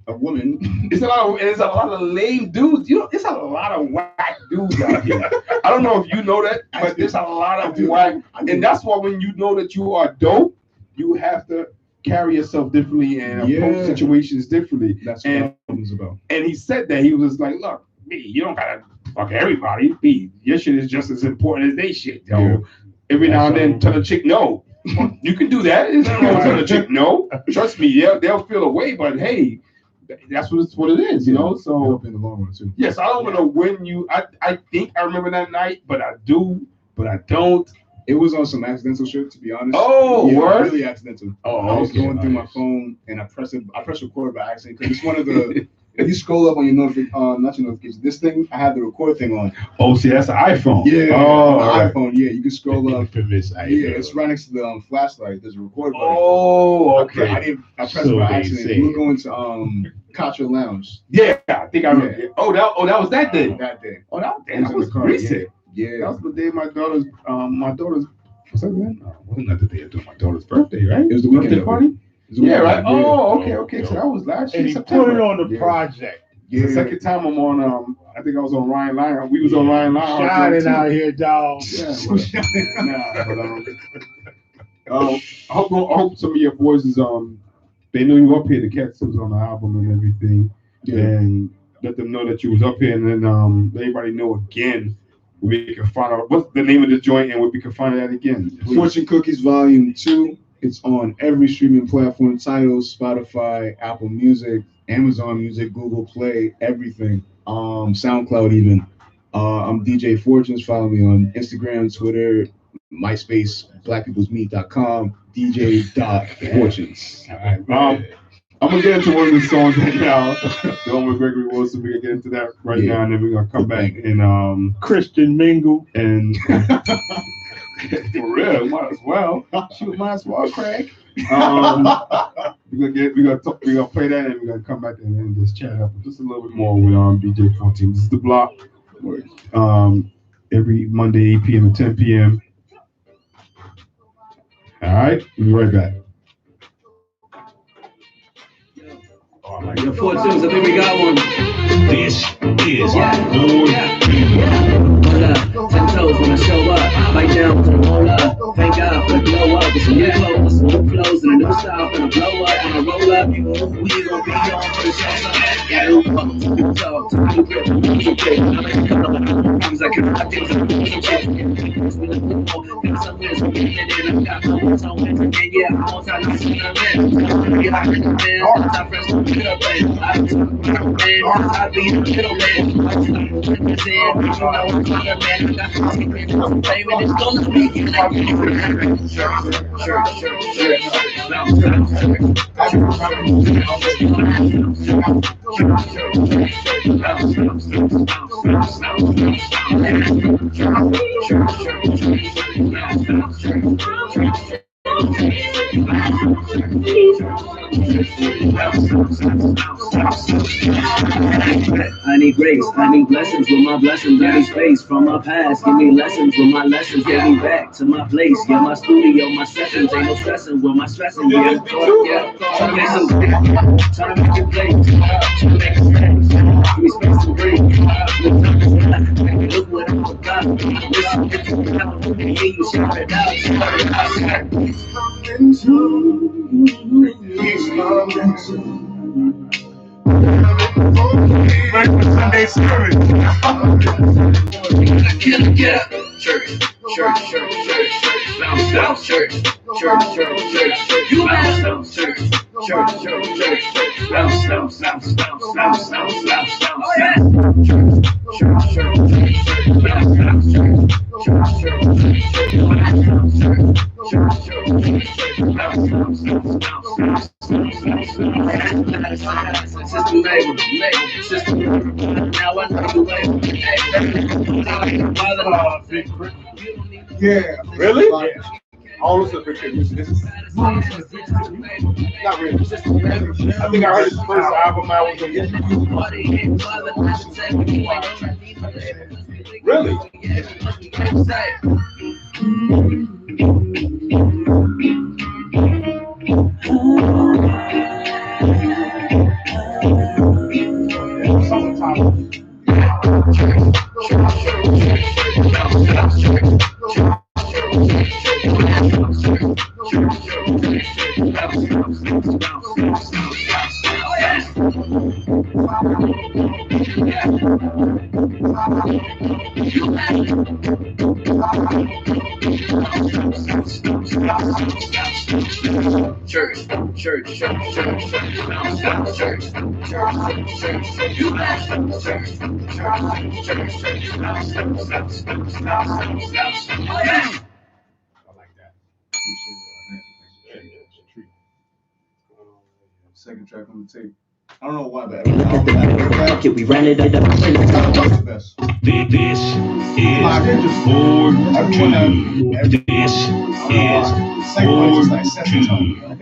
S13: of women.
S4: It's a lot of lame dudes. You know, it's a lot of whack dudes out here. I don't know if you know that, but there's a lot of whack. And that's why when you know that you are dope, you have to carry yourself differently and approach situations differently.
S13: That's what it's about.
S4: And he said that he was like, look, B, you don't gotta fuck everybody. B, your shit is just as important as they shit, yo. Yeah. Every now and then tell a chick no. You can do that. It's not wrong tell a chick no. Trust me, they'll feel away, but hey, that's what it is, you know. So
S13: in the long run too.
S4: Yes, I don't want to win you. I think I remember that night, but I do, but I don't.
S13: It was on some accidental shit, to be honest.
S4: Oh,
S13: yeah,
S4: word?
S13: Really accidental. Oh, I was going through my phone and I pressed record by accident because it's one of the. If you scroll up on your not your notification, this thing, I have the record thing on.
S4: Oh, see, that's an iPhone.
S13: Yeah.
S4: Oh,
S13: iPhone. Yeah, you can scroll up. It's right next to the flashlight. There's a record button.
S4: Oh, okay.
S13: I pressed it by accident. We were going to Contra Lounge.
S4: Yeah, I think I remember. Yeah. Oh, that was that day.
S13: That day.
S4: Oh, that was recent.
S13: Yeah.
S4: That was the day my daughter's what's that man? No, wasn't that the day of my daughter's birthday, right?
S13: It was the weekend
S4: birthday party. Yeah, right. Oh, okay.
S2: Yeah.
S4: So that was last year.
S2: And he
S4: September.
S2: put it on the project.
S4: Yeah. The second time I'm on
S16: I think I was on Ryan Lyon. We was on Ryan Lyon.
S2: Shining out here, dog.
S16: Yeah, I hope some of your boys is they knew you were up here. The Cats was on the album and everything, and let them know that you was up here, and then let everybody know again where we can find out what's the name of the joint and where we can find that again.
S13: Fortune Cookies Volume 2. It's on every streaming platform: Tidal, Spotify, Apple Music, Amazon Music, Google Play, everything. SoundCloud even. I'm DJ Fortunes. Follow me on Instagram, Twitter, MySpace, blackpeoplesmeet.com, DJ.Fortunes.
S16: I'm gonna get into one of the songs right now. The one with Gregory Wilson. We're gonna get into that right now, and then we're gonna come back and
S2: Christian Mingle
S16: and for real, might as well. Shoot, might as well, Craig. We're gonna play that, and we're gonna come back and just chat up just a little bit more with DJ 14. This is The Block. Every Monday, 8 p.m. and 10 p.m. All right, we'll be right back.
S17: Your Fortunes, I think we got one.
S11: This is
S17: Hold up, 10 toes when I show up. Bite down to the roll up. Thank God for the glow up. With some new clothes, some new flows, and a new style for the blow up. When I roll up, we gon' be on for the show. Yeah, new talk, new grip, new kick. I like to cut up things I can do. Things I can do. We look for things I'm with. I'm getting it in. I got no one's on it. And yeah, I'm on time. I'm in. Yeah, I'm in the man. I'm friends with the middle man. I'm in the man. I be in the middle man. I'm in the man. You know I'm coming, man. I got to take it. I'm famous. It's gonna be I need grace, I need blessings with my blessings, I need space from my past. Give me lessons with my lessons, get me back to my place. Yeah, my studio, my sessions, ain't no stressing with my stressing. Yeah, listen, trying to make it play, trying to make it space. Give me space to breathe. Look what I'm about. Listen, if you can hear you shout it out.
S11: Sunday service.
S17: Get up. Church, bounce down, church, you bounce down, church, bounce down, system, now I know you
S16: Yeah.
S4: Really? Yeah. All of the pictures. Not really. I think I heard his first album I was gonna get. Really?
S13: Second track on the tape. I don't know why, but
S17: we ran it up.
S11: This is 4-2. This is 4-2.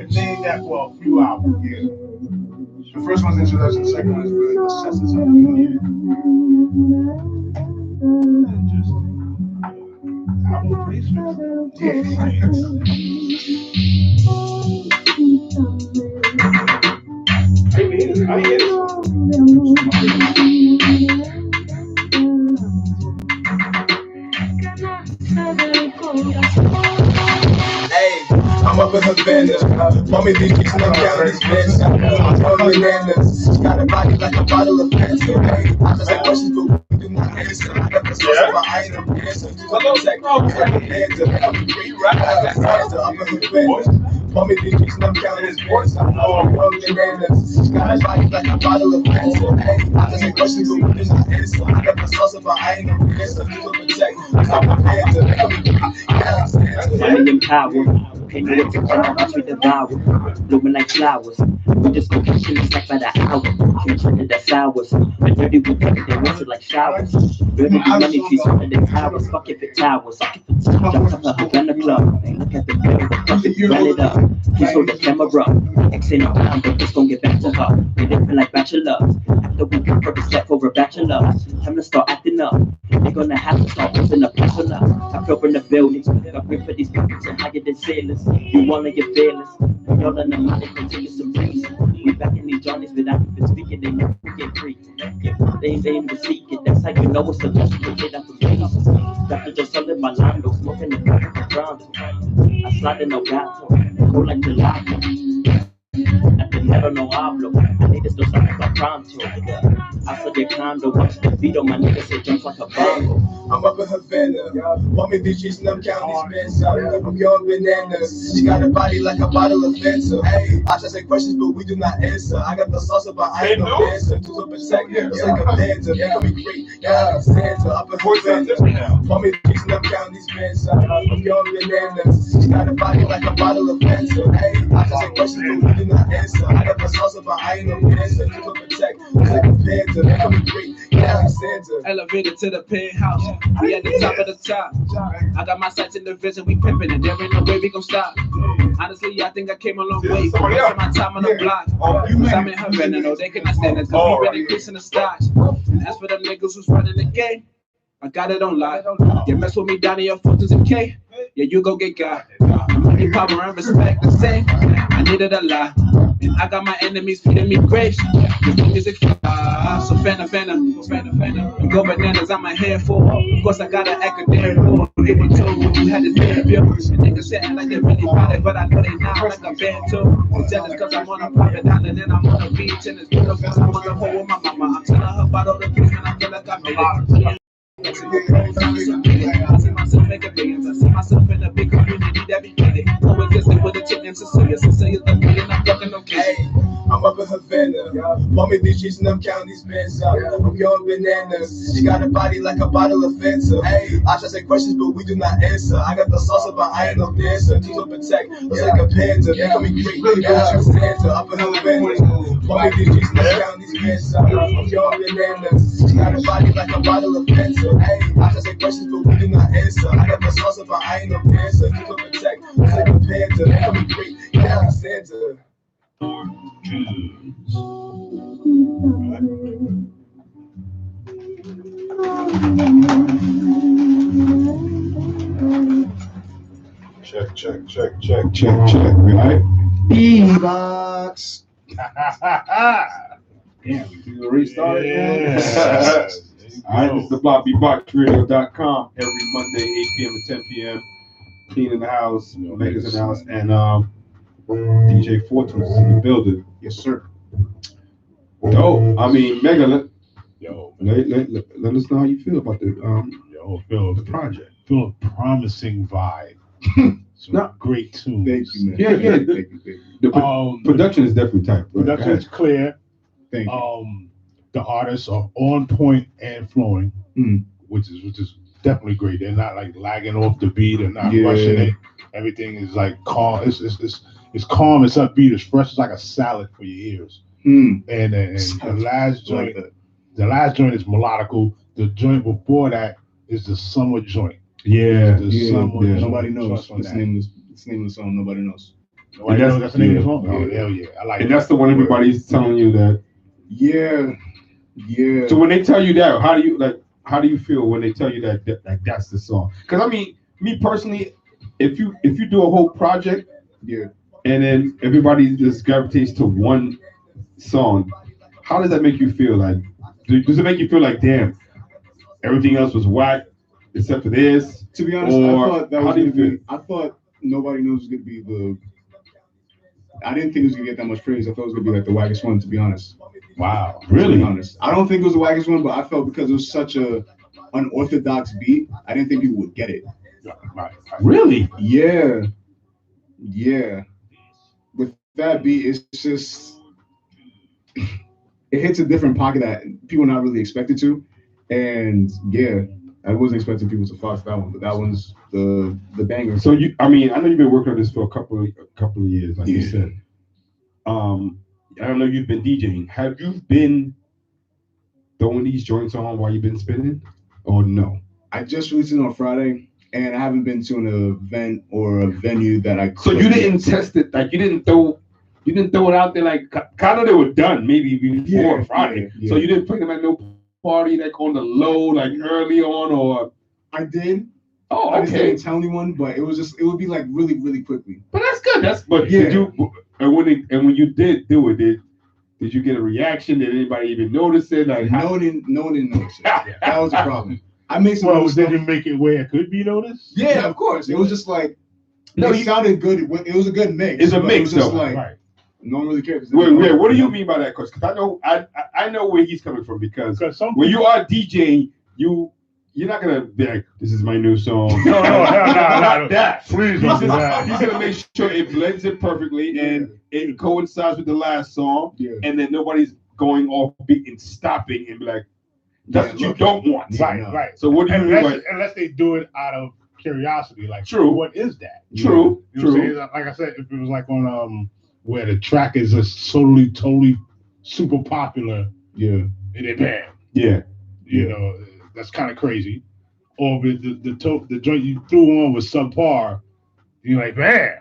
S2: Name that for a few hours.
S13: Yeah. The first one's introduction, the second one is really the sense of something you needed. And just album placement.
S4: I hear it.
S18: Hey, I'm up in Havana. Mommy be kissing them down these beds. I'm bananas. She got a body like a bottle of pencil. Hey, I just like questions, but we do not answer. I got the sauce, but I ain't no answer. To the tech, it's like a panda. I'm up in Havana. Mommy be kissing them down these beds. I'm bananas. She got a body like a bottle of pencil. Hey, I just like questions, but we do not answer. I got the sauce, but I ain't no answer. To the tech, it's like a panda.
S17: Money and power, can't do it to watch me devour, blooming like flowers. We just go get shit like by the hour, can't turn it that's ours. The dirty we cook it, they wash it like showers. Dirty money trees under the towers, fuck if it towers, fuck if it's jump to the Havana club. Look at the bill, fuck if you run it up. Please hold the camera, X ain't around, but just gon' get back to her. They living like bachelors, after we can purpose step over bachelor. Time to start acting up, they're gonna have to start opening up passion up. I feel in the building, got grip for these pockets and higher than sailors. You wanna get fearless, y'all in the money can take us some breeze. We back in these journeys without even speaking, they never get free. Yeah, they ain't even seek it, that's how you know it's a lesson to get out the breeze. Dr. just selling my lando, smoking the back of the ground. I slide in no gato, go like gelato. At the never no hablo, I need to still sound like pronto. I saw your condo, watch the beat on my niggas, it jumps like a bongo.
S18: I'm up in Havana. Mommy be cheesing them counties, man. I'm young bananas. She got a body like a bottle of Fanta. Hey, I just say questions, but we do not answer. I got the sauce, but I ain't no dancer. To the protect, it's like a panda. They gonna be great. Yeah, I'm Santa. Up in Havana. Mommy be cheesing them counties, man. I'm young bananas. She got a body like a bottle of Fanta. Hey, I just say questions, but we do not answer. I got the sauce, but I ain't no dancer. To the protect, it's like a panda. They gonna be great. Yeah, I'm Santa.
S19: Elevated to the penthouse. We at the top of the top. I got my sights in the vision, we pimping it. There ain't no way we gon' stop. Honestly, I think I came a long way. From my time on the block. I'm in Havana, no, they cannot stand us. Cause we really increasing the stocks. And as for the niggas who's running the game, I got it on lock. You mess with me down in your photos and K, yeah, you go get got. Money, power, and respect the same. I needed a lot. And I got my enemies feeding me grapes. Cause the music fly. So Fana. You go bananas, I'm a handful. Of course, I got an academic rule. They were told when you had this interview. And niggas sitting like they really about it, but I know they not like a band too. I'm jealous cause I'm on a private island and I'm on a beach and it's beautiful. I'm on the hole with my mama. I'm telling her about all the things and I feel like I made it. I see myself making billions. I see myself in a big community that be getting coexisting with the chicken Cecilia. Cecilia's the million. I'm fucking okay.
S18: I'm up in Havana. Mommy be cheesing them counties, man. I'm young bananas. She got a body like a bottle of Fanta. Hey, I just say questions, but we do not answer. I got the sauce, but I ain't no dancer. To protect, looks like a panda. They call me great. Yeah, I'm Santa. Up in Havana. Mommy be cheesing them counties, man. I'm young bananas. She got a body like a bottle of Fanta. Hey, I just say questions, but we do not answer. I got the sauce, but I ain't no dancer. To protect, looks like a panda. They call me great. Yeah, I'm Santa.
S2: Check. Right?
S13: D.O.C.
S16: Yeah, we restarted.
S2: Yeah.
S16: All right, this is the BlobbyBoxRadio.com every Monday, 8 p.m. to 10 p.m. Clean in the house, Mega's in the house, and DJ Fortunes is in the building.
S13: Yes, sir.
S16: Dope. I mean, Mega, let us know how you feel about the project.
S2: Feel a promising vibe. Great tune.
S13: Thank you, man.
S16: Yeah.
S13: Thank you.
S16: The production is definitely tight.
S2: Production is clear.
S13: Thank you.
S2: The artists are on point and flowing, which is definitely great. They're not like lagging off the beat. They're not rushing it. Everything is like calm. It's calm. It's upbeat. It's fresh. It's like a salad for your ears. And the last joint is melodical. The joint before that is the summer joint.
S13: Nobody knows. It's the name of the song. Nobody knows.
S2: Nobody knows that's the name of the song. Oh, hell yeah. I like it.
S16: And that's the one everybody's telling you that.
S13: Yeah.
S16: So when they tell you that, how do you feel when they tell you that that's the song? Because I mean, me personally, if you do a whole project, and then everybody just gravitates to one song, how does that make you feel? Like, does it make you feel like, damn, everything else was whack? except for this?
S13: To be honest, I thought that was going to be. I thought Nobody Knows was going to be the. I didn't think it was going to get that much praise. I thought it was going to be like the wackest one, to be honest.
S16: Wow, really?
S13: To be honest, I don't think it was the wackest one, but I felt because it was such a unorthodox beat, I didn't think people would get it.
S16: Really?
S13: Yeah. With that beat, it's just it hits a different pocket that people not really expected to, and yeah, I wasn't expecting people to fuck that one, but that one's the banger.
S16: So I know you've been working on this for a couple of years, like you said. I don't know if you've been DJing. Have you been throwing these joints on while you've been spinning, or no?
S13: I just released it on Friday, and I haven't been to an event or a venue that I.
S16: So you didn't test it, like you didn't throw it out there, like kind of they were done maybe before Friday. Yeah. So you didn't put them at no party like on the low, like early on, or
S13: I did.
S16: Oh, okay.
S13: I just didn't tell anyone, but it would be like really, really quickly.
S16: But that's good. Did you? And when you did do it, did you get a reaction? Did anybody even notice it? Like
S13: no one didn't notice it. That was the problem. I made some.
S2: Well, did you make it where it could be noticed?
S13: Yeah, of course. It was just like it sounded good. It was a good mix.
S16: It's a mix,
S13: it was just
S16: though.
S13: Like,
S16: right.
S13: No one really cares.
S16: Wait, what do you mean by that? Because I know where he's coming from. Because when you are DJing, you're not gonna be like, this is my new song. No, not that. Please don't do that. He's gonna make sure it blends in perfectly and it coincides with the last song, and then nobody's going off beat and stopping and be like, that's what you don't want.
S2: Right.
S16: So what do you mean?
S2: Unless they do it out of curiosity, like,
S16: true.
S2: What is that?
S16: True.
S2: You know what I'm saying? Like I said, if it was like on where the track is just totally super popular, and it bam, you know, that's kind of crazy. Or if the joint you threw on was subpar, you're like, bam,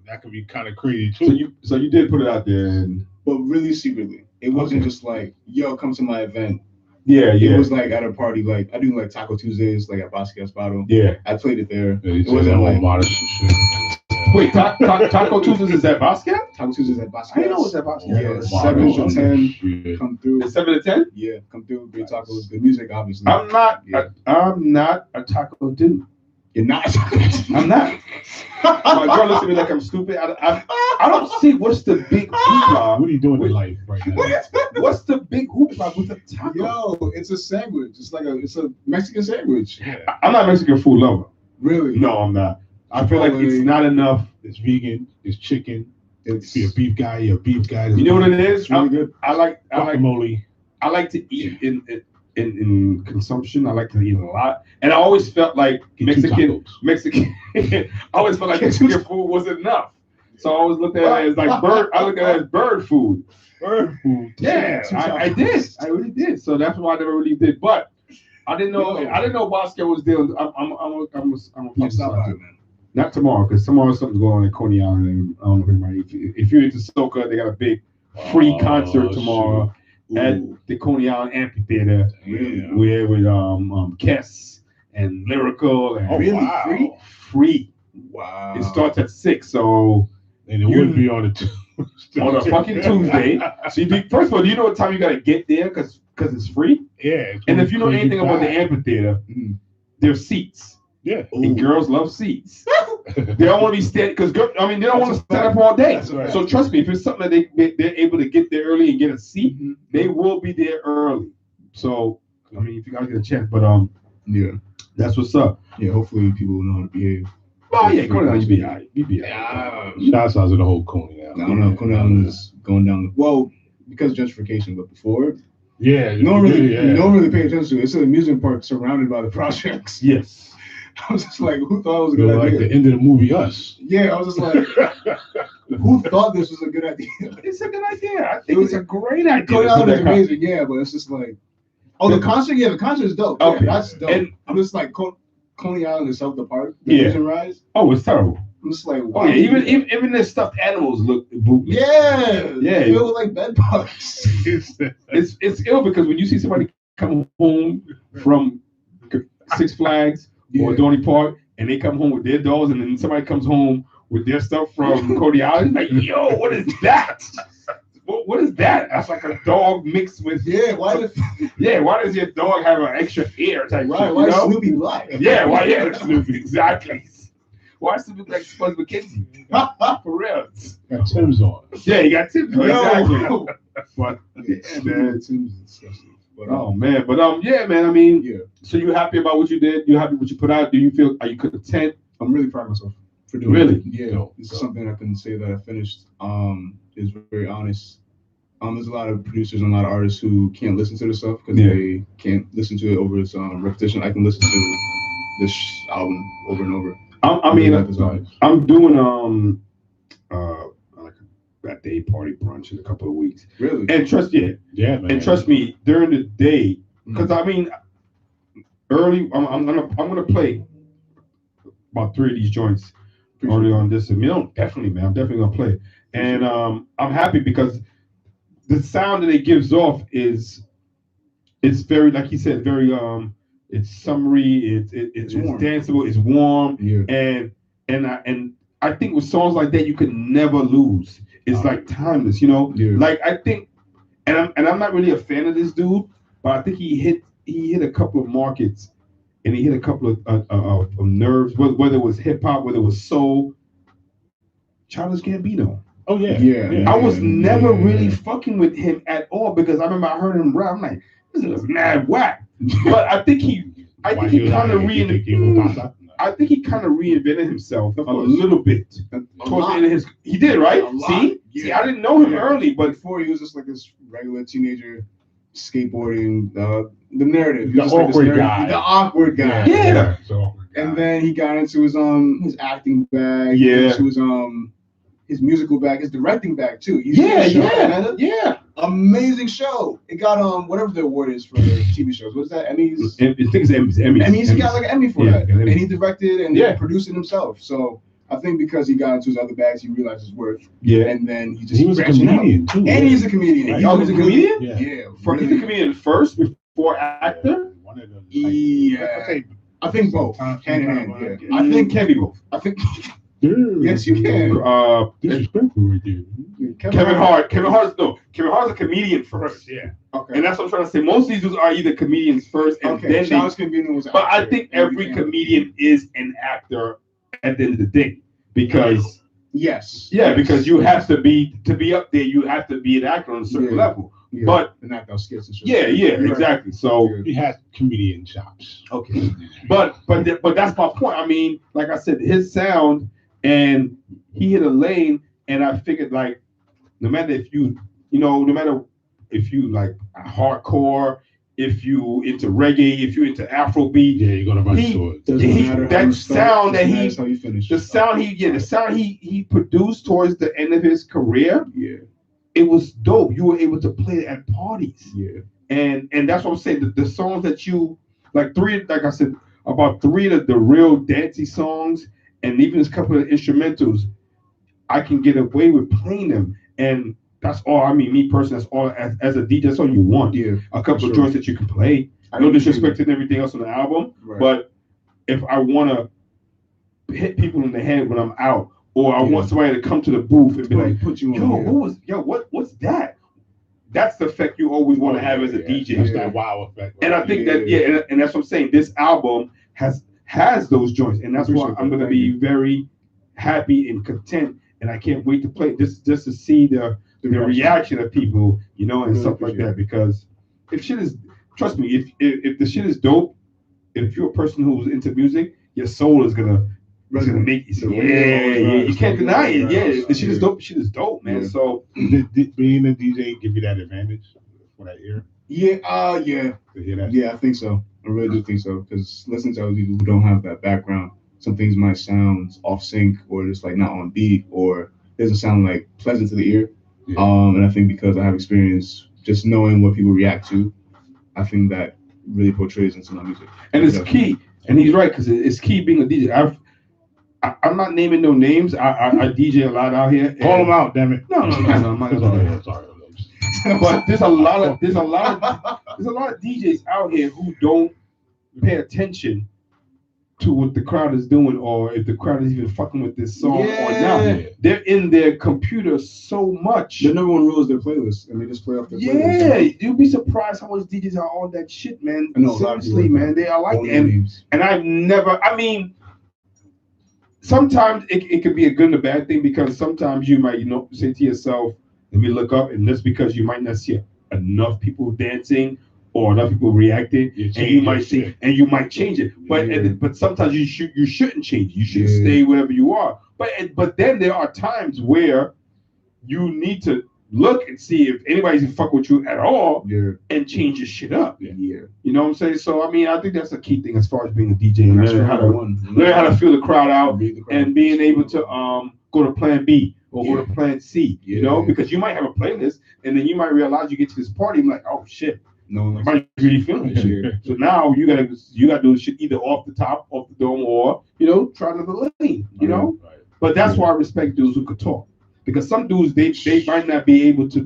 S2: that could be kind of crazy too.
S16: So you did put it out there,
S13: but really secretly. It wasn't just like, yo, come to my event.
S16: Yeah.
S13: It was like at a party, like I do like Taco Tuesdays, like at Bosque Bottle.
S16: Yeah.
S13: I played it there.
S2: It wasn't like modest shit.
S16: Wait, Taco Tuesdays is at Bosque?
S13: Taco Tuesdays at Bosque.
S16: I didn't know it was at Bosque.
S13: Yeah, 7 to 10. Come through.
S16: It's 7 to 10?
S13: Yeah, come through. Great tacos. Good music, obviously.
S16: I'm not a taco dude.
S13: You're not.
S16: I'm not. My girl looks at me like I'm stupid. I don't see what's the big hoopla.
S2: What are you doing in life right now?
S16: What's the big hoopla with the taco?
S13: Yo, it's a sandwich. It's a Mexican sandwich.
S2: Yeah.
S16: I'm not a Mexican food lover.
S13: Really?
S16: No, I'm not. I feel like it's not enough.
S2: It's vegan. It's chicken. If you're a beef guy, you're a beef guy.
S16: You know what it is?
S13: It's really good.
S16: I like
S2: guacamole.
S16: I like to eat in consumption. I like to eat a lot, and I always felt like Mexican. I always felt like Mexican food was enough. So I always looked at it as like bird. I looked at it as bird food.
S2: Bird food.
S16: Yeah, I did. I really did. So that's why I never really did. But I didn't know. I didn't know Bosque was dealing. I'm
S13: stop by, man.
S16: Not tomorrow, because tomorrow something's going on in Coney Island. And I don't know if anybody. If you're into soca, they got a big free concert tomorrow. At the Coney Island Amphitheater with Kess and Lyrical and free.
S13: Wow.
S16: It starts at 6, so
S2: and it wouldn't be on
S16: on a fucking Tuesday. So first of all, do you know what time you gotta get there? Because it's free.
S2: Yeah.
S16: And if you know anything about the amphitheater, there's seats.
S2: Yeah.
S16: And girls love seats. They don't want to be standing because they don't want to stand up all day.
S2: Right.
S16: So trust me, if it's something that they're able to get there early and get a seat, they will be there early. So if you guys get a chance, but that's what's up.
S13: Yeah, hopefully people know how to behave.
S16: Oh yeah, Coney Island, you be alright.
S2: Shouts out to the whole Coney Island.
S13: I don't know, Coney Island is going down. Well, because of gentrification, but before.
S2: Yeah.
S13: No one really paying attention to it. It's an amusement park surrounded by the projects.
S16: Yes.
S13: I was just like, who thought it was a good idea?
S2: Like the end of the movie Us.
S13: Yeah, I was just like, who thought this was a good idea?
S16: It's a good idea. I think it's a great idea.
S13: Coney Island is amazing, but it's just like, the concert? Yeah, the concert is dope.
S16: Okay.
S13: Yeah, that's dope. And I'm just like, Coney Island itself, the park,
S16: the
S13: Vision Rise.
S16: Oh, it's terrible.
S13: I'm just like, wow.
S16: Oh, yeah, even the stuffed animals look bootless.
S13: Yeah. Feel like bed bugs.
S16: It's ill because when you see somebody come home from Six Flags or Dorney Park, and they come home with their dolls, and then somebody comes home with their stuff from Coney Island, like, yo, what is that? what is that? That's like a dog mixed with
S13: Why
S16: does your dog have an extra ear type
S13: Right,
S16: shit,
S13: why
S16: you
S13: is
S16: know?
S13: Snoopy black?
S16: Yeah, why Snoopy, exactly. Why is Snoopy like Spuds McKenzie? For real.
S2: Got Tim's on.
S16: Yeah, he got Tim's on,
S13: Yo.
S16: exactly. But
S13: Yeah,
S16: man.
S13: Tim's disgusting. But,
S16: Oh man, but yeah, man. I mean, so you happy about what you did? You happy with what you put out? Do you feel? Are you content?
S13: I'm really proud of myself for doing
S16: Really?
S13: it. Yeah, this is something I can say that I finished. Is very honest. There's a lot of producers and a lot of artists who can't listen to this stuff because they can't listen to it over its repetition. I can listen to this album over and over.
S16: I'm doing like a day party brunch in a couple of weeks.
S13: Really?
S16: And
S2: man.
S16: And trust me, during the day, because I mean, early, I'm gonna play about 3 of these joints early on this. I mean, definitely, man, I'm definitely gonna play. And I'm happy because the sound that it gives off it's very, like he said, very it's summery, it's danceable, it's warm, and I think with songs like that you could never lose. It's like timeless, you know. Like I think, and I'm not really a fan of this dude, but I think he hit a couple of markets, and he hit a couple of nerves, whether it was hip hop, whether it was soul. Childish Gambino.
S2: Oh yeah.
S16: I was never really fucking with him at all because I remember I heard him rap. I'm like, this is mad whack. But I think he kind of reinvented himself a little bit. Towards the end of his, he did, right? See, I didn't know him early, but
S13: before he was just like this regular teenager skateboarding. The narrative,
S2: the awkward guy.
S13: The awkward guy.
S16: Yeah.
S13: And then he got into his acting bag.
S16: Yeah.
S13: Into his musical bag, his directing bag too.
S16: Yeah.
S13: Amazing show. It got whatever the award is for TV shows. What's that? Emmys.
S16: I think it's Emmys.
S13: Emmys. He got like an Emmy for that, and he directed and produced it himself. So I think because he got into his other bags, he realized his worth.
S16: Yeah.
S13: And then he
S2: was a comedian too.
S13: And he's a comedian.
S16: Oh, he's a comedian?
S13: Yeah.
S16: He's a comedian first before actor.
S13: Yeah. I think both. Hand in hand. Yeah.
S16: I think can be both.
S13: I think. Yes, you can.
S2: Disrespectful right there.
S16: Kevin Hart's a comedian first.
S2: Yeah.
S13: Okay.
S16: And that's what I'm trying to say. Most of these dudes are either comedians first and then but I think every comedian is an actor at the end of the day because because you have to be up there. You have to be an actor on a certain level.
S13: Yeah.
S16: But
S13: and act out skits and shit.
S16: Exactly. So
S2: he has comedian chops.
S16: Okay. But that's my point. I mean, like I said, his sound. And he hit a lane, and I figured like, no matter if you like hardcore, if you into reggae, if you into Afrobeat,
S2: you're gonna run to it.
S16: The sound he produced towards the end of his career, it was dope. You were able to play it at parties, and that's what I'm saying. The songs that you like I said, about 3 of the real dancey songs. And even a couple of instrumentals, I can get away with playing them. And that's all, I mean, me personally, that's all, as a DJ, that's all you want.
S13: Yeah.
S16: A couple of joints that you can play. No disrespect to everything else on the album. Right. But if I want to hit people in the head when I'm out, or I want somebody to come to the booth and be like, what's that? That's the effect you always want to have as a DJ.
S2: That's that wow effect.
S16: Right? And I think and that's what I'm saying. This album has those joints, and that's why I'm going to be very happy and content, and I can't wait to play just to see the reaction of people, and stuff like that. Because if shit is, trust me, if the shit is dope, if you're a person who's into music, your soul is gonna make you. You can't deny it. Yeah, the shit is dope. Shit is dope, man. Yeah. So
S2: did being a DJ give you that advantage for that ear?
S13: Yeah. I think so. I really do think so, because listening to other people who don't have that background, some things might sound off sync or just like not on beat or doesn't sound like pleasant to the ear. Yeah. And I think because I have experience just knowing what people react to, I think that really portrays into my music.
S16: And it's key. And he's right, because it's key being a DJ. I'm not naming no names. I DJ a lot out here.
S2: Call them out, damn it.
S16: No. I'm sorry. But there's a lot of DJs out here who don't pay attention to what the crowd is doing, or if the crowd is even fucking with this song or
S13: Yeah.
S16: not. They're in their computer so much.
S13: The number one rule is their playlist, and they just play off their playlist.
S16: Yeah, you'd be surprised how much DJs are on that shit, man.
S13: I know,
S16: Seriously, man, they are like
S13: All
S16: that. And I've never, I mean, sometimes it could be a good and a bad thing, because sometimes you might, say to yourself, let me look up, and just because you might not see enough people dancing or enough people reacting, and you might see, and you might change it. But sometimes you shouldn't change it. You should stay wherever you are. But then there are times where you need to look and see if anybody's gonna fuck with you at all, and change your shit up. You know what I'm saying? So I mean, I think that's a key thing as far as being a DJ, and learning how to feel the crowd out, and being able to go to plan B or go to plan C. You know, because you might have a playlist, and then you might realize you get to this party and like, oh shit, nobody's really feeling this shit. So now you gotta do this shit either off the top, off the dome, or try another lane. But that's why I respect dudes who could talk. Because some dudes, they might not be able to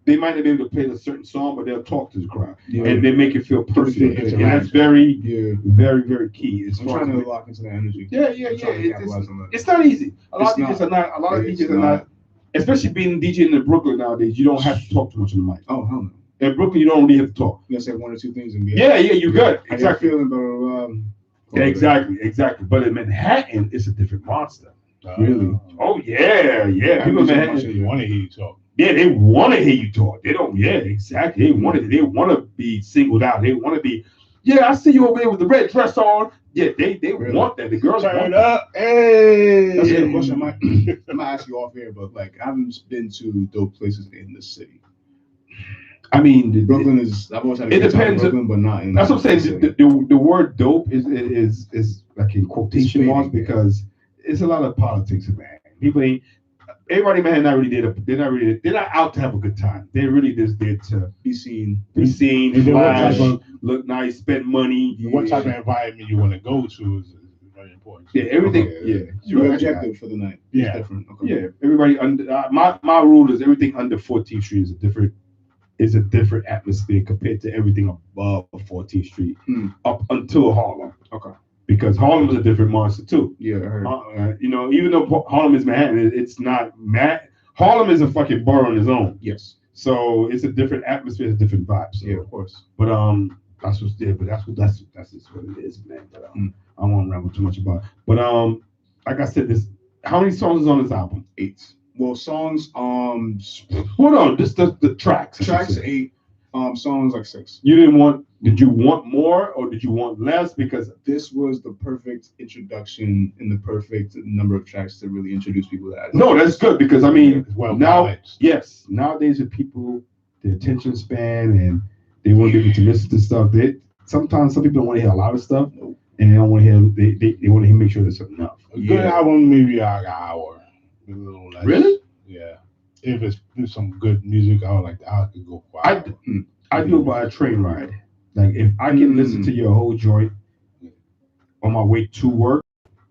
S16: they might not be able to play a certain song, but they'll talk to the crowd and they make it feel perfect. And that's very, very, very key.
S13: I'm trying to lock into that energy.
S16: Yeah. It's not easy. A lot of DJs are not, especially being DJ in Brooklyn nowadays. You don't have to talk too much on the mic.
S13: Oh hell no.
S16: In Brooklyn, you don't really have to talk.
S13: You gotta say one or two things and be
S16: you're good. Exactly.
S13: Feeling better.
S16: Exactly. But in Manhattan, it's a different monster.
S13: Really?
S16: Oh yeah. People in Manhattan
S2: want to hear you talk.
S16: Yeah, they want to hear you talk. They don't. Yeah, exactly. They want to be singled out. They want to be. Yeah, I see you over there with the red dress on. Yeah, they want that. The girls
S2: turn
S16: want
S2: up. Hey.
S13: That's a question. I might ask you off here, but like I haven't been to dope places in the city.
S16: I mean,
S13: Brooklyn is. I've always had a good time in Brooklyn, but not in.
S16: That's what I'm saying. The word dope is like in quotation marks, because it's a lot of politics in Manhattan. People ain't. Everybody in Manhattan not really they're not out to have a good time. They're really just there to
S13: be seen,
S16: flash, look nice, spend money.
S2: What type of environment you want to go to is very important.
S16: Yeah, everything.
S13: You're objective for the night.
S2: Yeah,
S13: it's different. Okay.
S16: Yeah, everybody under my rule is everything under 14th Street is a different atmosphere compared to everything above 14th Street up until Harlem.
S13: Okay.
S16: Because Harlem is a different monster too.
S13: Yeah, I heard.
S16: Even though Harlem is Manhattan, it's not Harlem is a fucking borough on its own.
S13: Yes.
S16: So it's a different atmosphere, it's a different vibe. So.
S13: Yeah, of course.
S16: But that's what's there. But that's just what it is, man. But I don't want to ramble too much about it. But like I said, how many songs is on this album?
S13: 8. Well, songs.
S16: Hold on, just the tracks.
S13: Tracks 8. Songs like 6.
S16: Did you want more or did you want less? Because
S13: this was the perfect introduction and the perfect number of tracks to really introduce people to that.
S16: No, that's good, because I mean, nowadays with people, their attention span, and they want to be able to listen to stuff. Sometimes some people don't want to hear a lot of stuff, and they don't want to hear. They want to make sure there's enough.
S2: A good album, maybe like an hour, a little less.
S16: Really?
S2: Yeah. If it's some good music, I could go for
S16: I do it by a train ride. Like if I can listen to your whole joint on my way to work,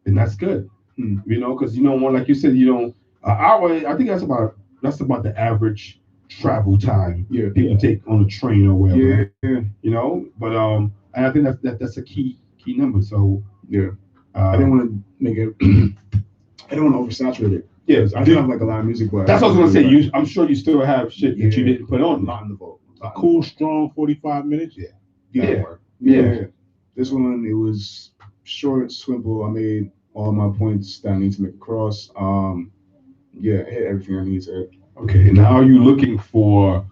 S16: then that's good. Because like you said, an hour. I think that's about the average travel time people take on a train or whatever.
S13: Yeah.
S16: But and I think that's a key number. So
S13: I didn't want to make it. I didn't want to oversaturate it.
S16: Yes,
S13: I do have like a lot of music, but
S16: that's what I was gonna say. I'm sure you still have shit that you didn't put on.
S13: Not in the vault.
S2: Cool, strong 45 minutes.
S13: Yeah. This one, it was short, simple. I made all my points that I need to make across. I hit everything I need to hit.
S16: Okay, now are you looking for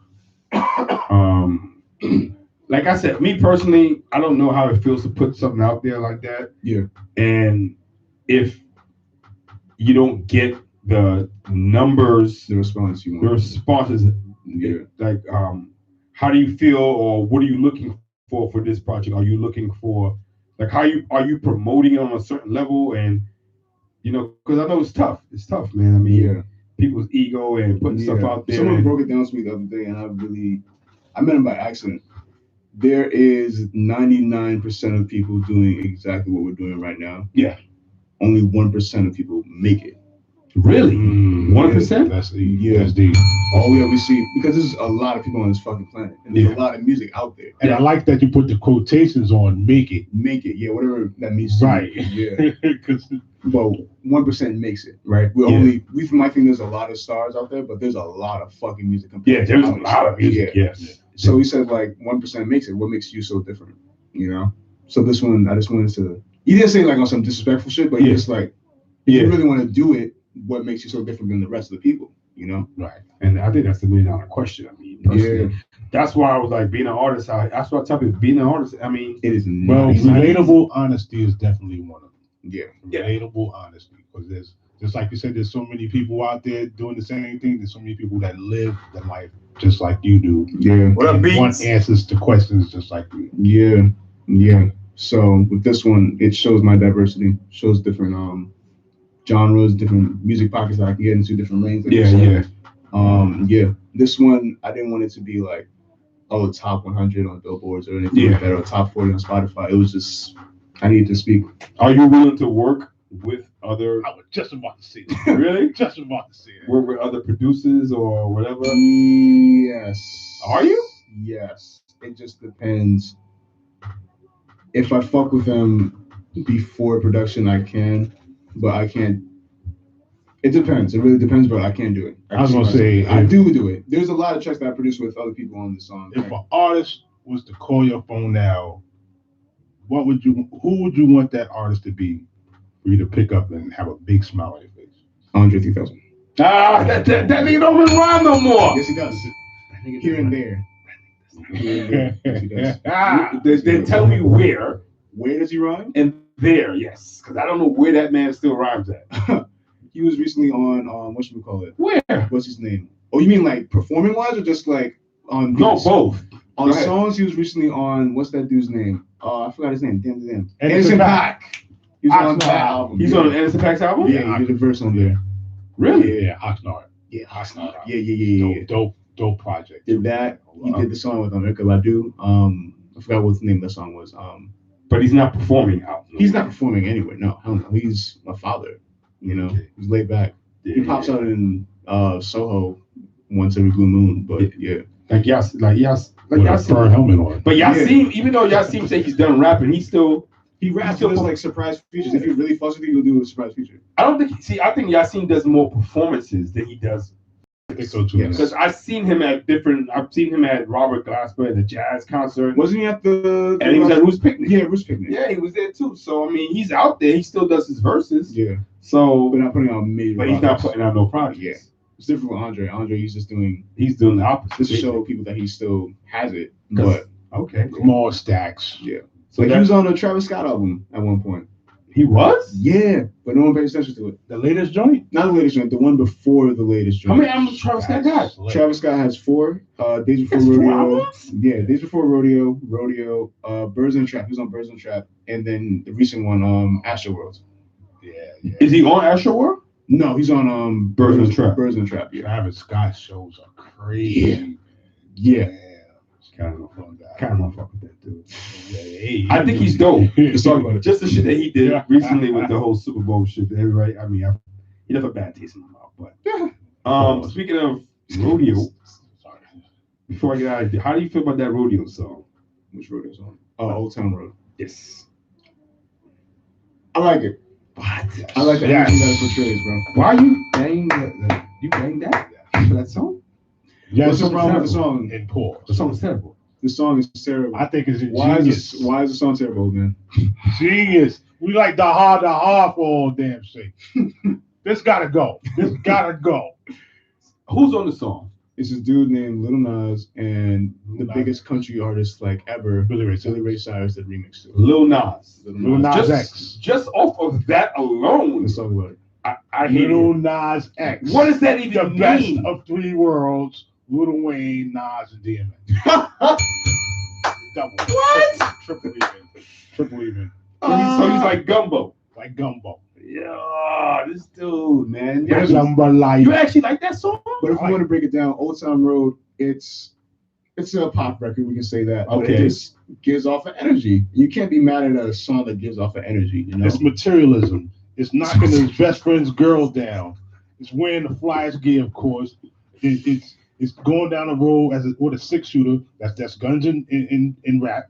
S16: like I said, me personally, I don't know how it feels to put something out there like that.
S13: Yeah.
S16: And if you don't get the numbers,
S13: the responses,
S16: like how do you feel, or what are you looking for this project? Are you looking for, like, are you promoting it on a certain level? And because I know it's tough, man. I mean, people's ego and putting stuff out there.
S13: Someone broke it down to me the other day, and I met him by accident. There is 99% of people doing exactly what we're doing right now.
S16: Yeah.
S13: Only 1% of people make it.
S16: Really? 1%?
S2: That's the
S13: all we ever see, because there's a lot of people on this fucking planet, and there's a lot of music out there.
S2: And I like that you put the quotations on "make it."
S13: Make it, yeah, whatever that means. To
S2: Right.
S13: you. Yeah. Well, 1% makes it, right? We might think there's a lot of stars out there, but there's a lot of fucking music.
S16: Yeah, there's a lot of music.
S13: Yeah.
S16: Yes.
S13: So he said like 1% makes it. What makes you so different? You know. So this one, I just wanted to. He didn't say like on some disrespectful shit, but he just like, if you really want to do it, what makes you so different than the rest of the people? You know.
S16: Right. And I think that's the $1 million question. I mean, personally, that's why I was like, being an artist. That's what I tell people. Being an artist. I mean,
S13: it is.
S2: Well, relatable honesty is definitely one of them.
S13: Yeah.
S2: Relatable honesty, because there's just like you said, there's so many people out there doing the same thing. There's so many people that live the life just like you do.
S13: Yeah.
S2: Want answers to questions just like you.
S13: Yeah. Yeah. So with this one, it shows my diversity. Shows different genres, different music pockets that I can get into, different lanes. Like This one, I didn't want it to be like, oh, top 100 on billboards or anything like that, or top 40 on Spotify. It was just, I needed to speak.
S16: Are you willing to work with other?
S2: I was just about to say that.
S16: Really?
S2: Just about to say that.
S16: Work with other producers or whatever?
S13: Yes.
S16: Are you?
S13: Yes. It just depends. If I fuck with them before production, I can, but I can't. It depends. It really depends, but I can't do it.
S2: I was gonna say
S13: I do it. There's a lot of tracks that I produce with other people on the song.
S2: If an artist was to call your phone now, who would you want that artist to be for you to pick up and have a big smile on your face?
S13: Andre 3000.
S16: That nigga don't even rhyme no more.
S13: Yes, he does. Here and there.
S16: Then tell me where.
S13: Where does he rhyme?
S16: And there, yes, because I don't know where that man still rhymes at.
S13: He was recently on what should we call it?
S16: Where?
S13: What's his name? Oh, you mean like performing wise or just like on?
S16: No, both.
S13: On songs, he was recently on what's that dude's name? I forgot his name. Damn. Anderson .Paak. He was on that album.
S16: He's on Anderson .Paak's album?
S13: Yeah, he did a verse on there.
S16: Really?
S2: Yeah, Oxnard.
S13: Yeah, Oxnard. Yeah.
S2: Dope project.
S13: Did that? He did the song with Erykah Badu. I forgot what the name of the song was.
S16: But he's not performing out.
S13: He's not performing anywhere. No, I don't know. He's a father. You know, he's laid back. He pops out in Soho once every blue moon. But yeah,
S16: like y'all
S2: fur helmet on.
S16: But Yasin, even though Yasin say he's done rapping, he
S13: raps with like surprise features. If he really fucks with you, he'll do a surprise feature.
S16: I don't think. I think Yasin does more performances than he does.
S2: I think so too.
S16: Because I've seen him at Robert Glasper at a jazz concert.
S13: Wasn't he at the?
S16: And he was at Roots Picnic.
S13: Yeah, Roots Picnic.
S16: Yeah, he was there too. So I mean, he's out there. He still does his verses.
S13: Yeah.
S16: So,
S13: but not putting out major.
S16: But he's not putting out no projects.
S13: Yeah. It's different with Andre. Andre, he's doing
S16: the opposite.
S13: Just to show people that he still has it. But
S16: okay,
S2: small stacks.
S13: Yeah. So like he was on a Travis Scott album at one point.
S16: He was?
S13: Yeah, but no one paid attention to it.
S2: The latest joint?
S13: Not the latest joint, the one before the latest joint.
S16: How many albums Travis Scott got?
S13: Travis Scott has 4. Days Before Rodeo. Yeah, Days Before Rodeo, Birds and Trap. He was on Birds and Trap. And then the recent one, Astroworld.
S2: Yeah.
S16: Is he on Astroworld?
S13: No, he's on
S16: Birds and Trap.
S13: Birds and Trap, yeah.
S2: Travis Scott shows are crazy.
S13: Yeah.
S16: Kind of fuck with that dude. I think he's dope.
S13: Let's talk about it.
S16: Just the shit that he did recently with the whole Super Bowl shit. Everybody, I mean, he left a bad taste in my mouth. But speaking of rodeo, before I get out of here, how do you feel about that rodeo song?
S13: Which rodeo song? Old Town Road.
S16: Yes.
S13: I like it.
S16: What?
S13: I like the energy that it portrays, bro.
S16: Why are you bang that? You bang that for that song?
S13: What's wrong with the song?
S2: And pause.
S16: The song is terrible.
S13: The song is terrible.
S2: I think it's
S13: genius. Why is the song terrible, man?
S2: Genius. We like the hard for all damn sake. This gotta go. This gotta go.
S16: Who's on the song?
S13: It's this dude named Lil Nas and the biggest country artist like ever, Billy Ray Cyrus, that remixed it.
S16: Lil Nas.
S2: Lil Nas X.
S16: Just off of that alone.
S13: Let's talk about it.
S16: I hate
S2: Lil Nas X.
S16: What does that even
S2: the
S16: mean?
S2: Best of 3 worlds. Lil Wayne, Nas, and DMX. Double.
S16: What?
S2: Triple even.
S16: So he's like gumbo.
S2: Like gumbo.
S16: Yeah, this dude, man.
S2: You
S16: actually like that song?
S13: But if you want to break it down, Old Town Road, it's a pop record. We can say that.
S16: Okay.
S13: But it just gives off an energy. You can't be mad at a song that gives off an energy. You know,
S2: it's materialism. It's knocking his best friend's girl down. It's wearing the flyest gear, of course. It's going down the road with a 6-shooter. That's guns in rap.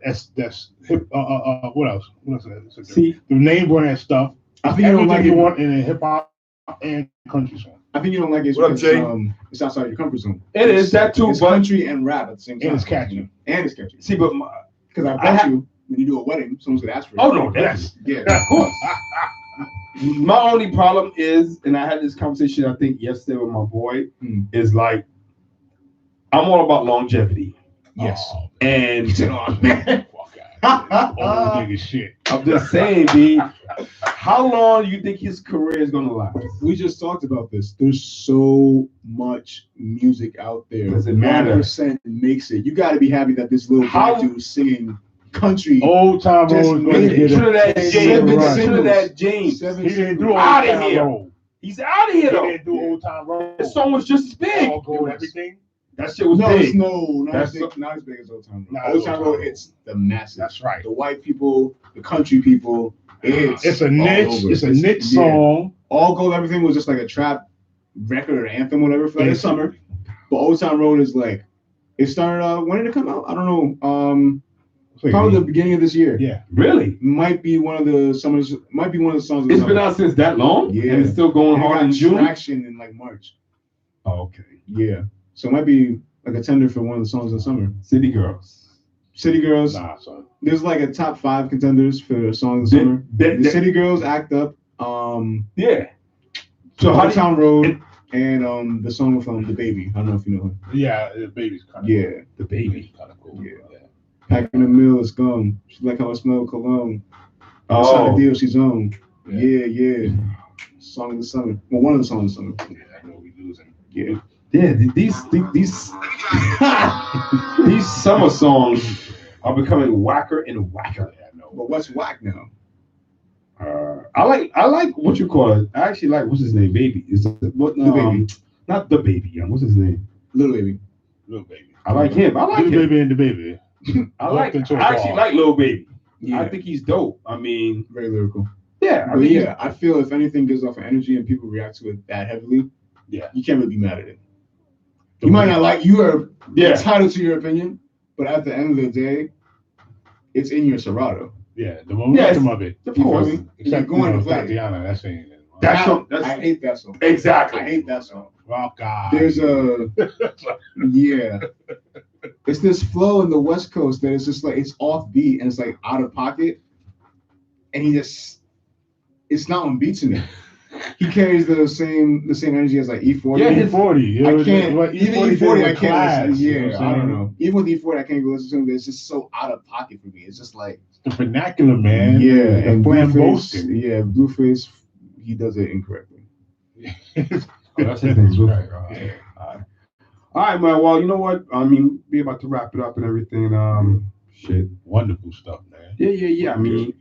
S2: That's hip. What else? What else?
S16: See,
S2: the name brand stuff.
S13: I think you don't like
S2: you
S13: it.
S2: want in a hip hop and country song.
S13: I think you don't like it because it's outside your comfort zone.
S16: It is that too,
S13: it's
S16: but
S13: country and rap at the same time.
S2: And it's catchy.
S13: And it's catchy.
S16: See, but
S13: because I bet you when you do a wedding, someone's gonna ask for it.
S16: Oh no, that's
S13: yeah,
S16: of course. My only problem is, and I had this conversation I think yesterday with my boy, is like I'm all about longevity.
S13: Yes.
S16: And
S2: old nigga shit.
S16: I'm just saying, B, how long do you think his career is gonna last?
S13: We just talked about this. There's so much music out there.
S16: Doesn't matter.
S13: 1% makes it. You got to be happy that this little black dude singing country.
S2: Old Time Road.
S16: Trinidad James.
S2: He didn't do
S16: out of
S2: Time
S16: here.
S2: Road.
S16: He's out of here
S2: He
S16: though.
S2: didn't do Old Time Road.
S16: The song was just as big.
S2: All Gold, everything.
S16: That shit was
S13: No,
S16: big.
S13: it's not as big as Old Time Road.
S2: Nah,
S13: Old Time Road, it's the masses.
S2: That's right.
S13: The white people, the country people.
S2: It's a niche. It's a niche
S13: yeah.
S2: song.
S13: All Gold, everything was just like a trap record or anthem, whatever, for the summer. But Old Time Road is like, it started. When did it come out? I don't know. Probably the beginning of this year.
S2: Yeah.
S16: Really?
S13: Might be one of the summers. Might be one of the songs.
S16: It's been out since that long.
S13: Yeah.
S16: And it's still going
S13: And it
S16: hard
S13: got
S16: in June.
S13: traction in like March.
S16: Oh, okay.
S13: Yeah. So it might be like a tender for one of the songs in the summer.
S16: City Girls.
S13: City Girls.
S2: Nah, son.
S13: There's like a top 5 contenders for songs in the summer. The City Girls, Act Up.
S16: Yeah. So
S13: Old Town Road and the song with The Baby. I don't know if you know him.
S2: Yeah, the baby's kind of
S13: Yeah.
S2: cool.
S16: The Baby.
S2: Kind of cool.
S13: Yeah. Packing the mill is gone. She like how I smell cologne.
S16: Oh.
S13: D.O.C's own. Yeah. Song of the summer. Well, one of the songs of the summer.
S2: Yeah, I know we losing.
S13: Yeah.
S16: Yeah, these summer songs are becoming whacker and whacker.
S2: Yeah, I know.
S13: But what's whack now?
S16: I like what you call it. I actually like what's his name, Baby. Is what
S13: The Baby.
S16: Not The Baby. What's his name?
S13: Little Baby.
S2: Little Baby.
S16: I like him. I like
S2: Little
S16: him.
S2: Baby and the Baby.
S16: I actually like Lil Baby.
S13: Yeah.
S16: I think he's dope. I mean,
S13: Very lyrical.
S16: yeah. I
S13: But
S16: mean,
S13: yeah, I feel if anything gives off energy and people react to it that heavily,
S2: Yeah.
S13: you can't really be mad at it. You might not like, you are entitled to your opinion, but at the end of the day, it's in your Serato.
S2: Yeah, the momentum of it.
S13: Of course.
S2: Except
S13: You're going to play.
S2: Tatiana, that's ain't it.
S13: I hate that song.
S16: Exactly.
S13: I hate that song.
S2: Rock God.
S13: There's yeah. It's this flow in the West Coast that is just like, it's offbeat and it's like out of pocket. And it's not on beat to me. He carries the same energy as like E40.
S2: Yeah, E40.
S13: I can't, even E40 I can't listen.
S2: You know
S13: Yeah,
S2: what I'm
S13: I don't
S2: saying?
S13: know. Even with E40 I can't go listen to him, but it's just so out of pocket for me. It's just like
S2: The vernacular, man.
S13: yeah,
S2: The
S13: and Blueface,
S2: boasting.
S13: yeah, Blueface, he does it incorrectly.
S16: that's his name. Right. All right, man. Well, you know what? I mean, we're about to wrap it up and everything. Shit.
S2: Wonderful stuff, man.
S16: Yeah. I mean,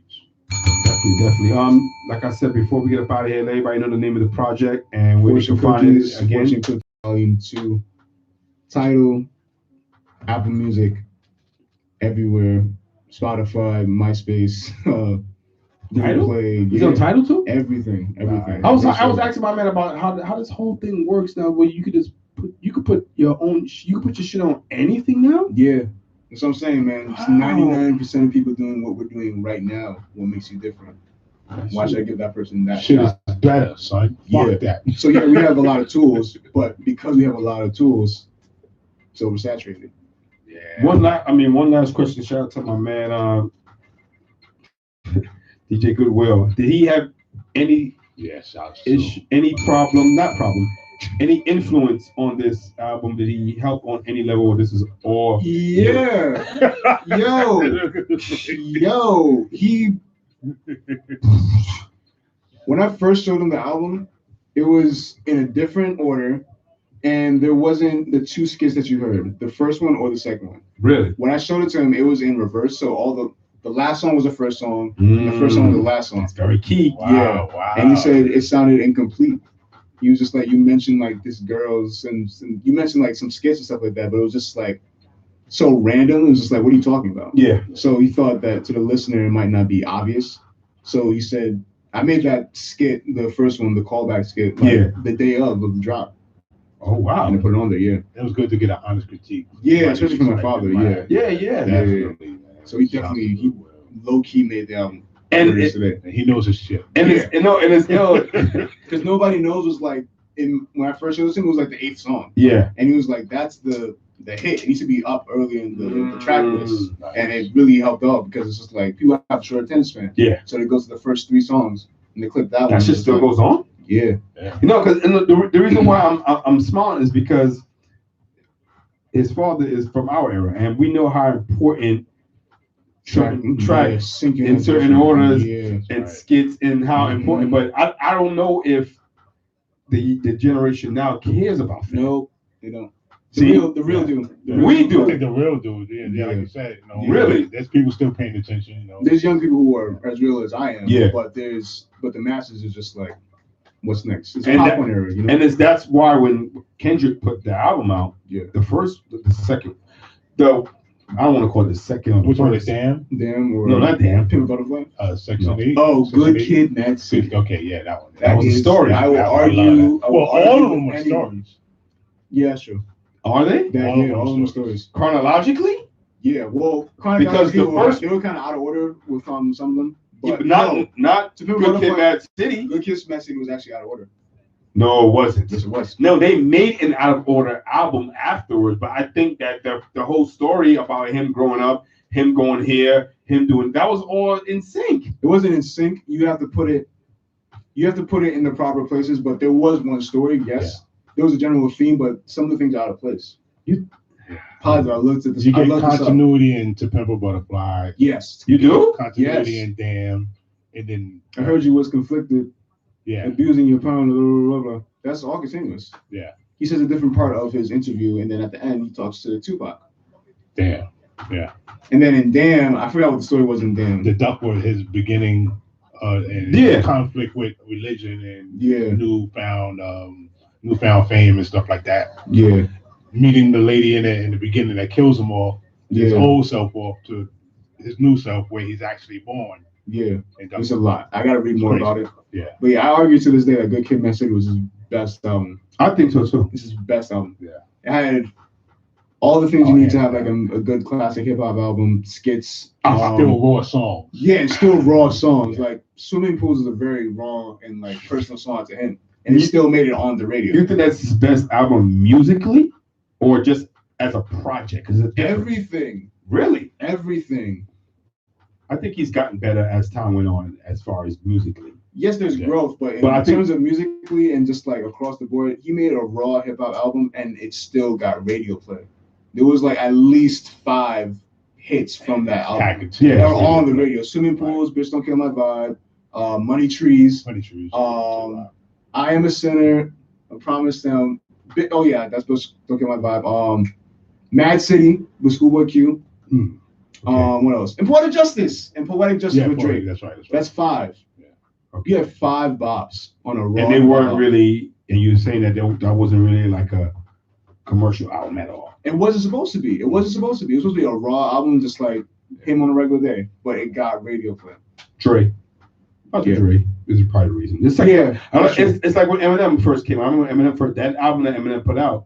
S16: definitely. Like I said before, we get up out of here, let everybody know the name of the project and where you can find it again.
S13: Fortune Cookies Volume 2. Title, Apple Music, everywhere. Spotify, MySpace,
S16: Title?
S13: Play.
S16: Is it on Title too?
S13: Everything.
S16: I was asking my man about how this whole thing works now, where you could put your shit on anything now.
S13: Yeah, that's what I'm saying, man. It's 99% of people doing what we're doing right now. What makes you different? Why should I give that person that
S2: Shit
S13: shot?
S2: is better, son. Fuck that.
S13: So yeah, we have a lot of tools, but because we have a lot of tools, it's oversaturated.
S2: Yeah.
S16: One last question. Shout out to my man, DJ Goodwill. Did he have any any influence on this album? Did he help on any level? Or this is all
S13: Yeah. Yo, he. When I first showed him the album, it was in a different order, and there wasn't the 2 skits that you heard, the first one or the second one.
S16: Really?
S13: When I showed it to him, it was in reverse. So all the last song was the first song, and the first song was the last song.
S16: That's very key.
S2: Wow.
S13: And he said it sounded incomplete. He was just like, you mentioned like this girls and you mentioned like some skits and stuff like that, but it was just like so random. It was just like, what are you talking about?
S16: Yeah.
S13: So he thought that to the listener it might not be obvious. So he said, I made that skit, the first one, the callback skit, like, the day of the drop.
S16: Oh wow!
S13: And I put it on there. Yeah,
S2: it was good to get an honest critique.
S13: Yeah, especially from my father. Yeah,
S2: definitely.
S13: So he low key made the album.
S16: And
S2: he knows his shit.
S16: And it's
S13: because nobody knows was like when I first listened, it was like the 8th song.
S16: Yeah,
S13: and he was like, "That's the hit. It needs to be up early in the track list," and it really helped out because it's just like people have short attention span.
S16: Yeah,
S13: so it goes to the first 3 songs and they clip that one.
S16: That shit still goes on.
S13: Yeah,
S16: you know, because the reason why I'm smiling is because his father is from our era, and we know how important tracks in certain orders and skits and how important. But I don't know if the generation now cares about that.
S13: No, they don't.
S16: See,
S13: the real do.
S16: We do.
S2: I think the real do. Yeah, like you said. You know,
S16: really,
S2: there's people still paying attention. You know,
S13: there's young people who are as real as I am.
S16: Yeah,
S13: but the masses is just like, what's next? It's
S16: and
S13: popcorn era, you know.
S16: And that's why when Kendrick put the album out, the second, I don't want to call it the second.
S2: Which one is Damn?
S13: Damn or
S16: no, not Damn.
S13: Pimp Butterfly.
S2: Section 8.
S13: Oh, Good Kid, Mad City.
S2: Okay, yeah, that one.
S16: That was a story.
S13: I will argue.
S2: Well, all of them were stories.
S13: Yeah, sure.
S16: Are they?
S13: All of them stories.
S16: Chronologically?
S13: Yeah. Well,
S16: because the first
S13: they were kind of out of order with some of them. But
S16: not Good Kid, Mad City.
S13: Good Kid, Mad City was actually out of order.
S16: No, it wasn't.
S13: Yes, it was.
S16: No, they made an out of order album afterwards, but I think that the whole story about him growing up, him going here, him doing that was all in sync.
S13: It wasn't in sync. You have to put it in the proper places. But there was one story. Yes, there was a general theme, but some of the things are out of place. I looked at this.
S2: You get continuity in To Pimp a Butterfly.
S13: Yes,
S16: you do.
S2: Continuity in Damn, and then
S13: I heard you was conflicted.
S2: Yeah,
S13: abusing your pound, blah, blah, blah. That's all continuous.
S2: Yeah.
S13: He says a different part of his interview, and then at the end, he talks to Tupac.
S2: Damn. Yeah.
S13: And then in Damn, I forgot what the story was in Damn.
S2: The Duck was his beginning and conflict with religion and newfound fame and stuff like that.
S13: Yeah.
S2: Meeting the lady in the beginning that kills him off, his old self off to his new self where he's actually born.
S13: Yeah, it's a lot. I gotta read more about it.
S2: Yeah,
S13: but yeah, I argue to this day that Good Kid, Mad City was his best album.
S16: I think so too.
S13: This is his best album. Yeah, it had all the things you need to have like a good classic hip hop album. Skits,
S2: still raw songs.
S13: Yeah, and still raw songs. Like Swimming Pools is a very raw and like personal song to him, and he still made it on the radio.
S16: You think that's his best album musically, or just as a project?
S13: Everything.
S16: Really,
S13: everything.
S16: I think he's gotten better as time went on as far as musically.
S13: Yes, there's growth, but in terms of musically and just like across the board, he made a raw hip hop album and it still got radio play. There was like at least 5 hits from that album. That were on the radio. Swimming Pools, Bitch Don't Kill My Vibe, Money Trees, I Am a Sinner, I Promise Them. Oh yeah, that's Bitch Don't Kill My Vibe. Mad City with Schoolboy Q. What else? And Poetic Justice with Drake.
S2: That's right.
S13: That's 5. Yeah. Okay. You have 5 bops on a raw.
S16: And they weren't really. And you're saying that that wasn't really like a commercial album at all.
S13: It wasn't supposed to be. It was supposed to be a raw album, just like him on a regular day. But it got radio play.
S16: Dre. Dre is probably the reason. It's like, it's like when Eminem first came out. I remember that album that Eminem put out.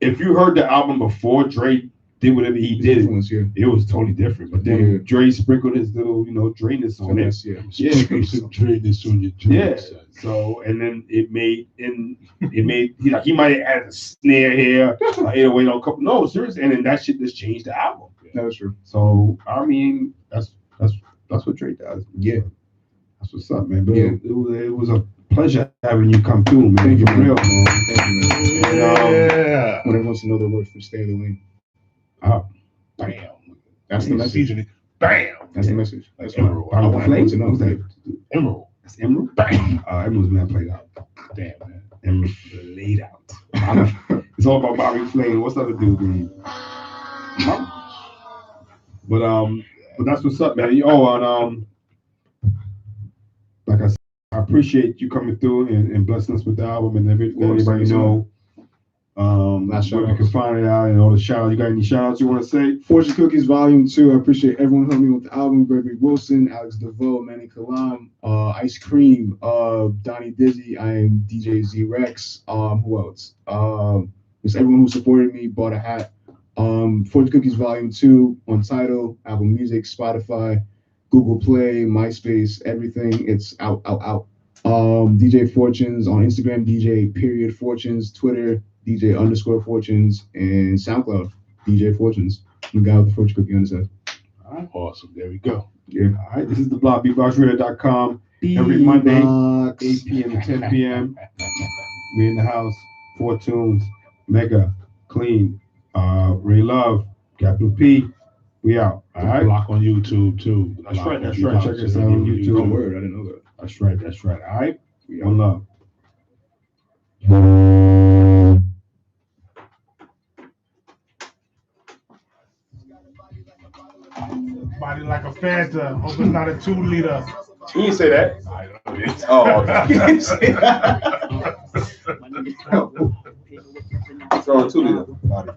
S16: If you heard the album before Dre did whatever he did, it was totally different. But then Dre sprinkled his little, Dre-ness on it.
S2: Some Dre-ness on your joint.
S16: Yeah. So and then it made he might have added a snare here, 808 on a couple. No, seriously, and then that shit just changed the album.
S13: That's true.
S16: So I mean, that's what Dre does. Yeah. That's what's up, man. But it was a pleasure having you come through, man.
S13: Thank you,
S16: for real, man.
S13: Thank you, man. When everyone wants to know the word for stay in the lane.
S16: Oh, bam.
S13: That's the message.
S2: Bam.
S13: That's the message.
S2: That's Emerald.
S13: I want to know.
S2: Emerald.
S16: That's Emerald. Bam. Emerald's man played out.
S2: Damn, man.
S16: Emerald laid out. It's all about Bobby Flay. What's the other dude, man? But that's what's up, man. And like I said, I appreciate you coming through and blessing us with the album and everybody know Where we can find it out and all the shout outs. You got any shout outs you want to say?
S13: Fortune Cookies Volume 2. I appreciate everyone helping me with the album. Gregory Wilson, Alex DeVoe, Manny Kalam, Ice Cream, Donnie Dizzy. I am DJ Z Rex. Who else? Just everyone who supported me, bought a hat. Fortune Cookies Volume 2 on Tidal, Apple Music, Spotify, Google Play, MySpace, everything. It's out. DJ Fortunes on Instagram, DJ Fortunes, Twitter, DJ_Fortunes, and SoundCloud, DJ Fortunes. The guy with the fortune cookie on his head.
S2: All right, awesome. There we go.
S16: Yeah. All right. This is the blog, BeatBoxRadio.com. Every Monday, 8 p.m. to 10 p.m. We in the house. 4 tunes. Mega, Clean, Ray Love, Capital P. We out. All right.
S2: Block on YouTube too.
S16: That's right. Check us out on YouTube.
S13: Oh, word. I didn't know that.
S16: That's right. All right. One love.
S1: Body like a Fanta. Hope it's not a 2-liter.
S4: He didn't say that.
S2: I know it.
S4: Oh, okay. He didn't say that. It's on a 2-liter.